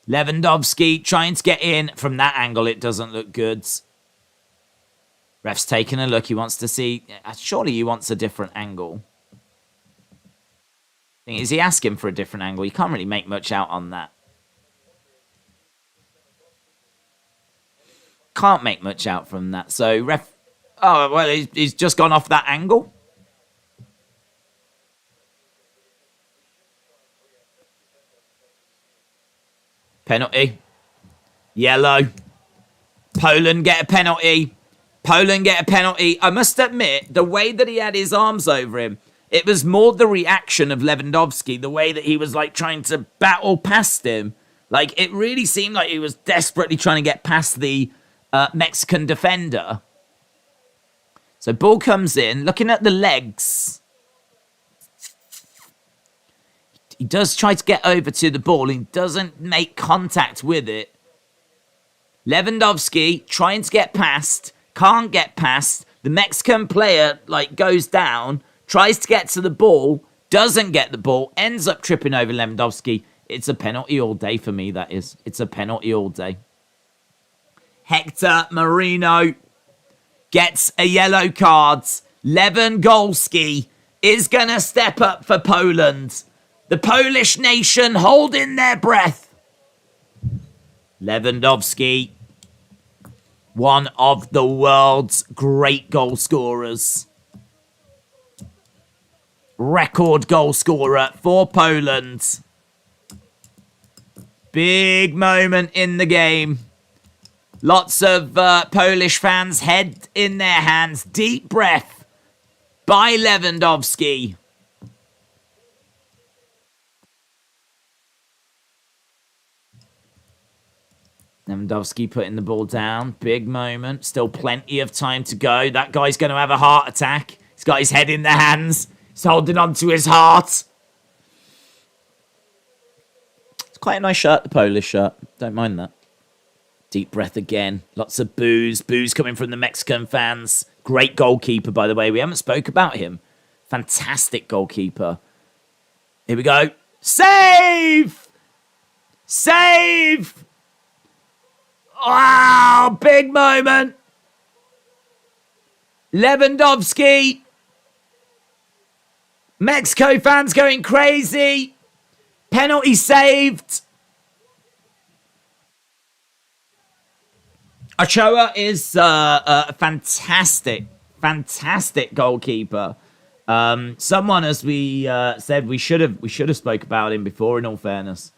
Lewandowski trying to get in. From that angle, it doesn't look good. Ref's taking a look. He wants to see... Surely he wants a different angle. Is he asking for a different angle? You can't really make much out on that. Can't make much out from that. So, ref... Oh, well, he's just gone off that angle. Penalty. Yellow. Poland get a penalty. Poland get a penalty. I must admit, the way that he had his arms over him, it was more the reaction of Lewandowski, the way that he was like trying to battle past him. Like, it really seemed like he was desperately trying to get past the Mexican defender. So ball comes in, looking at the legs. He does try to get over to the ball. He doesn't make contact with it. Lewandowski trying to get past. Can't get past. The Mexican player, like, goes down. Tries to get to the ball. Doesn't get the ball. Ends up tripping over Lewandowski. It's a penalty all day for me, that is. It's a penalty all day. Hector Marino gets a yellow card. Lewandowski is going to step up for Poland. The Polish nation holding their breath. Lewandowski, one of the world's great goal scorers. Record goal scorer for Poland. Big moment in the game. Lots of Polish fans, head in their hands. Deep breath by Lewandowski. Lewandowski putting the ball down. Big moment. Still plenty of time to go. That guy's going to have a heart attack. He's got his head in the hands. He's holding on to his heart. It's quite a nice shirt, the Polish shirt. Don't mind that. Deep breath again. Lots of boos. Boos coming from the Mexican fans. Great goalkeeper, by the way. We haven't spoke about him. Fantastic goalkeeper. Here we go. Save! Save! Wow, big moment. Lewandowski. Mexico fans going crazy. Penalty saved. Ochoa is a fantastic goalkeeper. Someone, as we said, we should have spoke about him before. In all fairness,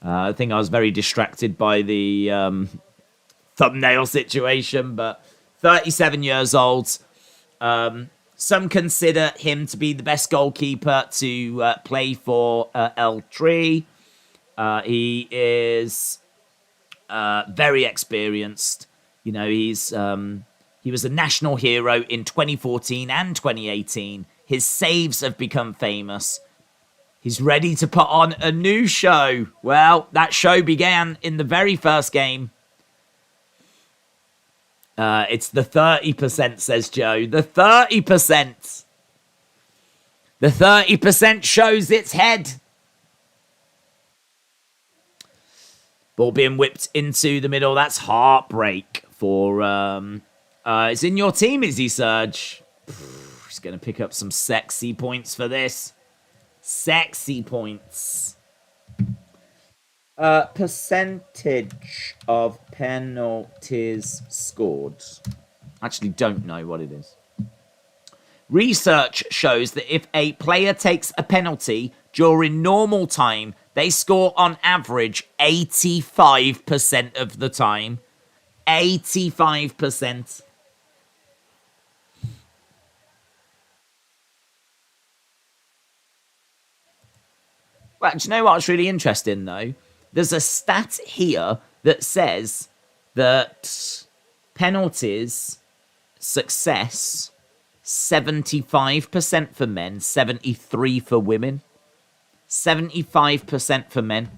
I think I was very distracted by the thumbnail situation. But 37 years old. Some consider him to be the best goalkeeper to play for El Tri. He is very experienced. You know, he was a national hero in 2014 and 2018. His saves have become famous. He's ready to put on a new show. Well, that show began in the very first game. It's the 30%, says Joe. The 30%. The 30% shows its head. Ball being whipped into the middle. That's heartbreak for... it's in your team, is he, Serge? He's going to pick up some sexy points for this. Sexy points. Percentage of penalties scored. Actually don't know what it is. Research shows that if a player takes a penalty during normal time, they score on average 85% of the time. 85%. Well, do you know what's really interesting, though? There's a stat here that says that penalties success 75% for men, 73% for women. 75% for men.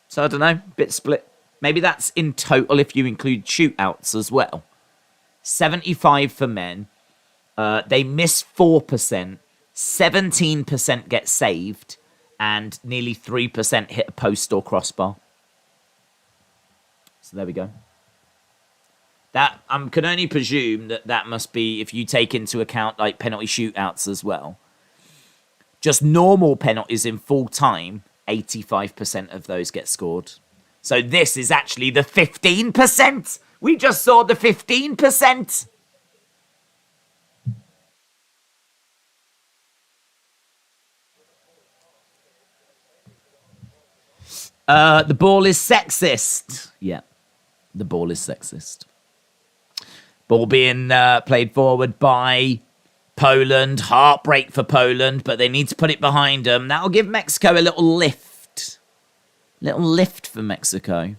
So I don't know, bit split. Maybe that's in total if you include shootouts as well. 75% for men. They miss 4%. 17% get saved. And nearly 3% hit a post or crossbar. So there we go. That I can only presume that must be if you take into account like penalty shootouts as well. Just normal penalties in full time, 85% of those get scored. So this is actually the 15%. We just saw the 15%. The ball is sexist. Yeah, the ball is sexist. Ball being played forward by Poland. Heartbreak for Poland, but they need to put it behind them. That'll give Mexico a little lift. Little lift for Mexico.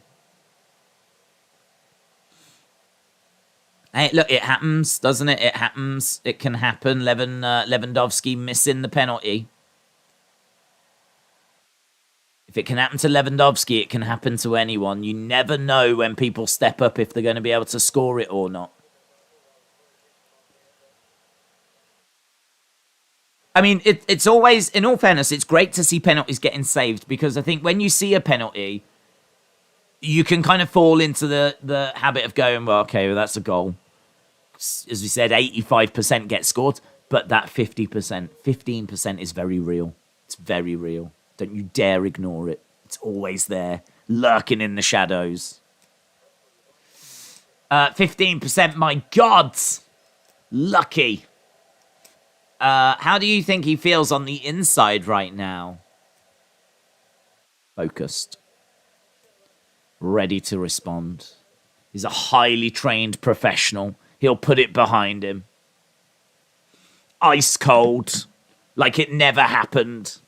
Hey, look, it happens, doesn't it? It happens. It can happen. Lewandowski missing the penalty. If it can happen to Lewandowski, it can happen to anyone. You never know when people step up if they're going to be able to score it or not. I mean, it's always, in all fairness, it's great to see penalties getting saved because I think when you see a penalty, you can kind of fall into the habit of going, well, okay, well, that's a goal. As we said, 85% get scored, but that 15% is very real. It's very real. Don't you dare ignore it. It's always there, lurking in the shadows. 15%, my God. Lucky. How do you think he feels on the inside right now? Focused. Ready to respond. He's a highly trained professional. He'll put it behind him. Ice cold. Like it never happened.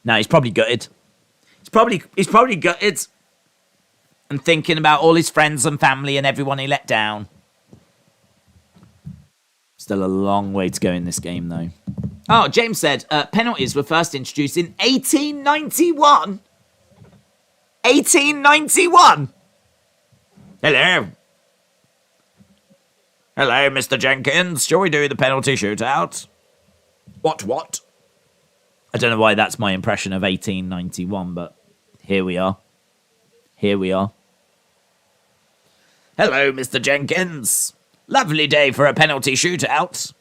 No, he's probably gutted. He's probably gutted. And thinking about all his friends and family and everyone he let down. Still a long way to go in this game, though. Oh, James said penalties were first introduced in 1891. 1891. Hello. Hello, Mr. Jenkins. Shall we do the penalty shootout? What? I don't know why that's my impression of 1891, but here we are. Hello, Mr. Jenkins. Lovely day for a penalty shootout.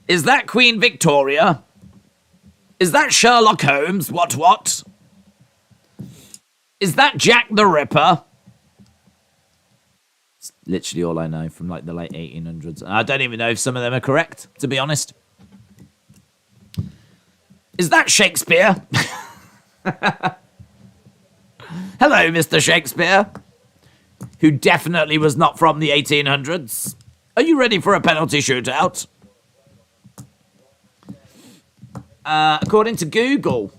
Is that Queen Victoria? Is that Sherlock Holmes? What? Is that Jack the Ripper? It's literally all I know from like the late 1800s. I don't even know if some of them are correct, to be honest. Is that Shakespeare? Hello, Mr. Shakespeare. Who definitely was not from the 1800s. Are you ready for a penalty shootout? According to Google.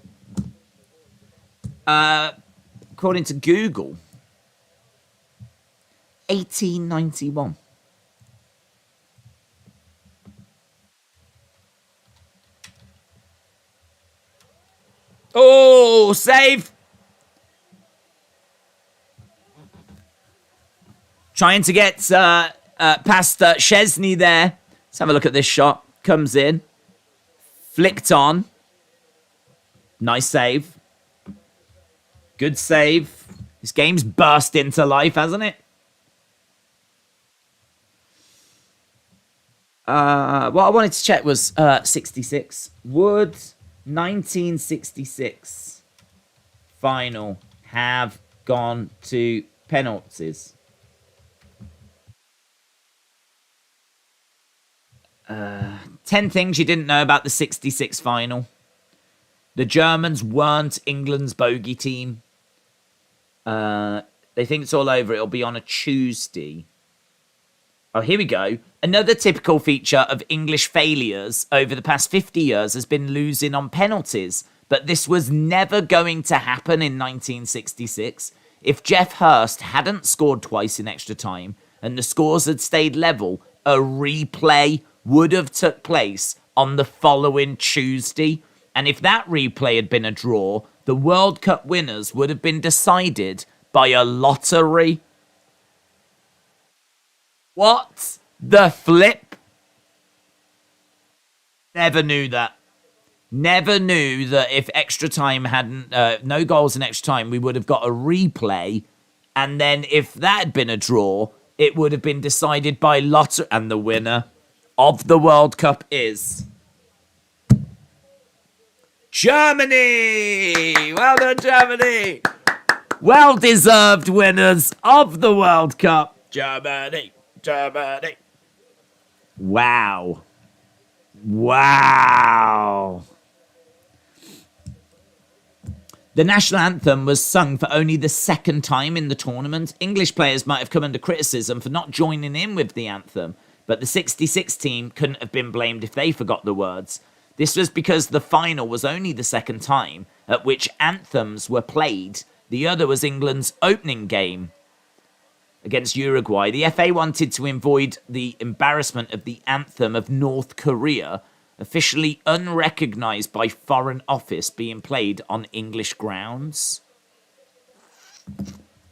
1891. Oh, save! Trying to get past Chesney there. Let's have a look at this shot. Comes in. Flicked on. Nice save. Good save. This game's burst into life, hasn't it? What I wanted to check was 66. Would 1966 final have gone to penalties? 10 things you didn't know about the 66 final. The Germans weren't England's bogey team. They think it's all over. It'll be on a Tuesday. Oh, here we go. Another typical feature of English failures over the past 50 years has been losing on penalties. But this was never going to happen in 1966. If Jeff Hurst hadn't scored twice in extra time and the scores had stayed level, a replay would have took place on the following Tuesday. And if that replay had been a draw, the World Cup winners would have been decided by a lottery. What the flip? Never knew that. Never knew that if extra time hadn't, no goals in extra time, we would have got a replay. And then if that had been a draw, it would have been decided by lottery. And the winner of the World Cup is Germany! Well done, Germany! Well-deserved winners of the World Cup. Germany! Wow. The national anthem was sung for only the second time in the tournament. English players might have come under criticism for not joining in with the anthem, but the 66 team couldn't have been blamed if they forgot the words. This was because the final was only the second time at which anthems were played. The other was England's opening game against Uruguay. The FA wanted to avoid the embarrassment of the anthem of North Korea, officially unrecognised by Foreign Office, being played on English grounds.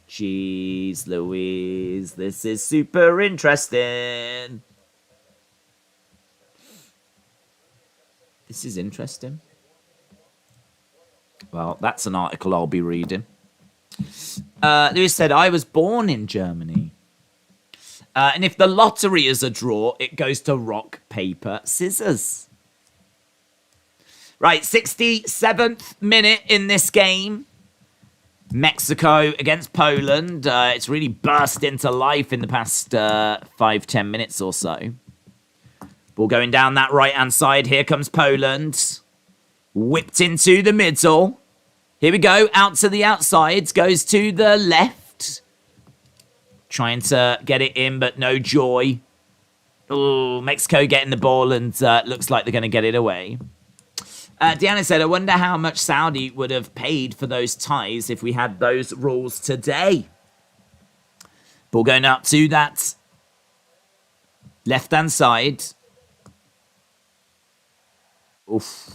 Jeez Louise, this is super interesting. This is interesting. Well, that's an article I'll be reading. Lewis said, I was born in Germany. And if the lottery is a draw, it goes to rock, paper, scissors. Right, 67th minute in this game. Mexico against Poland. It's really burst into life in the past 5-10 minutes or so. Ball going down that right-hand side. Here comes Poland. Whipped into the middle. Here we go. Out to the outside. Goes to the left. Trying to get it in, but no joy. Oh, Mexico getting the ball, and looks like they're going to get it away. Deanna said, I wonder how much Saudi would have paid for those ties if we had those rules today. Ball going up to that left-hand side. Oof.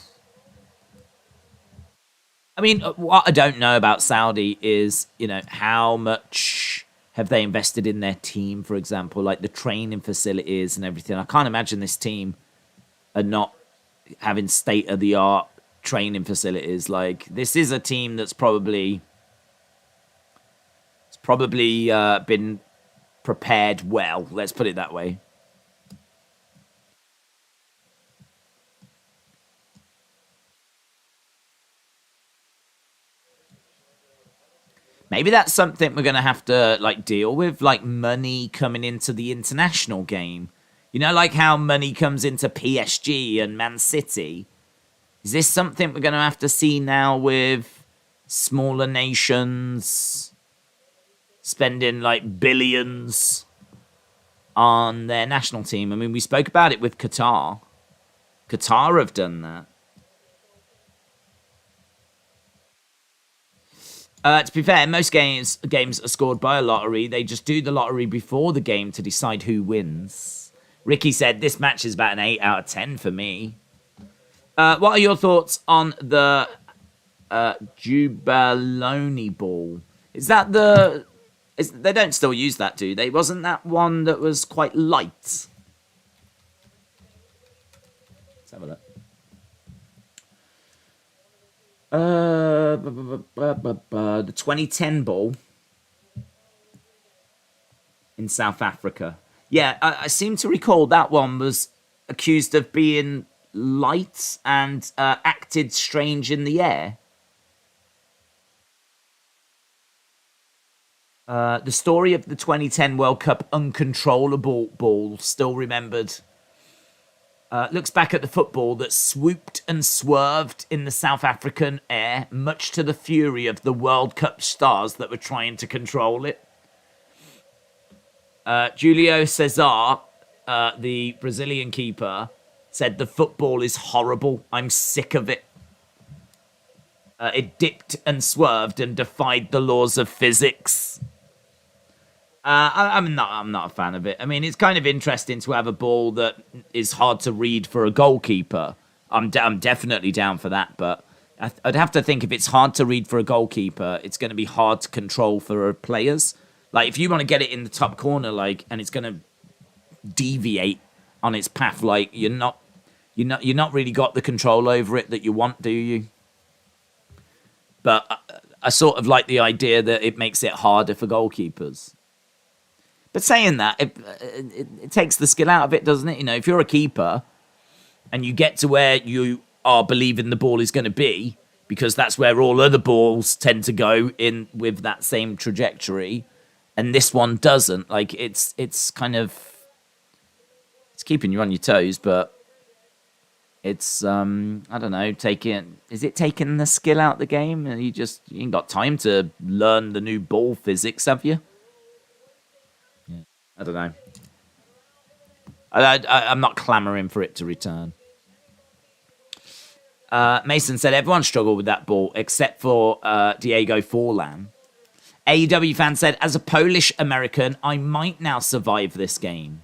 I mean, what I don't know about Saudi is, how much have they invested in their team, for example, like the training facilities and everything. I can't imagine this team are not having state-of-the-art training facilities. Like, this is a team that's probably been prepared well. Let's put it that way. Maybe that's something we're going to have to deal with, like money coming into the international game. Like how money comes into PSG and Man City. Is this something we're going to have to see now with smaller nations spending billions on their national team? I mean, we spoke about it with Qatar. Qatar have done that. To be fair, most games are scored by a lottery. They just do the lottery before the game to decide who wins. Ricky said, this match is about an 8 out of 10 for me. What are your thoughts on the Jubaloni ball? Is that they don't still use that, do they? Wasn't that one that was quite light? Let's have a look. The 2010 ball in South Africa. Yeah, I seem to recall that one was accused of being light and acted strange in the air. The story of the 2010 World Cup uncontrollable ball, still remembered. Looks back at the football that swooped and swerved in the South African air, much to the fury of the World Cup stars that were trying to control it. Julio Cesar, the Brazilian keeper, said the football is horrible. I'm sick of it. It dipped and swerved and defied the laws of physics. I'm not a fan of it. I mean, it's kind of interesting to have a ball that is hard to read for a goalkeeper. I'm definitely down for that, but I'd have to think if it's hard to read for a goalkeeper, it's going to be hard to control for players. Like, if you want to get it in the top corner, and it's going to deviate on its path, you're not really got the control over it that you want, do you? But I sort of like the idea that it makes it harder for goalkeepers. But saying that, it takes the skill out of it, doesn't it? If you're a keeper and you get to where you are believing the ball is going to be, because that's where all other balls tend to go in with that same trajectory, and this one doesn't, it's kind of, it's keeping you on your toes, but it's, I don't know, is it taking the skill out of the game? You ain't got time to learn the new ball physics, have you? I don't know. I'm not clamoring for it to return. Mason said everyone struggled with that ball except for Diego Forlan. AEW fan said, as a Polish American, I might now survive this game.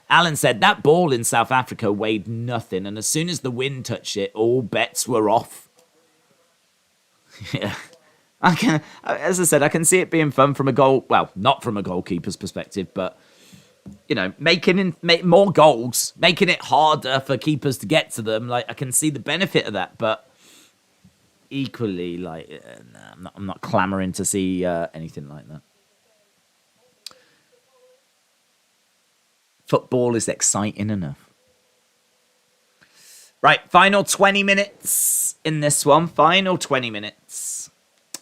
Alan said that ball in South Africa weighed nothing, and as soon as the wind touched it, all bets were off. Yeah. As I said, I can see it being fun from not from a goalkeeper's perspective, but making more goals, making it harder for keepers to get to them. I can see the benefit of that, but equally, I'm not clamoring to see anything like that. Football is exciting enough. Right, final 20 minutes in this one. Final 20 minutes.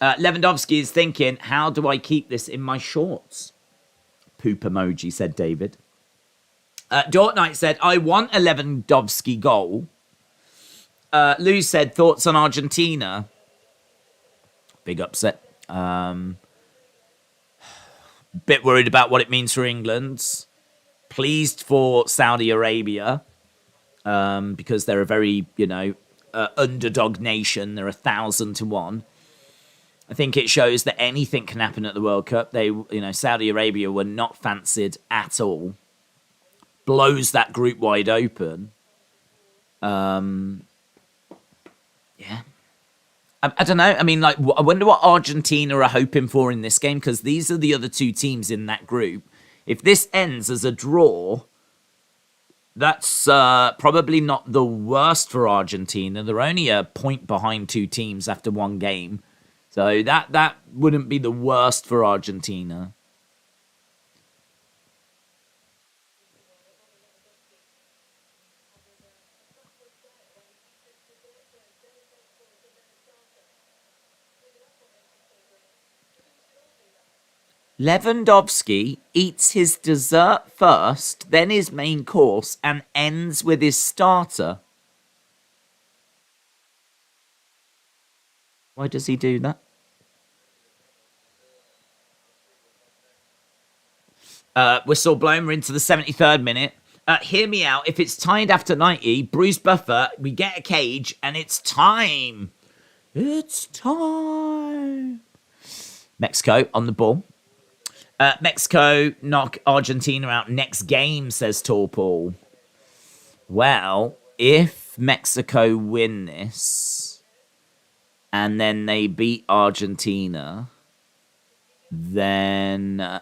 Lewandowski is thinking, how do I keep this in my shorts? Poop emoji, said David. Dort Knight said, I want a Lewandowski goal. Lou said, thoughts on Argentina? Big upset. Bit worried about what it means for England. Pleased for Saudi Arabia because they're a very, underdog nation. They're 1,000-1. I think it shows that anything can happen at the World Cup. Saudi Arabia were not fancied at all. Blows that group wide open. Yeah. I don't know. I mean, I wonder what Argentina are hoping for in this game, because these are the other two teams in that group. If this ends as a draw, that's probably not the worst for Argentina. They're only a point behind two teams after one game. So that wouldn't be the worst for Argentina. Lewandowski eats his dessert first, then his main course, and ends with his starter. Why does he do that? Whistle blown, we're into the 73rd minute. Hear me out. If it's tied after 90, Bruce Buffer, we get a cage, and it's time. It's time. Mexico on the ball. Mexico knock Argentina out next game, says Tall Paul. Well, if Mexico win this and then they beat Argentina, then would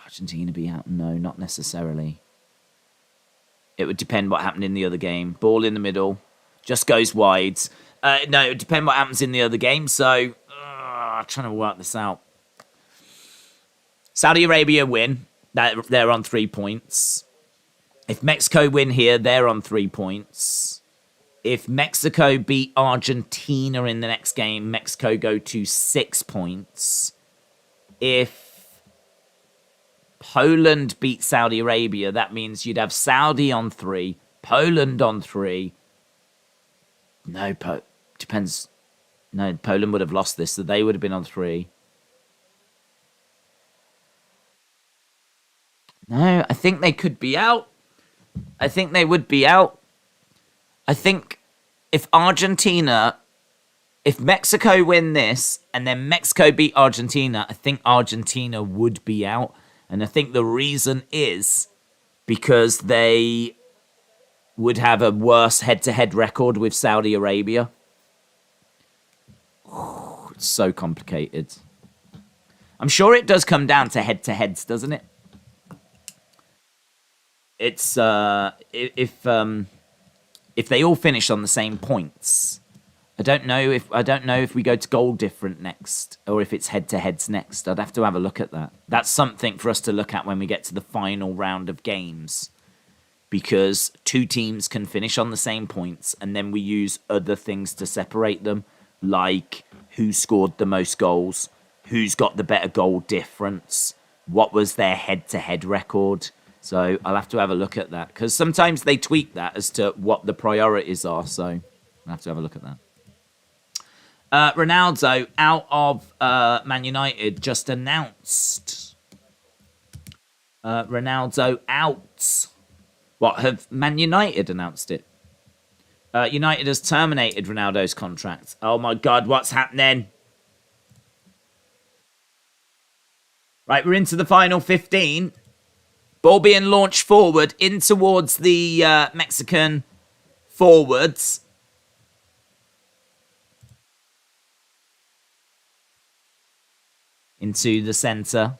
Argentina be out? No, not necessarily. It would depend what happened in the other game. Ball in the middle, just goes wide. No, it would depend what happens in the other game. So, I'm trying to work this out. Saudi Arabia win. They're on 3 points. If Mexico win here, they're on 3 points. If Mexico beat Argentina in the next game, Mexico go to 6 points. If Poland beat Saudi Arabia, that means you'd have Saudi on 3, Poland on 3. No, depends. No, Poland would have lost this, so they would have been on 3. No, I think they could be out. I think they would be out. I think if Mexico win this and then Mexico beat Argentina, I think Argentina would be out. And I think the reason is because they would have a worse head-to-head record with Saudi Arabia. It's so complicated. I'm sure it does come down to head-to-heads, doesn't it? It's if they all finish on the same points. I don't know if we go to goal different next or if it's head to heads next. I'd have to have a look at that. That's something for us to look at when we get to the final round of games, because two teams can finish on the same points and then we use other things to separate them, like who scored the most goals, who's got the better goal difference, what was their head to head record. So I'll have to have a look at that, because sometimes they tweak that as to what the priorities are. So I'll have to have a look at that. Ronaldo out of Man United just announced. Ronaldo out. What, have Man United announced it? United has terminated Ronaldo's contract. Oh my God, what's happening? Right, we're into the final 15. Ball being launched forward in towards the Mexican forwards. Into the centre.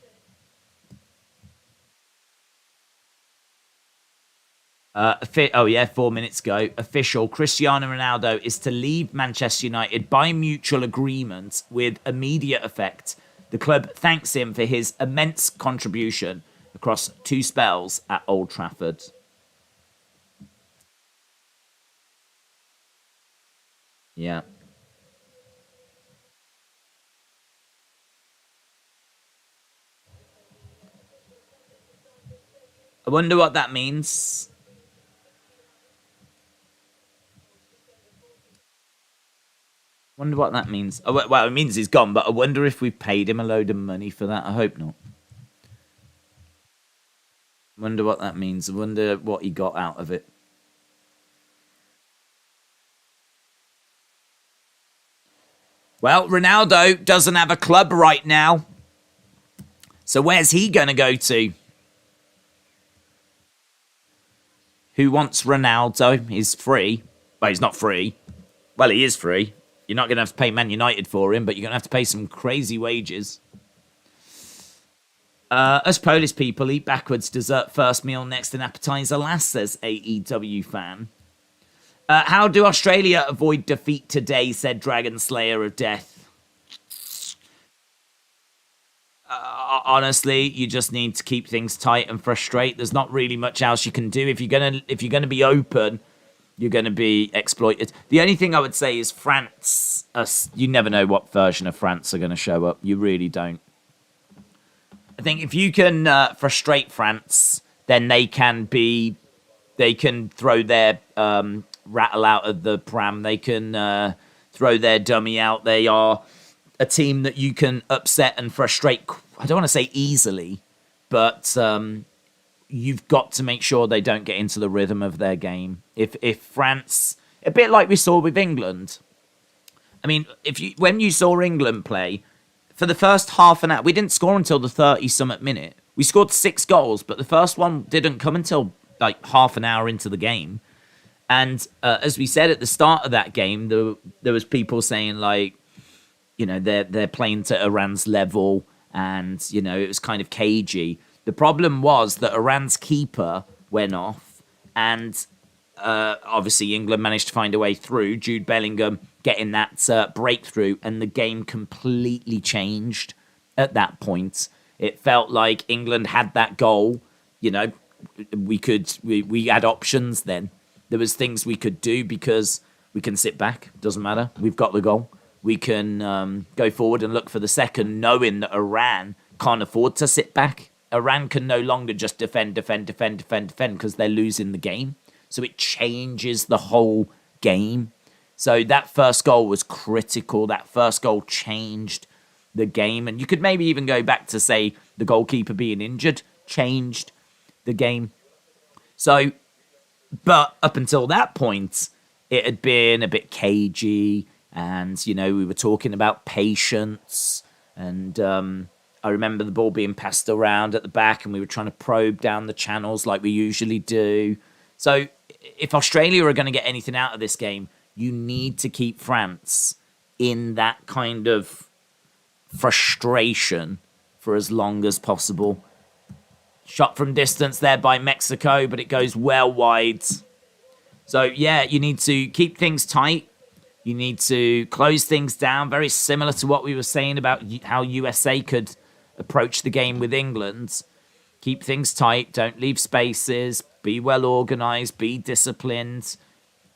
4 minutes ago. Official. Cristiano Ronaldo is to leave Manchester United by mutual agreement with immediate effect. The club thanks him for his immense contribution across 2 spells at Old Trafford. Yeah. I wonder what that means. Wonder what that means. Oh, well, it means he's gone, but I wonder if we paid him a load of money for that. I hope not. Wonder what that means. I wonder what he got out of it. Well, Ronaldo doesn't have a club right now. So where's he going to go to? Who wants Ronaldo? He's free. Well, he's not free. Well, he is free. You're not going to have to pay Man United for him, but you're going to have to pay some crazy wages. Us Polish people eat backwards, dessert first, meal next, and appetizer last, says AEW fan. How do Australia avoid defeat today, said Dragon Slayer of Death. Honestly, you just need to keep things tight and frustrate. There's not really much else you can do. If you're gonna be open, you're gonna be exploited. The only thing I would say is France. You never know what version of France are gonna show up. You really don't. I think if you can frustrate France, then they can throw their rattle out of the pram. They can throw their dummy out. They are a team that you can upset and frustrate. I don't want to say easily, but you've got to make sure they don't get into the rhythm of their game. If France, a bit like we saw with England. I mean, when you saw England play, for the first half an hour, we didn't score until the 30-something minute. We scored 6 goals, but the first one didn't come until like half an hour into the game. And as we said at the start of that game, there was people saying like, you know, they're playing to Iran's level, and you know it was kind of cagey. The problem was that Iran's keeper went off, and obviously England managed to find a way through. Jude Bellingham getting that breakthrough, and the game completely changed at that point. It felt like England had that goal. You know, we had options then. There was things we could do because we can sit back. Doesn't matter. We've got the goal. We can go forward and look for the second, knowing that Iran can't afford to sit back. Iran can no longer just defend, because they're losing the game. So it changes the whole game. So that first goal was critical. That first goal changed the game. And you could maybe even go back to say the goalkeeper being injured changed the game. So, but up until that point, it had been a bit cagey. And, you know, we were talking about patience. And I remember the ball being passed around at the back, and we were trying to probe down the channels like we usually do. So if Australia are going to get anything out of this game, you need to keep France in that kind of frustration for as long as possible. Shot from distance there by Mexico, but it goes well wide. So, yeah, you need to keep things tight. You need to close things down, very similar to what we were saying about how USA could approach the game with England. Keep things tight, don't leave spaces, be well organised, be disciplined,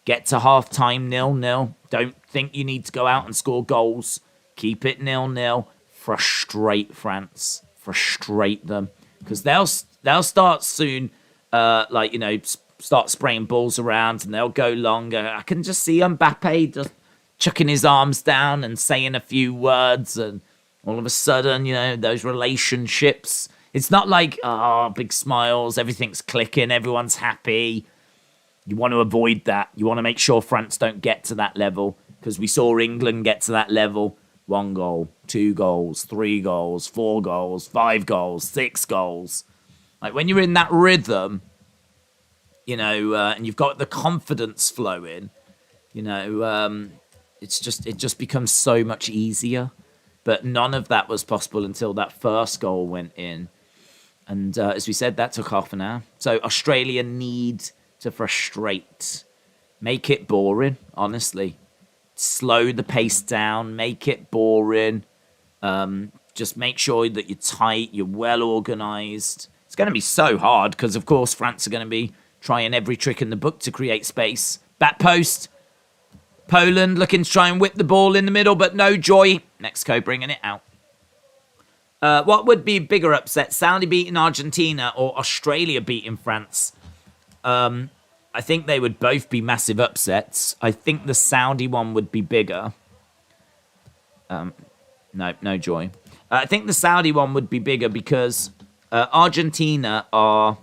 get to half-time 0-0. Don't think you need to go out and score goals. Keep it 0-0. Frustrate France. Frustrate them. Because they'll start soon, start spraying balls around, and they'll go longer. I can just see Mbappe just chucking his arms down and saying a few words, and all of a sudden, you know, those relationships. It's not like, big smiles, everything's clicking, everyone's happy. You want to avoid that. You want to make sure France don't get to that level, because we saw England get to that level. 1 goal, 2 goals, 3 goals, 4 goals, 5 goals, 6 goals. Like when you're in that rhythm, you know, and you've got the confidence flowing, you know, it just becomes so much easier. But none of that was possible until that first goal went in. And as we said, that took half an hour. So Australia need to frustrate. Make it boring, honestly. Slow the pace down. Make it boring. Just make sure that you're tight, you're well organised. It's going to be so hard because, of course, France are going to be trying every trick in the book to create space. Back post. Poland looking to try and whip the ball in the middle, but no joy. Mexico bringing it out. What would be bigger upset? Saudi beating Argentina or Australia beating France? I think they would both be massive upsets. I think the Saudi one would be bigger. No, no joy. I think the Saudi one would be bigger because Argentina are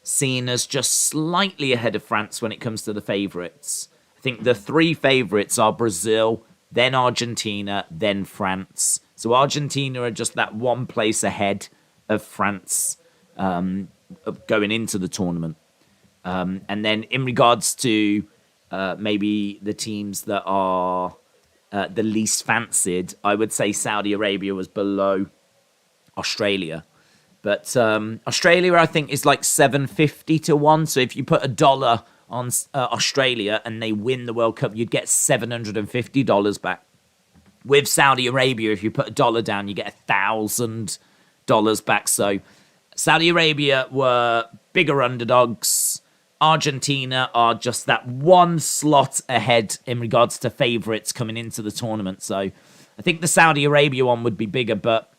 seen as just slightly ahead of France when it comes to the favourites. I think the three favourites are Brazil, then Argentina, then France. So Argentina are just that one place ahead of France going into the tournament. And then in regards to maybe the teams that are the least fancied, I would say Saudi Arabia was below Australia. But Australia, I think, is like 750 to 1. So if you put $1 on Australia and they win the World Cup, you'd get $750 back. With Saudi Arabia, if you put $1 down, you get $1,000 back. So Saudi Arabia were bigger underdogs. Argentina are just that one slot ahead in regards to favourites coming into the tournament. So I think the Saudi Arabia one would be bigger, but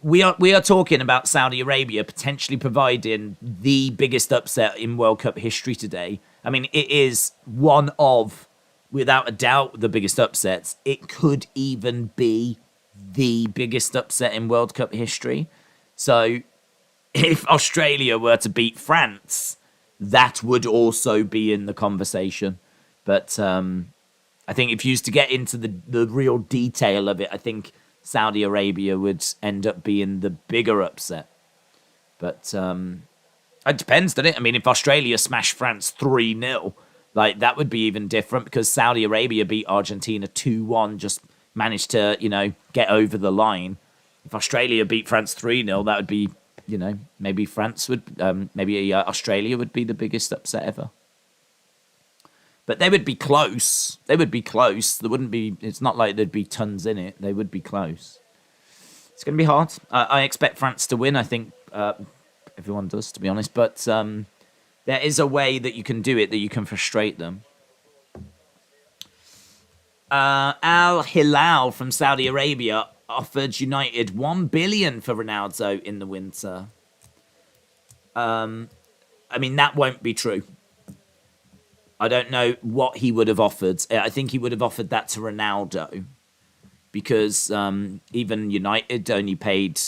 we are talking about Saudi Arabia potentially providing the biggest upset in World Cup history today. I mean, it is one of, without a doubt, the biggest upsets. It could even be the biggest upset in World Cup history. So if Australia were to beat France, that would also be in the conversation. But I think if you used to get into the real detail of it, I think Saudi Arabia would end up being the bigger upset. But it depends, doesn't it? I mean, if Australia smashed France 3-0, like that would be even different because Saudi Arabia beat Argentina 2-1, just managed to, get over the line. If Australia beat France 3-0, that would be, maybe France would, maybe Australia would be the biggest upset ever. But they would be close. They would be close. There wouldn't be, it's not like there'd be tons in it. They would be close. It's going to be hard. I expect France to win. I think everyone does, to be honest. But there is a way that you can do it, that you can frustrate them. Al Hilal from Saudi Arabia offered United $1 billion for Ronaldo in the winter. I mean, that won't be true. I don't know what he would have offered. I think he would have offered that to Ronaldo because even United only paid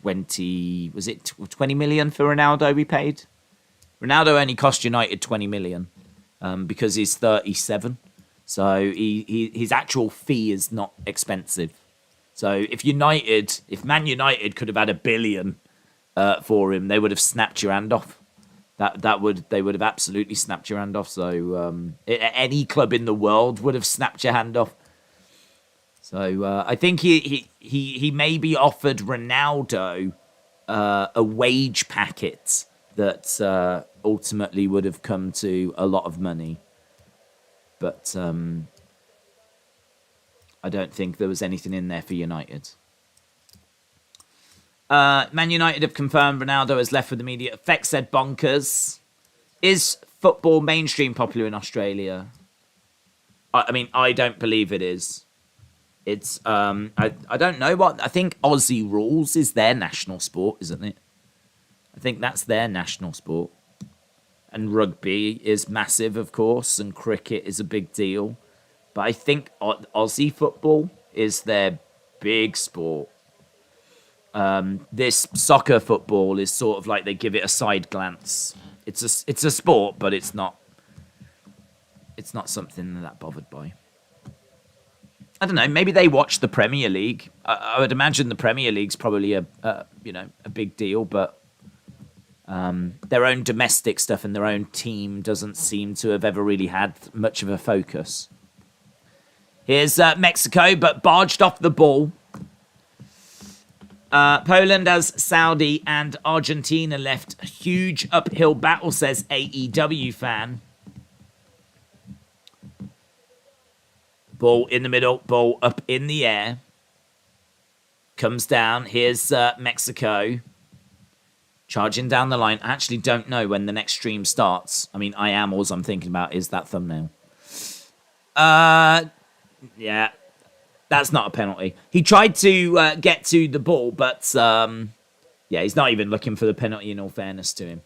20 million for Ronaldo we paid? Ronaldo only cost United 20 million because he's 37. So his actual fee is not expensive. So if Man United could have had $1 billion for him, they would have snapped your hand off. They would have absolutely snapped your hand off. So any club in the world would have snapped your hand off. So I think he maybe offered Ronaldo a wage packet that ultimately would have come to a lot of money. But I don't think there was anything in there for United. Man United have confirmed Ronaldo has left with immediate effect, said Bonkers. Is football mainstream popular in Australia? I mean, I don't believe it is. It's, I don't know what, I think Aussie Rules is their national sport, isn't it? I think that's their national sport. And rugby is massive, of course, and cricket is a big deal. But I think Aussie football is their big sport. This soccer football is sort of like they give it a side glance. It's a sport, but it's not something that bothered by. I don't know. Maybe they watch the Premier League. I would imagine the Premier League's probably a big deal, but their own domestic stuff and their own team doesn't seem to have ever really had much of a focus. Here's Mexico, but barged off the ball. Poland has Saudi and Argentina left. A huge uphill battle, says AEW fan. Ball in the middle, ball up in the air. Comes down. Here's Mexico. Charging down the line. I actually don't know when the next stream starts. I mean, all I'm thinking about is that thumbnail. Yeah. That's not a penalty. He tried to get to the ball, but he's not even looking for the penalty in all fairness to him.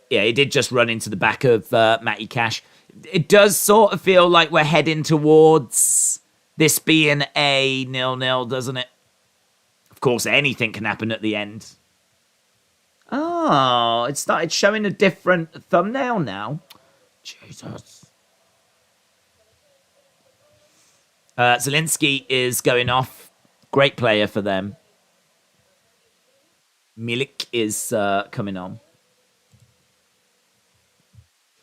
Yeah, he did just run into the back of Matty Cash. it does sort of feel like we're heading towards this being a 0-0, doesn't it? Of course, anything can happen at the end. Oh, it started showing a different thumbnail now. Jesus. Zielinski is going off. Great player for them. Milik is coming on.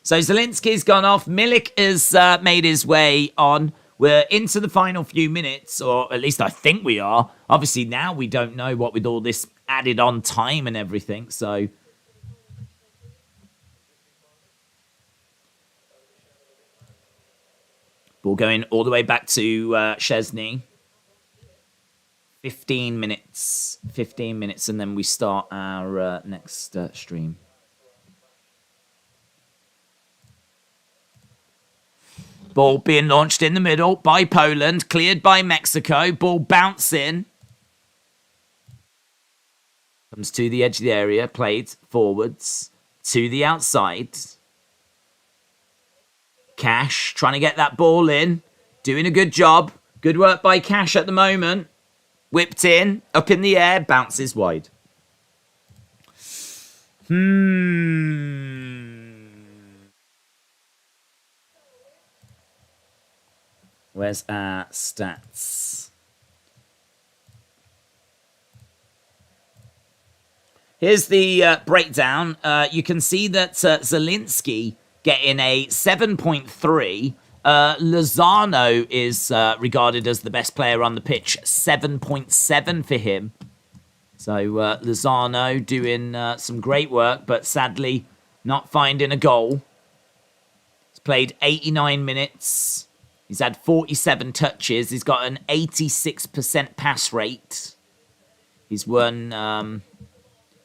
So Zielinski's gone off. Milik has made his way on. We're into the final few minutes, or at least I think we are. Obviously, now we don't know what with all this added on time and everything, so... Ball going all the way back to Chesney. 15 minutes. 15 minutes, and then we start our next stream. Ball being launched in the middle by Poland. Cleared by Mexico. Ball bouncing. Comes to the edge of the area. Played forwards. To the outside. Cash trying to get that ball in. Doing a good job. Good work by Cash at the moment. Whipped in. Up in the air. Bounces wide. Where's our stats? Here's the breakdown. You can see that Zielinski getting a 7.3. Lozano is regarded as the best player on the pitch. 7.7 for him. So Lozano doing some great work, but sadly not finding a goal. He's played 89 minutes. He's had 47 touches. He's got an 86% pass rate. He's won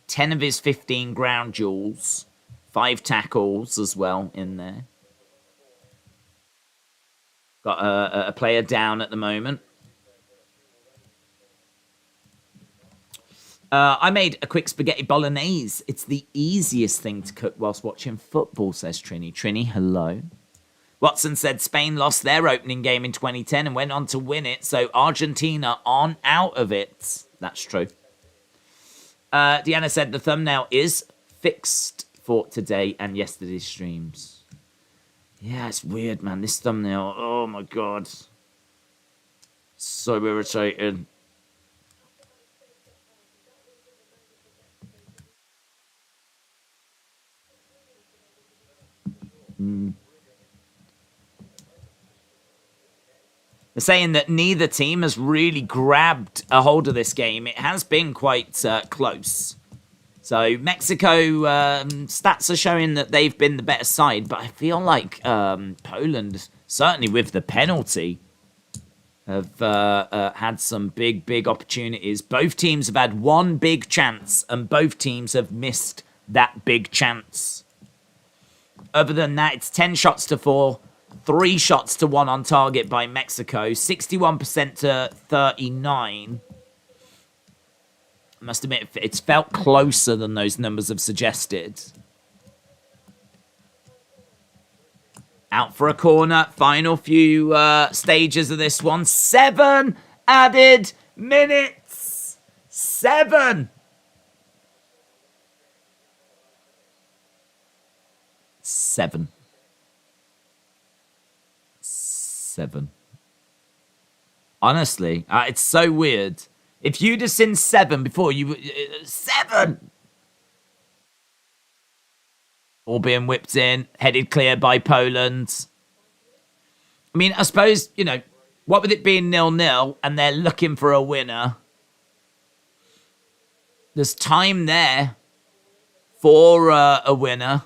10 of his 15 ground duels. 5 tackles as well in there. Got a player down at the moment. I made a quick spaghetti bolognese. It's the easiest thing to cook whilst watching football, says Trini. Trini, hello. Watson said Spain lost their opening game in 2010 and went on to win it, so Argentina aren't out of it. That's true. Deanna said the thumbnail is fixed for today and yesterday's streams. Yeah, it's weird, man. This thumbnail, oh my god. So irritating. They're saying that neither team has really grabbed a hold of this game. It has been quite close. So Mexico stats are showing that they've been the better side, but I feel like Poland, certainly with the penalty, have had some big opportunities. Both teams have had one big chance, and both teams have missed that big chance. Other than that, it's 10 shots to 4. 3 shots to 1 on target by Mexico. 61% to 39. I must admit, it's felt closer than those numbers have suggested. Out for a corner. Final few stages of this one. 7 added minutes. 7. 7. 7. Honestly, it's so weird. If you'd have seen 7 before, you 7. All being whipped in, headed clear by Poland. I mean, I suppose, you know, what with it being 0-0 and they're looking for a winner, there's time there for a winner.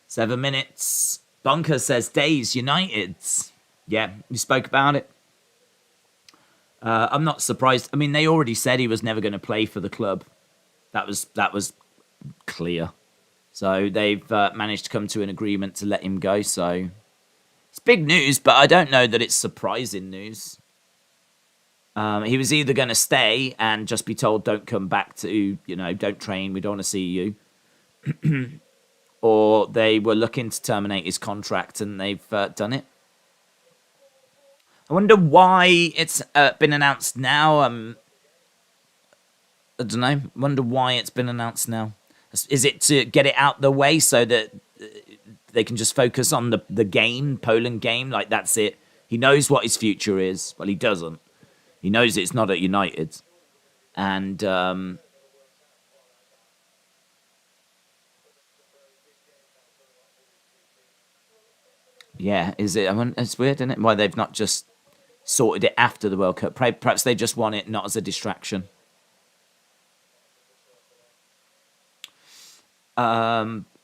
Seven minutes. Bunker says Days United. Yeah, we spoke about it. I'm not surprised. I mean, they already said he was never going to play for the club. That was clear. So they've managed to come to an agreement to let him go. So it's big news, but I don't know that it's surprising news. He was either going to stay and just be told, don't come back to, don't train, we don't want to see you. Or they were looking to terminate his contract and they've done it. I wonder why it's been announced now. I don't know. I wonder why it's been announced now. Is it to get it out the way so that they can just focus on the game, Poland game? Like, that's it. He knows what his future is. Well, he doesn't. He knows it's not at United. And yeah, is it? I mean, it's weird, isn't it? Why they've not just sorted it after the World Cup. Perhaps they just want it not as a distraction.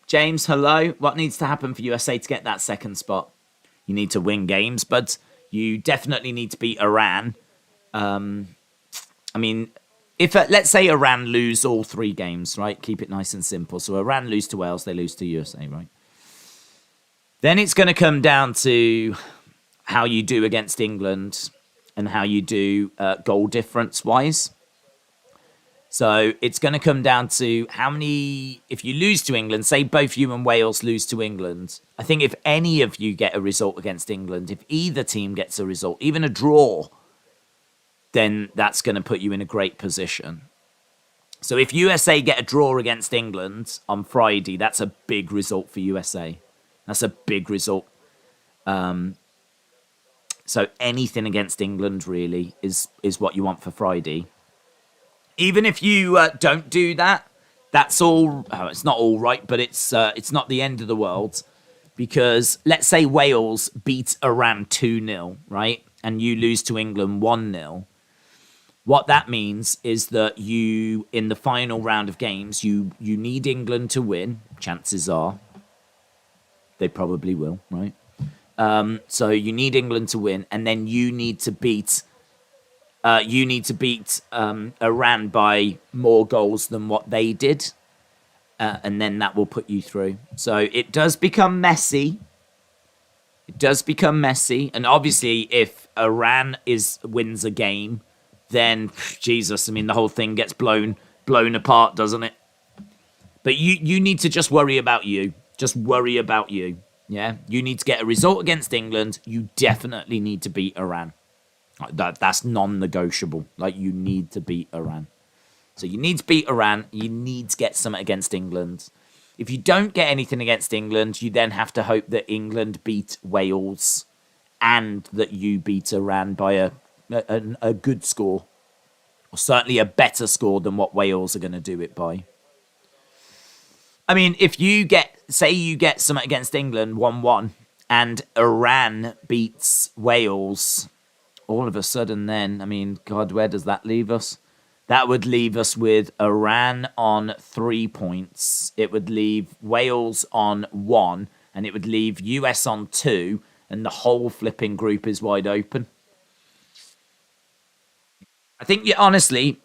James, hello. What needs to happen for USA to get that second spot? You need to win games, but you definitely need to beat Iran. I mean, if let's say Iran lose all 3 games, right? Keep it nice and simple. So Iran lose to Wales, they lose to USA, right? Then it's going to come down to how you do against England and how you do goal difference-wise. So it's going to come down to how many... If you lose to England, say both you and Wales lose to England, I think if any of you get a result against England, if either team gets a result, even a draw, then that's going to put you in a great position. So if USA get a draw against England on Friday, that's a big result for USA. That's a big result. So anything against England really is what you want for Friday. Even if you don't do that, that's all. It's not all right, but it's not the end of the world, because let's say Wales beat Iran 2-0, right, and you lose to England 1-0. What that means is that you, in the final round of games, you need England to win. Chances are they probably will, right? So you need England to win, and then you need to beat Iran by more goals than what they did, and then that will put you through. So it does become messy. It does become messy, and obviously, if Iran wins a game, then Jesus, I mean, the whole thing gets blown apart, doesn't it? But you need to just worry about you. Just worry about you. Yeah, you need to get a result against England. You definitely need to beat Iran. That's non-negotiable. Like, you need to beat Iran. So you need to beat Iran. You need to get something against England. If you don't get anything against England, you then have to hope that England beat Wales and that you beat Iran by a good score, or certainly a better score than what Wales are going to do it by. I mean, if you get something against England 1-1 and Iran beats Wales, all of a sudden then, I mean, God, where does that leave us? That would leave us with Iran on 3 points. It would leave Wales on 1, and it would leave US on 2, and the whole flipping group is wide open. I think, honestly,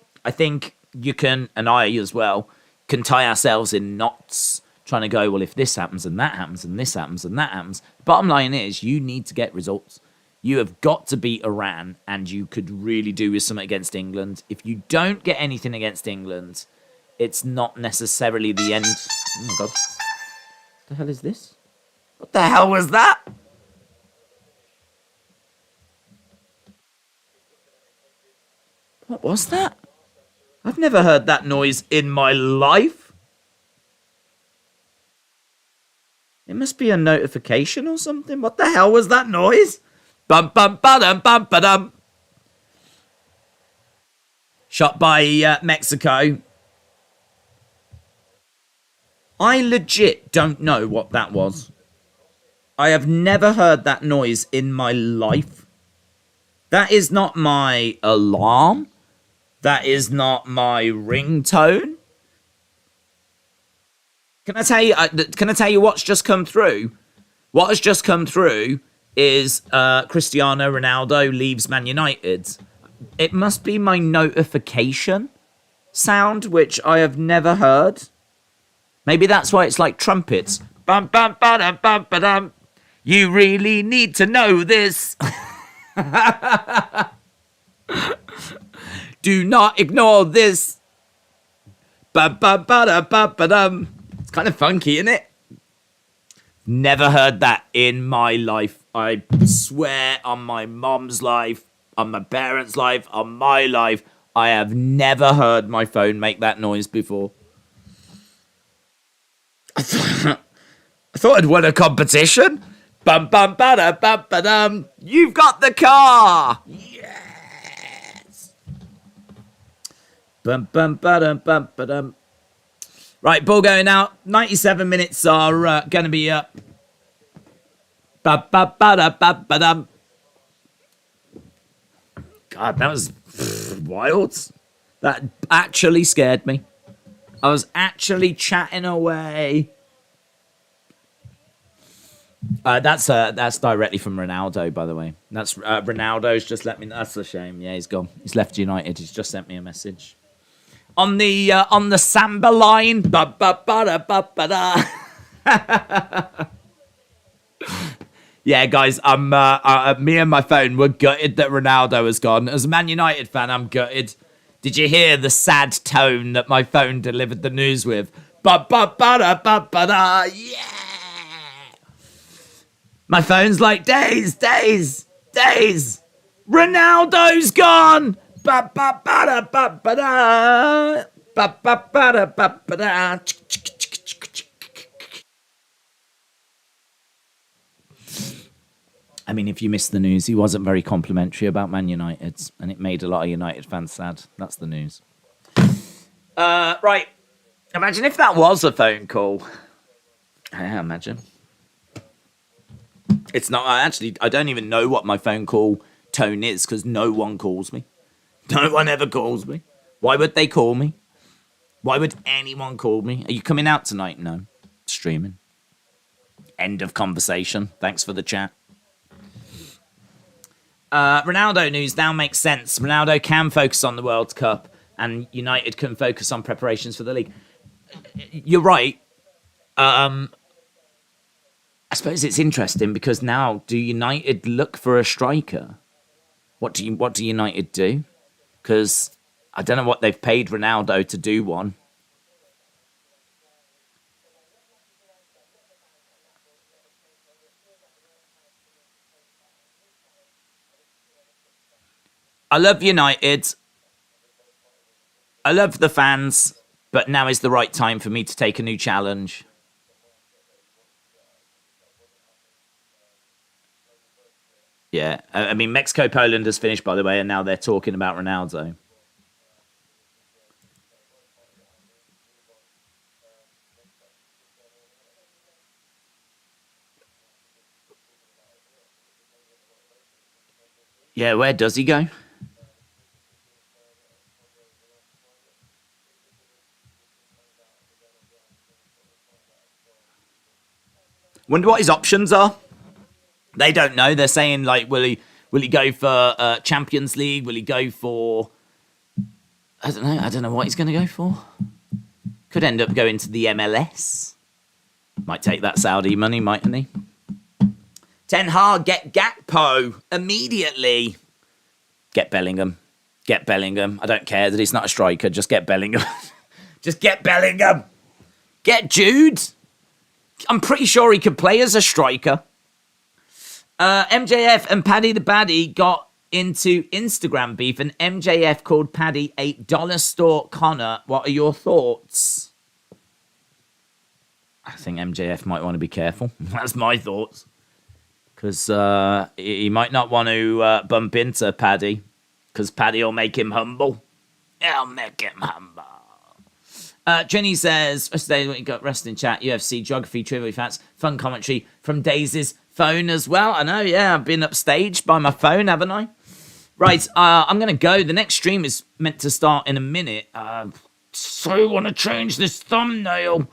you can, and I as well, can tie ourselves in knots trying to go, well, if this happens and that happens and this happens and that happens. Bottom line is, you need to get results. You have got to beat Iran, and you could really do with something against England. If you don't get anything against England, it's not necessarily the end. Oh my God. What the hell is this? What the hell was that? What was that? I've never heard that noise in my life. It must be a notification or something. What the hell was that noise? Bum bum ba-dum bum ba-dum. Shot by Mexico. I legit don't know what that was. I have never heard that noise in my life. That is not my alarm. That is not my ringtone. Can I tell you what's just come through? What has just come through is Cristiano Ronaldo leaves Man United. It must be my notification sound, which I have never heard. Maybe that's why it's like trumpets. Bum bum ba-dum bum ba-dum. You really need to know this. Do not ignore this. Ba-ba-ba-da-ba-ba-dum. It's kind of funky, isn't it? Never heard that in my life. I swear on my mom's life, on my parents' life, on my life, I have never heard my phone make that noise before. I thought I'd won a competition. Bum bum ba bum ba dum. You've got the car. Yes. Bum bum ba bum ba dum. Right, ball going out. 97 minutes are going to be up. Ba ba ba ba ba dum. God, that was wild. That actually scared me. I was actually chatting away. That's directly from Ronaldo, by the way. That's Ronaldo's just let me. That's a shame. Yeah, he's gone. He's left United. He's just sent me a message on the Samba line. Ba ba ba ba ba da. Yeah, guys, I'm me and my phone were gutted that Ronaldo has gone. As a Man United fan, I'm gutted. Did you hear the sad tone that my phone delivered the news with? Ba ba ba da ba ba da. Yeah. My phone's like, days. Ronaldo's gone. Ba ba ba da ba ba da. Ba ba ba da ba ba da. I mean, if you missed the news, he wasn't very complimentary about Man United, and it made a lot of United fans sad. That's the news. Right. Imagine if that was a phone call. Yeah, imagine. It's not. I don't even know what my phone call tone is because no one calls me. No one ever calls me. Why would they call me? Why would anyone call me? Are you coming out tonight? No. Streaming. End of conversation. Thanks for the chat. Ronaldo news now makes sense. Ronaldo can focus on the World Cup and United can focus on preparations for the league. You're right. I suppose it's interesting because now do United look for a striker? What do United do? Because I don't know what they've paid Ronaldo to do one. I love United. I love the fans, but now is the right time for me to take a new challenge. Yeah, I mean, Mexico-Poland has finished, by the way, and now they're talking about Ronaldo. Yeah, where does he go? Wonder what his options are. They don't know. They're saying like, will he go for Champions League? Will he go for? I don't know. I don't know what he's going to go for. Could end up going to the MLS. Might take that Saudi money, mightn't he? Ten Hag, get Gakpo immediately. Get Bellingham. Get Bellingham. I don't care that he's not a striker. Just get Bellingham. Just get Bellingham. Get Jude. I'm pretty sure he could play as a striker. MJF and Paddy the Baddy got into Instagram beef, and MJF called Paddy a dollar store Connor. What are your thoughts? I think MJF might want to be careful. That's my thoughts. Because he might not want to bump into Paddy. Because Paddy will make him humble. I'll make him humble. Jenny says, yesterday when you got wrestling chat, UFC, geography, trivia facts, fun commentary from Daisy's phone as well. I know, yeah, I've been upstaged by my phone, haven't I? Right, I'm going to go. The next stream is meant to start in a minute. So want to change this thumbnail.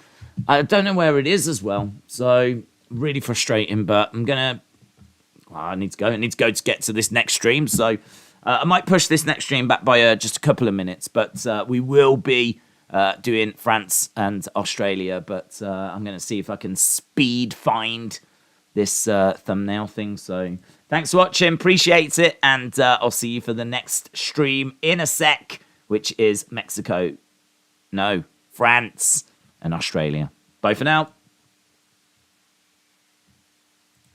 I don't know where it is as well. So, really frustrating, but I'm going to... I need to go. I need to go to get to this next stream. So, I might push this next stream back by just a couple of minutes, but we will be... doing France and Australia, but I'm going to see if I can speed find this thumbnail thing. So thanks for watching. Appreciate it. And I'll see you for the next stream in a sec, which is France and Australia. Bye for now.